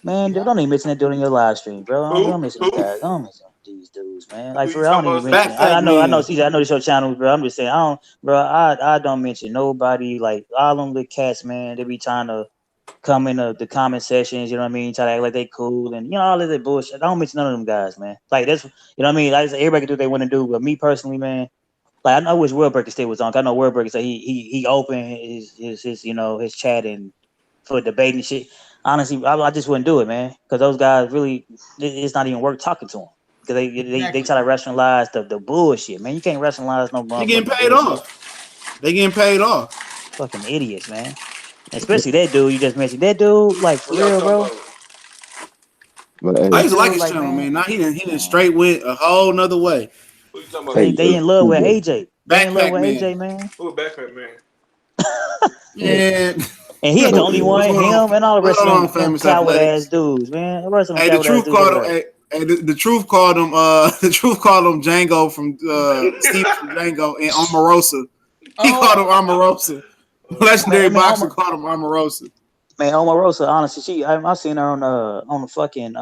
Man, don't even mention that dude in your live stream, bro. Don't mention these guys. Don't mention these dudes, man. Like for real, I don't even mention. I know, CJ. I know this your channel, bro. I'm just saying, I don't mention nobody. Like all them little cats, man. They be trying to come in the comment sections. You know what I mean? Try to act like they cool and all of that bullshit. I don't mention none of them guys, man. Like that's, you know what I mean? Like everybody can do what they want to do, but me personally, man. Like I wish Worldbreaker still was on. I know Worldbreaker said he opened his chat and for debating and shit. Honestly, I just wouldn't do it, man, because those guys really, it's not even worth talking to them. Because they try to rationalize the bullshit, man. You can't rationalize no bullshit. They getting paid off. Fucking idiots, man. Especially that dude you just mentioned. That dude, like for real, bro. I used to like his channel, man. Now he didn't straight went a whole nother way. They in love with AJ. They in love with man. AJ, man. Who a backpack man? Yeah. And he ain't the only one. Him and all the rest of them coward ass dudes, man. The truth called him. The truth called him. The truth called him Django from Steve from Django and Omarosa. He called him Omarosa. Legendary boxer called him Omarosa. Man, Omarosa, honestly, I seen her on the fucking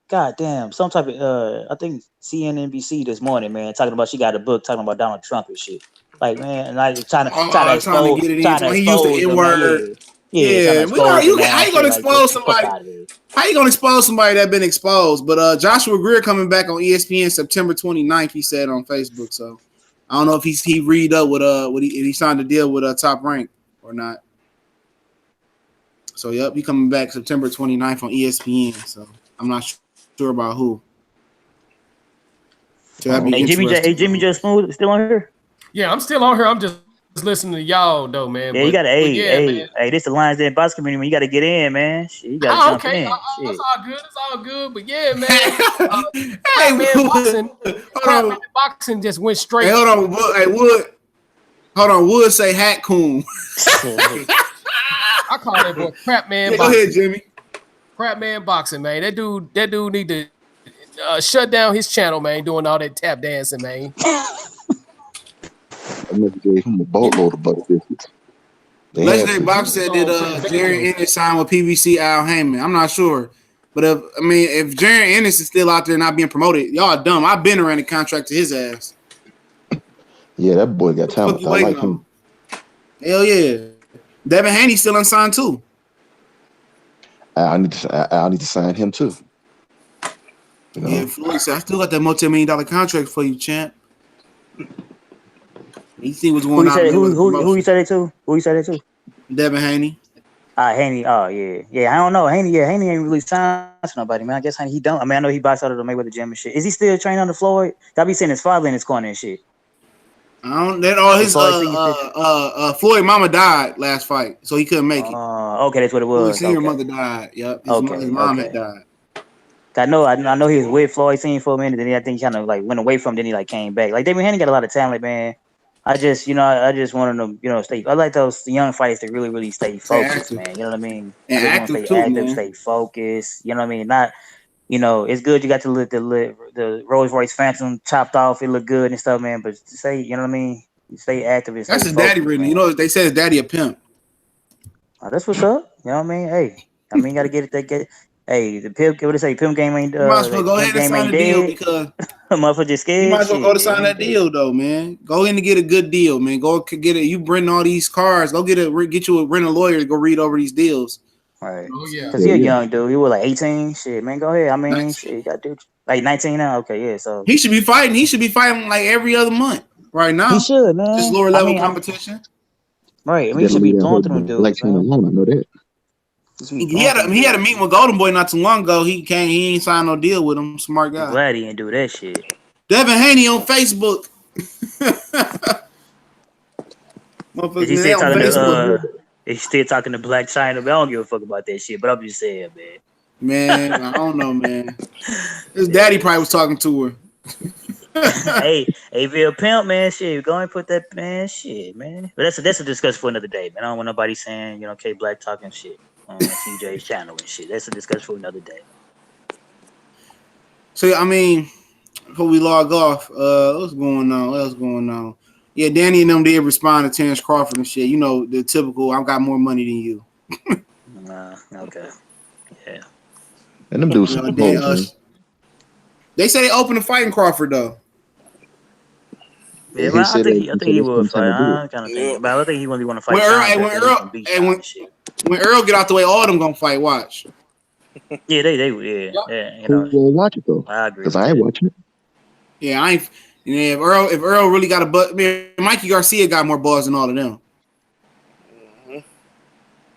goddamn some type of I think CNBC this morning, man, talking about she got a book talking about Donald Trump and shit. Like, man, and I trying to expose. He used the N-word. Yeah, how you gonna expose somebody? How you gonna expose somebody that been exposed? But Joshua Greer coming back on ESPN September 29th, he said on Facebook. So I don't know if he read up with he signed a deal with Top Rank or not. So yep, he coming back September 29th on ESPN. So I'm not sure about who. So hey, Jimmy Just Smooth still on here? Yeah, I'm still on here. I'm just listening to y'all though, man. Yeah, you gotta hey, this the Lions Den box community, man. You gotta get in, man. Shit, you gotta jump in. It's all good. But yeah, man. Boxing just went straight. Hey, hold on, Wood say hat coon. I call that boy crap man. Go ahead, Jimmy. Crap man boxing, man. That dude need to shut down his channel, man. Doing all that tap dancing, man. I never gave him a boatload of butter biscuits. Legendary Boxer said that Jerry Ennis signed with PBC Al Heyman. I'm not sure. But if Jerry Ennis is still out there not being promoted, y'all dumb. I've been around the contract to his ass. Yeah, that boy got talent. I like him. Hell yeah. Devin Haney still unsigned too. I need to sign him too. You know? Yeah, Floyd said, I still got that multi-million-dollar contract for you, champ. You see what's going on. Who you said it to? Who you said it to? Devin Haney. Haney. Oh yeah. I don't know. Haney ain't really signed to nobody, man. I guess he don't. I mean, I know he boxed out of the Mayweather gym and shit. Is he still training under Floyd? I be seeing his father in his corner and shit. I don't. That all his Floyd mama died last fight, so he couldn't make it. Okay, that's what it was. Her mother died. Yep. His mom had died. I know he was with Floyd team for a minute, then I think he kind of like went away from. Then he like came back. Like David Haney got a lot of talent, man. I just wanted them, stay. I like those young fighters that really stay focused, man. You know what I mean? And I just want to active stay too, active, man. stay focused. You know what I mean? Not, it's good you got to look the Rolls Royce Phantom chopped off. It looked good and stuff, man. But stay, you know what I mean? Stay active and stay That's his focused, daddy written. man. They say his daddy a pimp. That's what's up. You know what I mean? Hey, got to get it. Hey, the pimp. What they say? Pimp game ain't. You might as well The go pimp ahead and game sign ain't the deal dead. because Motherfucker just scared. you might as well go to sign that dead. deal though, man. Go in to get a good deal, man. Go get it. You bring all these cars. Go get you a lawyer to go read over these deals. Right. Oh yeah. Because you're a young dude. You were like 18. Shit, man. Go ahead. I mean, 19. shit. You got to do like 19 now. Okay, yeah. So He should be fighting. He should be fighting like every other month right now. he should, man. Just lower level competition. Right. I mean, he should be throwing through them dudes. Like China alone, I know that. He had a meeting with Golden Boy not too long ago. He ain't signed no deal with him. Smart guy. I'm glad he didn't do that shit. Devin Haney on Facebook. Is he still talking to He's still talking to Black China, but I don't give a fuck about that shit. But I'm just saying, man. Man, I don't know, man. His daddy probably was talking to her. Hey, Bill Pimp, man, shit. Go and put that, man, shit, man. But that's a discussion for another day, man. I don't want nobody saying, K Black talking shit on TJ's channel and shit. That's a discussion for another day. So I mean, before we log off, what's going on? What else going on? Yeah, Danny and them did respond to Terrence Crawford and shit. The typical, I've got more money than you. Okay. Yeah. And them dudes some they say they open the fighting Crawford though. Yeah, I think he would fight. I'm kind of thinking, but I think he wouldn't want to fight. When Errol get out the way, all of them gonna fight. Watch. Yeah, they watch it though. I agree. Because I ain't watching it. Yeah, I ain't. If Errol really got a butt, man, Mikey Garcia got more balls than all of them. Mm-hmm.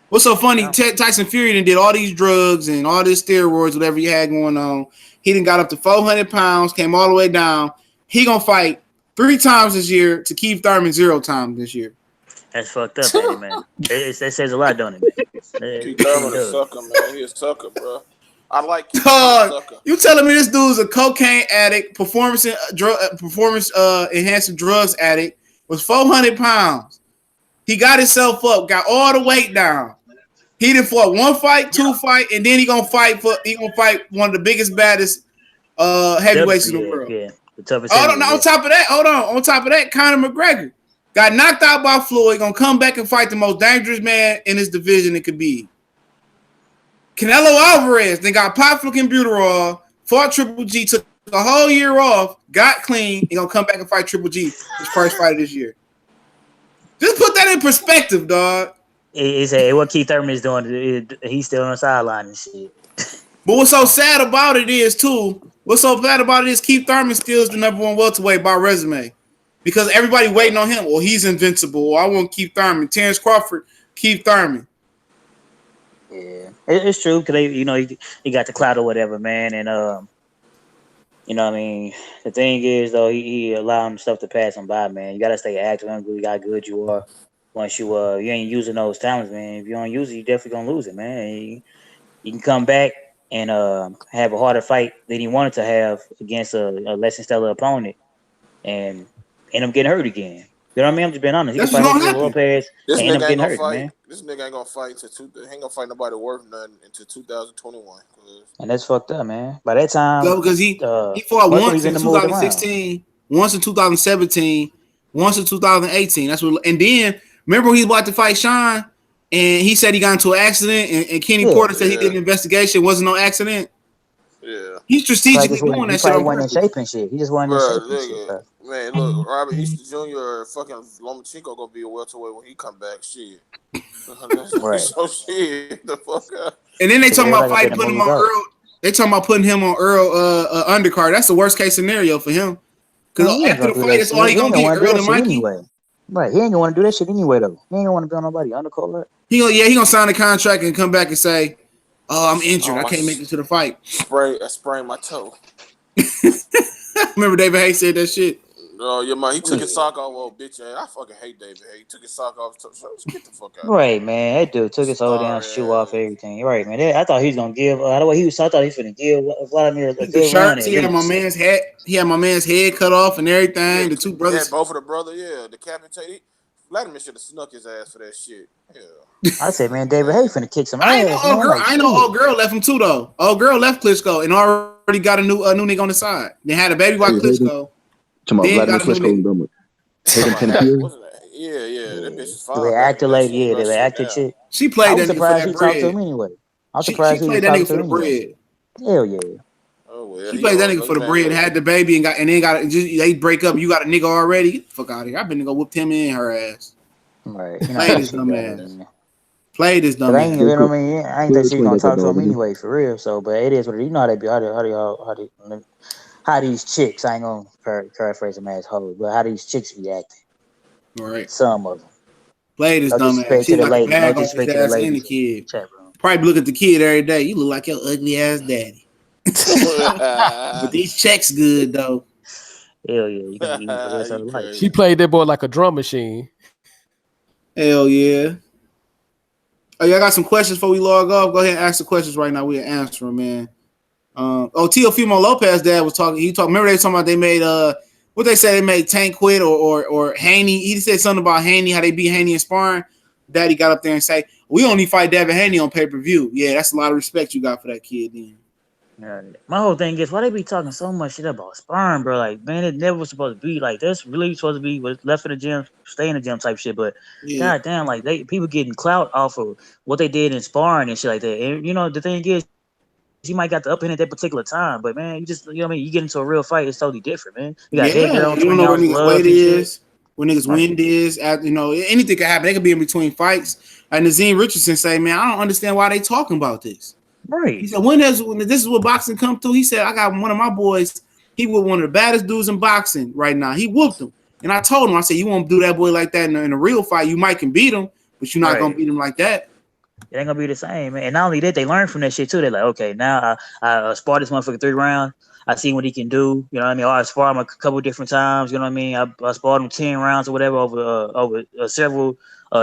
What's so funny? Tyson Fury done did all these drugs and all this steroids, whatever he had going on. He done got up to 400 pounds, came all the way down. He gonna fight 3 times this year to Keith Thurman 0 times this year. That's fucked up, man. That says a lot, don't it, man? Keith Thurman a sucker, man. He a sucker, bro. I like Keith sucker. You telling me this dude's a cocaine addict, performance enhancing drugs addict, was 400 pounds. He got himself up, got all the weight down. He done fought 1 fight, 2 fight, and then he gonna fight one of the biggest, baddest heavyweights in the world. Yeah, the toughest. On top of that, Conor McGregor got knocked out by Floyd, gonna come back and fight the most dangerous man in his division it could be. Canelo Alvarez then got popped for Buterol, fought Triple G, took a whole year off, got clean, and gonna come back and fight Triple G, his first fight of this year. Just put that in perspective, dog. He said what Keith Thurman is doing. He's still on the sideline and shit. But what's so sad about it is Keith Thurman still is the #1 welterweight by resume. Because everybody waiting on him. Well, he's invincible. I want Keith Thurman. Terrence Crawford, Keith Thurman. Yeah, it's true because he got the clout or whatever, man, and what I mean. The thing is though, he allowing stuff to pass him by, man. You gotta stay active. You got how good you are. Once you ain't using those talents, man. If you don't use it, you definitely gonna lose it, man. You can come back and have a harder fight than he wanted to have against a less than stellar opponent, and end up getting hurt again. You know what I mean? I'm just being honest. That's what's gonna happen. Lopez this and end nigga up ain't getting gonna hurt, fight. man. This nigga ain't gonna fight he ain't gonna fight nobody worth nothing until 2021. And that's fucked up, man. By that time, because he fought once in 2016, once in 2017, once in 2018. That's what. And then remember when he was about to fight Sean, and he said he got into an accident, and Kenny Porter said he did an investigation, wasn't no accident. Yeah, he's strategically doing that shit. He wasn't in shape and shit. He just wasn't in shape and shit, bro. Man, look, Robert Easter Jr. or fucking Lomachenko gonna be a welterweight when he come back. Shit. Right. So shit, the fuck up. And then they talking about putting him on Earl. They talking about putting him on Earl undercard. That's the worst case scenario for him. Because after the fight, that's all he gonna get. Earl and Mikey. Anyway. Right, he ain't gonna want to do that shit anyway though. He ain't gonna want to be on nobody undercard. He gonna sign a contract and come back and say, "Oh, I'm injured. I can't make it to the fight." I sprained my toe. Remember David Hayes said that shit. No, your man, he took his sock off. Oh, bitch, I fucking hate David. Hey, he took his sock off. So get the fuck out. Right, man. That dude took his whole damn shoe off, everything. Right, man. I thought he was gonna give. I thought he was gonna give Vladimir a The good run. shirts, he had my man's head. He had my man's head cut off and everything. Yeah, the two brothers. Yeah, both of the brother. Yeah, the capitate. Vladimir should have snuck his ass for that shit. Yeah. I said, man, David Hay finna kick some ass. I know old girl left him too though. Old girl left Klitschko and already got a new nigga on the side. They had a baby by Klitschko. Talking about Vladimir Klitschko. Yeah, that bitch is fine. They acted like they acted chick. She played that nigga for that he bread. Talked to him anyway. I'm surprised she played that nigga for the bread. Hell yeah. Oh well. She played that nigga for the bread, had the baby and then they break up. You got a nigga already. Get the fuck out of here. I've been to go whoop him and her ass. Right. Played this dumb ass. Played this dumb ass. You know what I mean? I ain't think she was gonna talk to him anyway, for real. So, but it is what it is. You know how they be. How these chicks? I ain't gonna paraphrase them as hoes, but how these chicks be acting? Right. Some of them. Played this dumb ass. She like a bag off his ass and the kid. Probably look at the kid every day. You look like your ugly ass daddy. But these checks good though. Hell yeah. You can eat for the rest of life. She played that boy like a drum machine. Hell yeah. Oh, y'all got some questions before we log off? Go ahead and ask the questions right now. We'll answer them, man. Teofimo Lopez dad was talking. Remember they were talking about they made what they said they made Tank quit or Haney. He said something about Haney, how they beat Haney in sparring. Daddy got up there and say, "We only fight Devin Haney on pay-per-view." Yeah, that's a lot of respect you got for that kid then. Yeah. My whole thing is why they be talking so much shit about sparring, bro. Like, man, it never was supposed to be like this. Really supposed to be what's left in the gym, stay in the gym type shit. But goddamn, like people getting clout off of what they did in sparring and shit like that. And you know, the thing is, you might got the up in at that particular time, but man, you know what I mean. You get into a real fight, it's totally different, man. You got head on. You don't know where niggas' weight is, where niggas' wind is. You know, anything can happen. They could be in between fights. And Nazim Richardson say, man, I don't understand why they talking about this. Right. He said, when this is what boxing come to, he said, I got one of my boys. He was one of the baddest dudes in boxing right now. He whooped him. And I told him, I said, you won't do that boy like that in a real fight. You might can beat him, but you're not going to beat him like that. It ain't gonna be the same, man. And not only that, they learn from that shit too. They're like, okay, now I sparred this motherfucker 3 rounds. I see what he can do. You know what I mean? Or I sparred him a couple different times. You know what I mean? I sparred him 10 rounds or whatever over several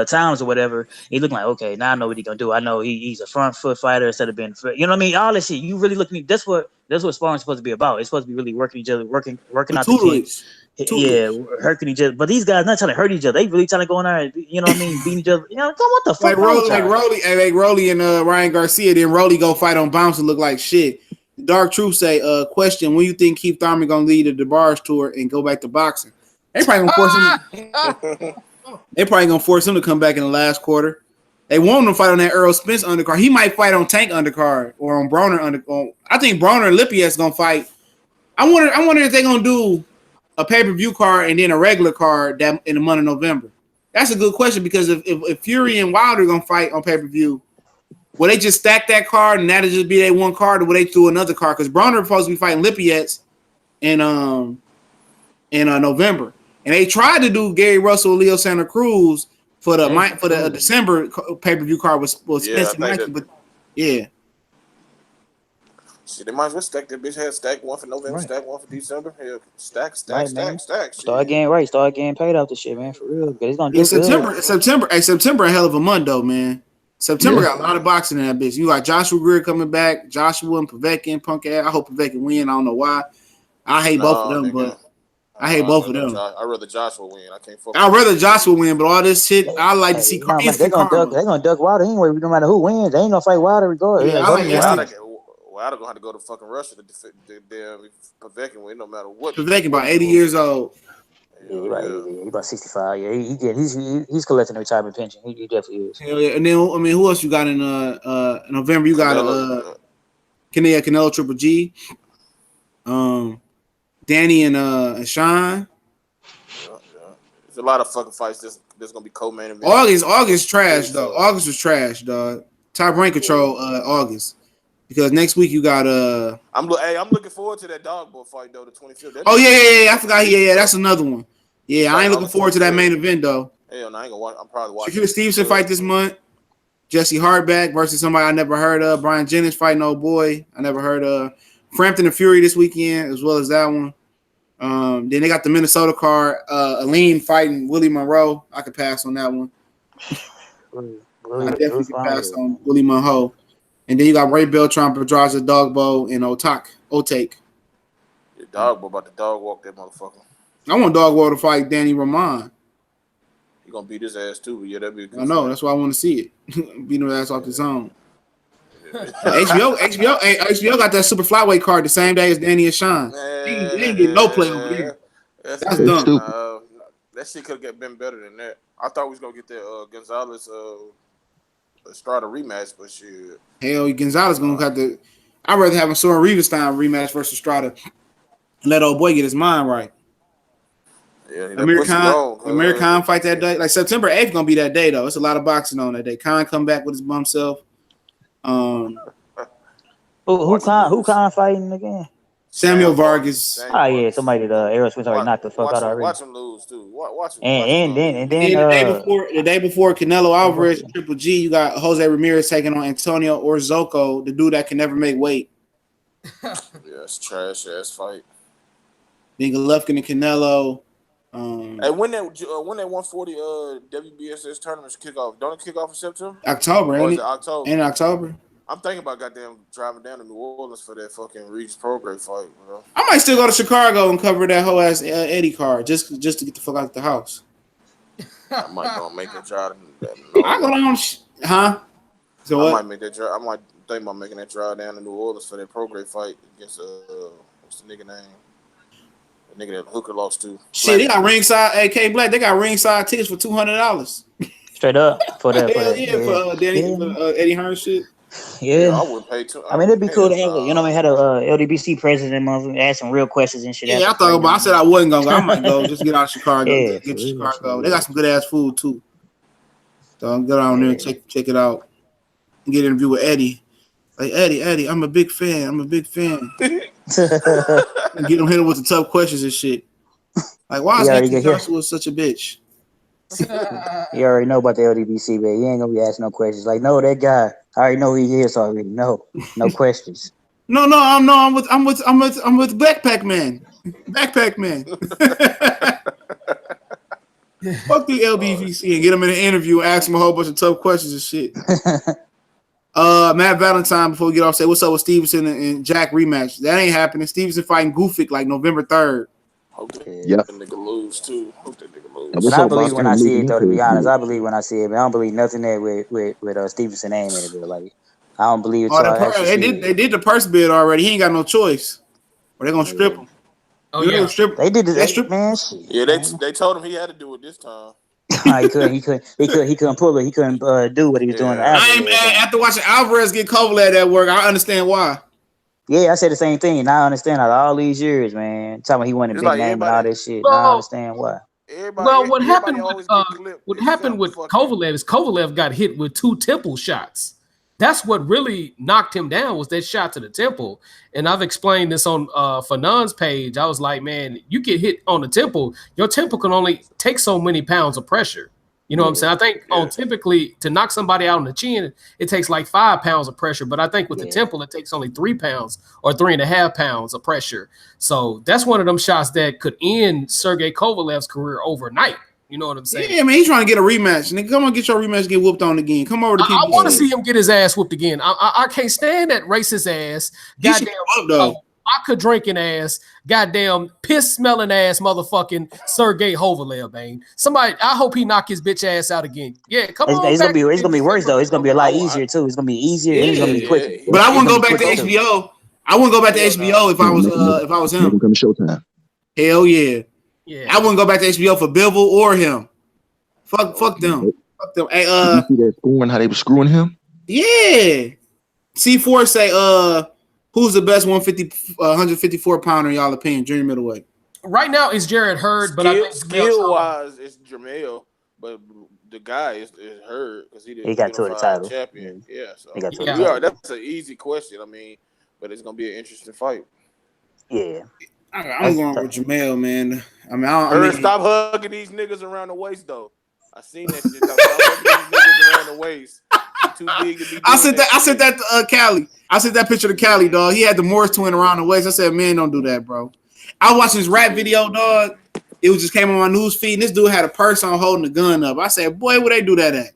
times or whatever. He looked like, okay, now I know what he's gonna do. I know he's a front foot fighter instead of being, you know what I mean? All that shit. You really looking. That's what sparring's supposed to be about. It's supposed to be really working each other, working out the kinks. Yeah, hurting each other. But these guys not trying to hurt each other. They really trying to go in there and, you know what I mean, beating each other. You know, what the fuck? Like Rolly and Ryan Garcia. Then Rolly go fight on bounce and look like shit. Dark Truth say, question, when you think Keith Thurman gonna lead the DeBarge tour and go back to boxing? They probably gonna force him to come back in the last quarter. They want him to fight on that Errol Spence undercard. He might fight on Tank undercard or on Broner undercard. I think Broner and Lippia's gonna fight. I wonder if they're gonna do a pay-per-view card and then a regular card that in the month of November. That's a good question because if Fury and Wilder are gonna fight on pay-per-view, will they just stack that card and that'll just be their one card, or will they do another card? Because Broner is supposed to be fighting Lippiets in November. And they tried to do Gary Russell, Leo Santa Cruz for the December pay-per-view card was Spence Mikey, but yeah. Shit, they might as well stack that bitch. Had stack one for November, stack one for December. Hell, stack. Start getting paid off this shit, man, for real. Because it's gonna do September a hell of a month though, man. September got a lot of boxing in that bitch. You got Joshua Greer coming back, Joshua and Povetkin, punk ass. I hope Povetkin win. I don't know why. I hate both of them, but I hate both of them. I'd rather Joshua win. I'd rather Joshua win, but all this shit, I like to see. They're gonna duck Wilder anyway. No matter who wins, they ain't gonna fight Wilder regardless. Wilder gonna have to go to fucking Russia to damn Povetkin win, no matter what. Povetkin about 80 years old. Yeah, right. He's about 65. Yeah, he's collecting a retirement pension. He definitely is. Hell yeah. And then I mean, who else you got in November? You got Canelo Triple G, Danny and Sean. There's a lot of fucking fights. There's gonna be co-main event. August trash though. August was trash, dog. Top rank control August. Because next week you got I'm looking forward to that dog boy fight though, the 25th. I forgot. Yeah, that's another one. Yeah, I ain't looking forward to that main event though. Hell no, I ain't gonna watch. I'm probably watching. Shakur Stevenson fight this month. Jesse Hardback versus somebody I never heard of. Brian Jennings fighting old boy I never heard of. Frampton and Fury this weekend as well as that one. Then they got the Minnesota card. Aline fighting Willie Monroe. I could pass on that one. I definitely could pass on Willie Monroe. And then you got Ray Beltran, Pedraza, Dogbo, and Otake. Your Dogbo about to dog walk that motherfucker. I want Dogbo to fight Danny Roman. He gonna beat his ass too, but yeah, that'd be a good I know, fight. that's why I want to see it. Beat his ass off the zone. HBO got that super flyweight card the same day as Danny and Sean. They ain't getting no play over there. That's dumb. That shit could have been better than that. I thought we was gonna get that Gonzalez Estrada rematch, but shit. Hell, Gonzalez gonna have to. I'd rather have a Soren Riedenstein rematch versus Estrada and let old boy get his mind right. Yeah, American fight that day. Like September 8th gonna be that day though. It's a lot of boxing on that day. Khan come back with his bum self. Who Khan fighting again? Samuel Vargas. Oh yeah, somebody that Errol Spence already knocked the fuck out already. Watch him lose too. Watch him. And then the day before Canelo Alvarez Triple G, you got Jose Ramirez taking on Antonio Orozco, the dude that can never make weight. Yeah, it's trash ass fight. Then Golovkin and Canelo. Hey, when that 140 WBSS tournaments kick off? Don't it kick off in September? October, ain't Or is it? October? In October. I'm thinking about goddamn driving down to New Orleans for that fucking Regis Prograis fight, bro. I might still go to Chicago and cover that whole ass Eddie card just to get the fuck out of the house. I might go make that drive. I go down, huh? So what? I might make that drive. I might think about making that drive down to New Orleans for that Prograis fight against what's the nigga name? The nigga that Hooker lost to. Shit, they got ringside. AK Black, they got ringside tickets for $200. Straight up for that. For Eddie Hearn shit. Yeah, I wouldn't pay too. I mean, it'd be cool to have, had a LDBC president ask some real questions and shit. Yeah, I said I wasn't gonna go. I might go just get out of Chicago. Get to Chicago. They got some good ass food too. So I'm go down there and check it out. And get an interview with Eddie. Like Eddie, I'm a big fan. And get him hit him with the tough questions and shit. Like, why is Anthony Joshua such a bitch? You already know about the LDBC, man. You ain't gonna be asking no questions. Like, no, that guy. I already know who he is already. No questions. I'm with Backpack Man. Backpack Man. Fuck the LBVC and get him in an interview and ask him a whole bunch of tough questions and shit. Matt Valentine, before we get off, say what's up with Stevenson and Jack rematch. That ain't happening. Stevenson fighting Gufic like November 3rd. Hope that nigga lose too. Hope that nigga lose. And I believe when I see it, though. To be honest, I believe when I see it. But I don't believe nothing that with Stevenson name in it. Like, I don't believe it. They did the purse bid already. He ain't got no choice. Or they gonna strip him. Oh yeah, they did the man. Yeah, they told him he had to do it this time. He couldn't pull it. He couldn't do what he was doing. After watching Alvarez get Kovalev at work, I understand why. Yeah, I said the same thing. Now I understand out of all these years, man. Talking about he won a big name and all this shit. Now I understand why. What happened with Kovalev is Kovalev got hit with 2 temple shots. That's what really knocked him down, was that shot to the temple. And I've explained this on Fanon's page. I was like, man, you get hit on the temple, your temple can only take so many pounds of pressure. You know what I'm saying? I think typically to knock somebody out on the chin, it takes like 5 pounds of pressure. But I think with the temple, it takes only 3 pounds or 3.5 pounds of pressure. So that's one of them shots that could end Sergey Kovalev's career overnight. You know what I'm saying? Yeah, man, he's trying to get a rematch. Nigga, come on, get your rematch, get whooped on again. Come over to I want to see him get his ass whooped again. I can't stand that racist ass. Goddamn vodka drinking ass, goddamn piss smelling ass motherfucking Sergey Kovalev, man. Somebody, I hope he knock his bitch ass out again. Yeah, come on. It's gonna be worse though. It's gonna be a lot easier too. It's gonna be easier and it's gonna be quicker. But I wouldn't go back to HBO. I wouldn't go back to HBO if I was him. Come to Showtime. Hell yeah. Yeah. I wouldn't go back to HBO for Bivol or him. Fuck them. Fuck them. Hey, you see that scoring, how they were screwing him? Yeah. C4 say, who's the best 154 pounder in y'all opinion, junior middleweight? Right now it's Jared Hurd, but I think skill wise it's Jamel, but the guy is Hurd because he got to the title champion. Yeah, so that's an easy question. I mean, but it's gonna be an interesting fight. Yeah. I'm going with Jamel, man. Stop hugging these niggas around the waist, though. I seen that shit. Stop hugging these niggas around the waist. Too big to be. I said that to Cali. I sent that picture to Cali, dog. He had the Morris twin around the waist. I said, man, don't do that, bro. I was watching this rap video, dog. It was just came on my news feed, and this dude had a purse on holding a gun up. I said, boy, where they do that at?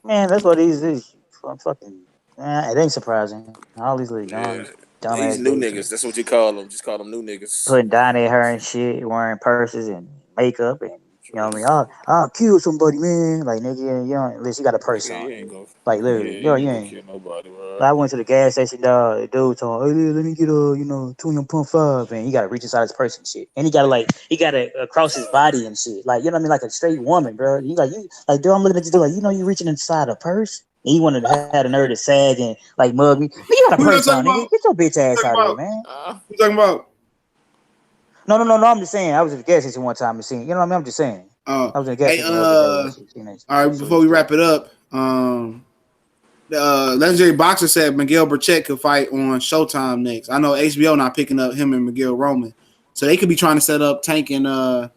Man, that's what these fucking. Man, it ain't surprising. All these little Yeah, dumb these ass new dudes niggas. That's what you call them. Just call them new niggas. putting down their hair and shit, wearing purses and makeup, and you know what I mean. I'll kill somebody, man. Like nigga, you don't unless you got a purse Nigga, on. you ain't gonna. Like Yeah, literally, you you ain't gonna ain't. kill nobody, bro. I went to the gas station, dog. The dude told me, hey, let me get a, 2.5, and he got to reach inside his purse and shit. And he got to across his body and shit. Like, you know what I mean? Like a straight woman, bro. Dude, I'm looking at you, dude, like, you reaching inside a purse? And he wanted to have the nerve to sag and, like, mug me. Nigga, you got a Who you purse on, talking nigga. about? Get your bitch ass out of here, About? man. Who talking about? No, I'm just saying. I was at the gas station one time and seen, you know what I mean? I'm just saying. Oh, I was in the gas hey, station the other day. all right, before we wrap it up, legendary boxer said Miguel Burchett could fight on Showtime next. I know HBO not picking up him and Miguel Roman, so they could be trying to set up Tank and the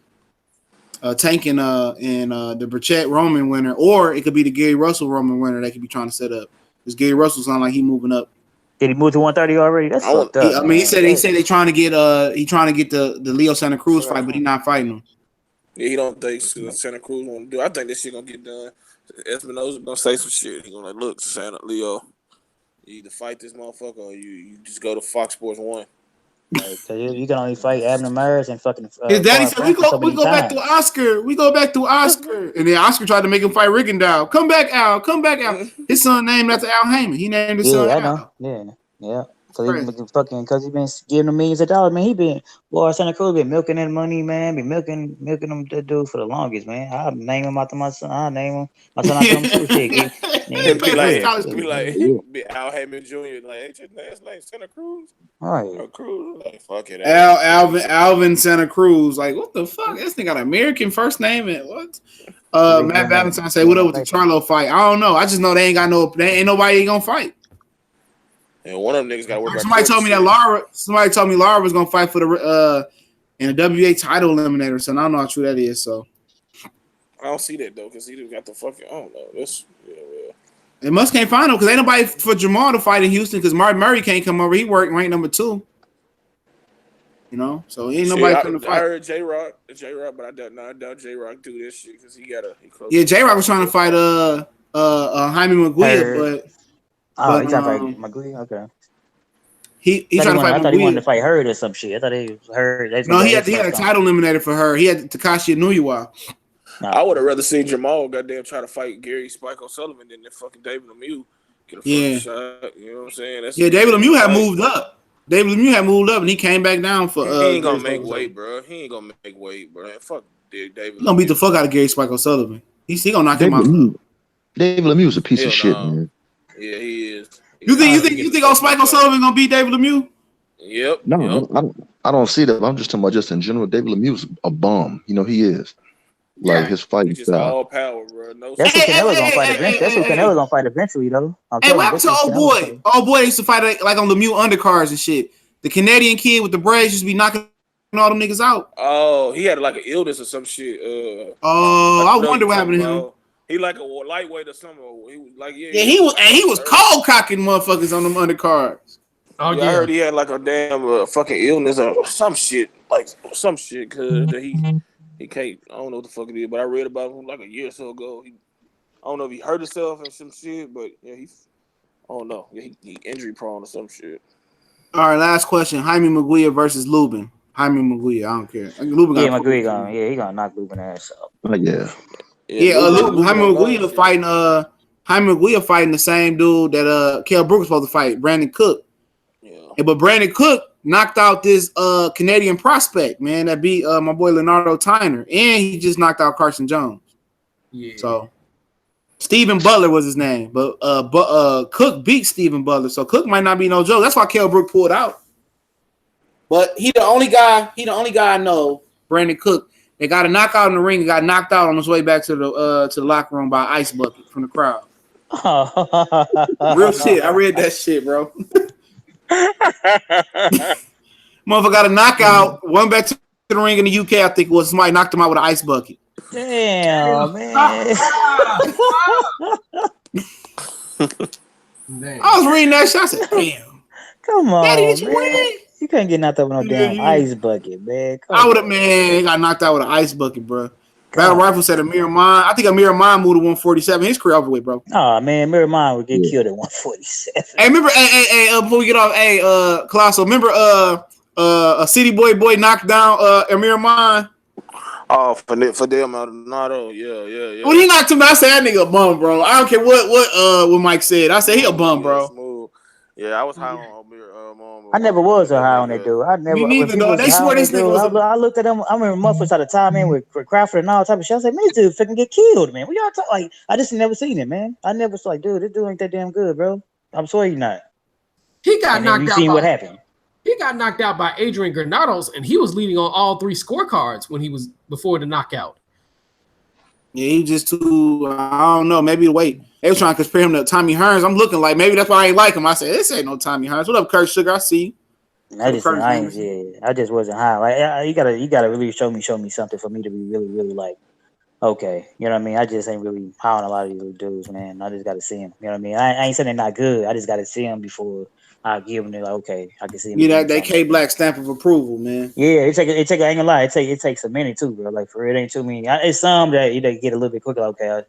Burchett Roman winner, or it could be the Gary Russell Roman winner. They could be trying to set up because Gary Russell sounds like he moving up. Did he move to 130 already? That's fucked up. I mean, he said they trying to get the Leo Santa Cruz fight, but he not fighting him. Yeah, he don't think Santa Cruz want to do. I think this shit gonna get done. Espinosa gonna say some shit. He gonna like, look, Santa Leo, you either fight this motherfucker or you just go to Fox Sports 1. Like, you can only fight Abner Maris and fucking. His daddy said we go back to to Oscar. We go back to Oscar, and then Oscar tried to make him fight Rigondeaux. Come back, Al. Come back, Al. His son named after Al Heyman. He named his son Al. Yeah. Because he been giving him millions of dollars, man. He been Santa Cruz been milking that money, man. Been milking them that dude for the longest, man. I'll name him after my son. I'll name him my son after him too. Shit, Be Al Heyman Jr. Like, ain't your last name Santa Cruz? Right. Cruz. Like, fuck it. Alvin Santa Cruz. Like, what the fuck? This thing got an American first name and what? Matt Valentine say, what up with the Charlo fight? I don't know. I just know they ain't nobody gonna fight. And one of them niggas got to work. Somebody told me Lara was gonna fight for the in the WA title eliminator. So I don't know how true that is. So I don't see that though, because he got the fucking. I don't know. It must can't find him because ain't nobody for Jamal to fight in Houston because Martin Murray can't come over. He worked ranked number 2. You know, so ain't nobody coming to fight. I heard J-Rock, but I doubt J-Rock do this shit because he J-Rock was trying to fight Jaime Maguire, but. He's trying to fight McGree. Okay. He trying to fight. I thought he wanted to fight Hurd or some shit. I thought he was Hurd. No, he had a title eliminator for her. He had Takashi Inouye. I would have rather seen Jamal goddamn try to fight Gary Spike O'Sullivan than fucking David Lemieux get a fucking shot. You know what I'm saying? David Lemieux had moved up. And he came back down for. He ain't gonna make weight, bro. Fuck David. He gonna beat the fuck out of Gary Spike O'Sullivan. He gonna knock him out. David Lemieux's a piece of shit, man. Yeah, he is. You think Spike O'Sullivan gonna beat David Lemieux? Yep. No, I don't see that. I'm just talking about just in general. David Lemieux's a bum. You know he is. Like his fighting style. All power, bro. That's what Canelo's gonna fight eventually. That's what Canelo's gonna fight eventually, though. Hey, what happened to old boy? Old boy used to fight like on Lemieux undercards and shit. The Canadian kid with the braids used to be knocking all them niggas out. Oh, he had like an illness or some shit. I wonder what happened to him. He like a lightweight or something. He was like he was cold cocking motherfuckers on them undercards. Oh yeah, I heard he had like a damn fucking illness or some shit, because he can't. I don't know what the fuck it is, but I read about him like a year or so ago. I don't know if he hurt himself and some shit, but yeah, I don't know. Yeah, he injury prone or some shit. All right, last question: Jaime Maguire versus Lubin. Jaime Maguire, I don't care. Maguire he gonna knock Lubin ass up. Jaime Maguire fighting the same dude that Kell Brook was supposed to fight, Brandon Cook. Yeah. But Brandon Cook knocked out this Canadian prospect, man, that beat my boy Leonardo Tyner, and he just knocked out Carson Jones. Yeah. So Stephen Butler was his name, but Cook beat Stephen Butler, so Cook might not be no joke. That's why Kell Brook pulled out. But he the only guy I know, Brandon Cook. They got a knockout in the ring and got knocked out on his way back to the locker room by Ice Bucket from the crowd. Real shit. I read that shit, bro. Motherfucker got a knockout, went back to the ring in the UK, I think it was. Somebody knocked him out with an ice bucket. Damn, man. I was reading that shit. I said, damn. Come on, Daddy, did you win? You couldn't get knocked out with no damn ice bucket, man. I would have, man, he got knocked out with an ice bucket, bro. Battle Rifle said Amir Mine. I think Amir Mine moved to 147. His career overweight, bro. Oh man, Amir Mine would get killed at 147. Hey, remember, before we get off, Colossal, remember, City Boy knocked down Amir Mine. Oh, Fidel Maldonado, yeah. When he knocked him, I said that nigga a bum, bro. I don't care what Mike said. I said he a bum, bro. Smooth. Yeah, I was high on Amir. I never was so high on that dude. Me neither, though. They swore this nigga was. I looked at him. I remember motherfuckers at the time, man, with Crawford and all type of shit. I was like, man, this dude fucking get killed, man. We all talk like I just never seen it, man. I never was like, dude, this dude ain't that damn good, bro. I'm sorry he's not. He got knocked out. What happened? He got knocked out by Adrian Granados, and he was leading on all 3 scorecards when he was before the knockout. Yeah, he just too. I don't know. Maybe the weight. They was trying to compare him to Tommy Hearns. I'm looking like maybe that's why I ain't like him. I said this ain't no Tommy Hearns. What up, Kurt Sugar? I see you. I just wasn't high. Like you gotta really show me something for me to be really, really like, okay, you know what I mean? I just ain't really high on a lot of these little dudes, man. I just gotta see him. You know what I mean? I ain't saying they're not good. I just gotta see them before I give them. Like, okay, I can see him. Yeah, that K Black stamp of approval, man. Yeah, it take. I ain't gonna lie. It takes a minute too, bro. Like for it ain't too many. It's some that they get a little bit quicker. Okay,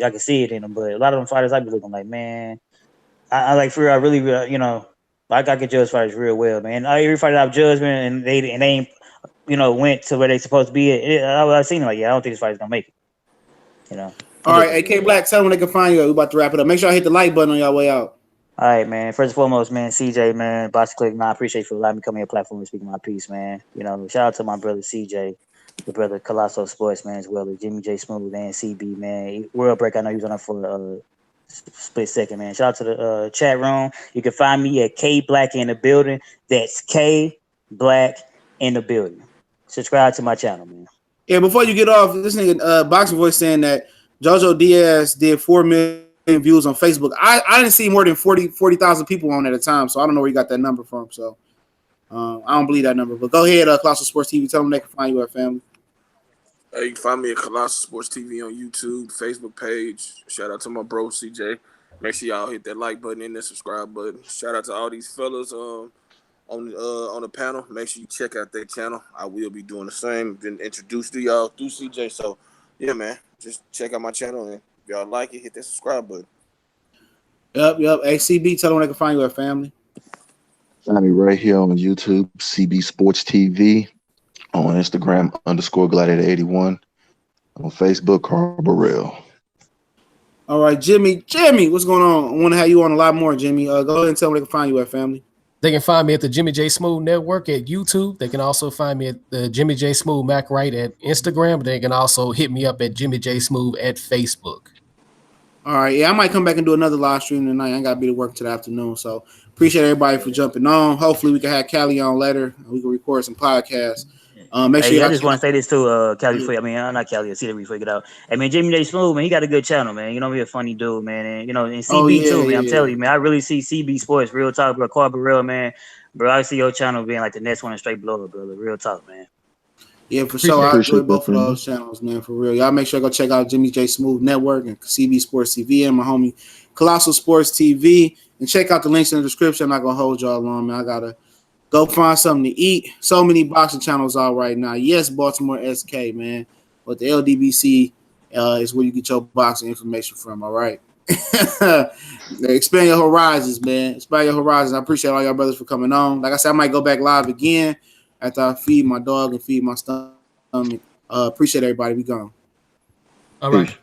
I can see it in them, but a lot of them fighters I be looking like, man, I like for real. I really, you know. I can judge fighters real well, man. Every fighter I've judged, man, and they ain't, you know, went to where they supposed to be. I've seen it like, I don't think this fight's gonna make it. You know. All right, AK Black, tell them they can find you. We're about to wrap it up. Make sure I hit the like button on y'all way out. All right, man. First and foremost, man, CJ, man, Box Click, man, I appreciate you for allowing me to come on your platform and speak my piece, man. You know, shout out to my brother CJ, the brother Colossal Sports, man, as well as Jimmy J Smooth and CB, man. World Break, I know he was on there for split second, man. Shout out to the chat room. You can find me at K Black in the building. That's K Black in the building. Subscribe to my channel, man. Yeah, before you get off, this nigga Boxing Voice saying that Jojo Diaz did 4 million views on Facebook. I didn't see more than 40,000 people on at a time, so I don't know where you got that number from. So I don't believe that number. But go ahead, Colossal Sports TV. Tell them they can find you at family. You can find me at Colossal Sports TV on YouTube, Facebook page. Shout out to my bro CJ. Make sure y'all hit that like button and that subscribe button. Shout out to all these fellas on the panel. Make sure you check out their channel. I will be doing the same. Been introduced to y'all through CJ. So yeah, man, just check out my channel and if y'all like it, hit that subscribe button. Yep. ACB, tell them they can find you at family. Find me right here on YouTube, CB Sports TV. On Instagram, _Gladiator81. On Facebook, Carl Burrell. All right, Jimmy, what's going on? I want to have you on a lot more, Jimmy. Go ahead and tell them they can find you at family. They can find me at the Jimmy J Smooth Network at YouTube. They can also find me at the Jimmy J Smooth Mac Right at Instagram. They can also hit me up at Jimmy J Smooth at Facebook. All right, yeah, I might come back and do another live stream tonight. I ain't got to be to work till the afternoon, so appreciate everybody for jumping on. Hopefully, we can have Callie on later. We can record some podcasts. Make sure I just want to say this too, Callie. Not Callie. See that before you get out. Hey man, Jimmy J Smooth, man, he got a good channel, man. You know, he's a funny dude, man, and you know, and CB too, man. I'm telling you, man, I really see CB Sports, real talk, bro. Carl Burrell, man, bro. I see your channel being like the next one straight blow up, brother. Real talk, man. Yeah, for sure. I enjoy both of those channels, man, for real. Y'all make sure to go check out Jimmy J Smooth Network and CB Sports TV and my homie Colossal Sports TV, and check out the links in the description. I'm not gonna hold y'all long, man. I gotta go find something to eat. So many boxing channels out right now. Yes, Baltimore SK, man. But the LDBC is where you get your boxing information from, all right? Expand your horizons, man. Expand your horizons. I appreciate all y'all brothers for coming on. Like I said, I might go back live again after I feed my dog and feed my stomach. Appreciate everybody. We gone. All right.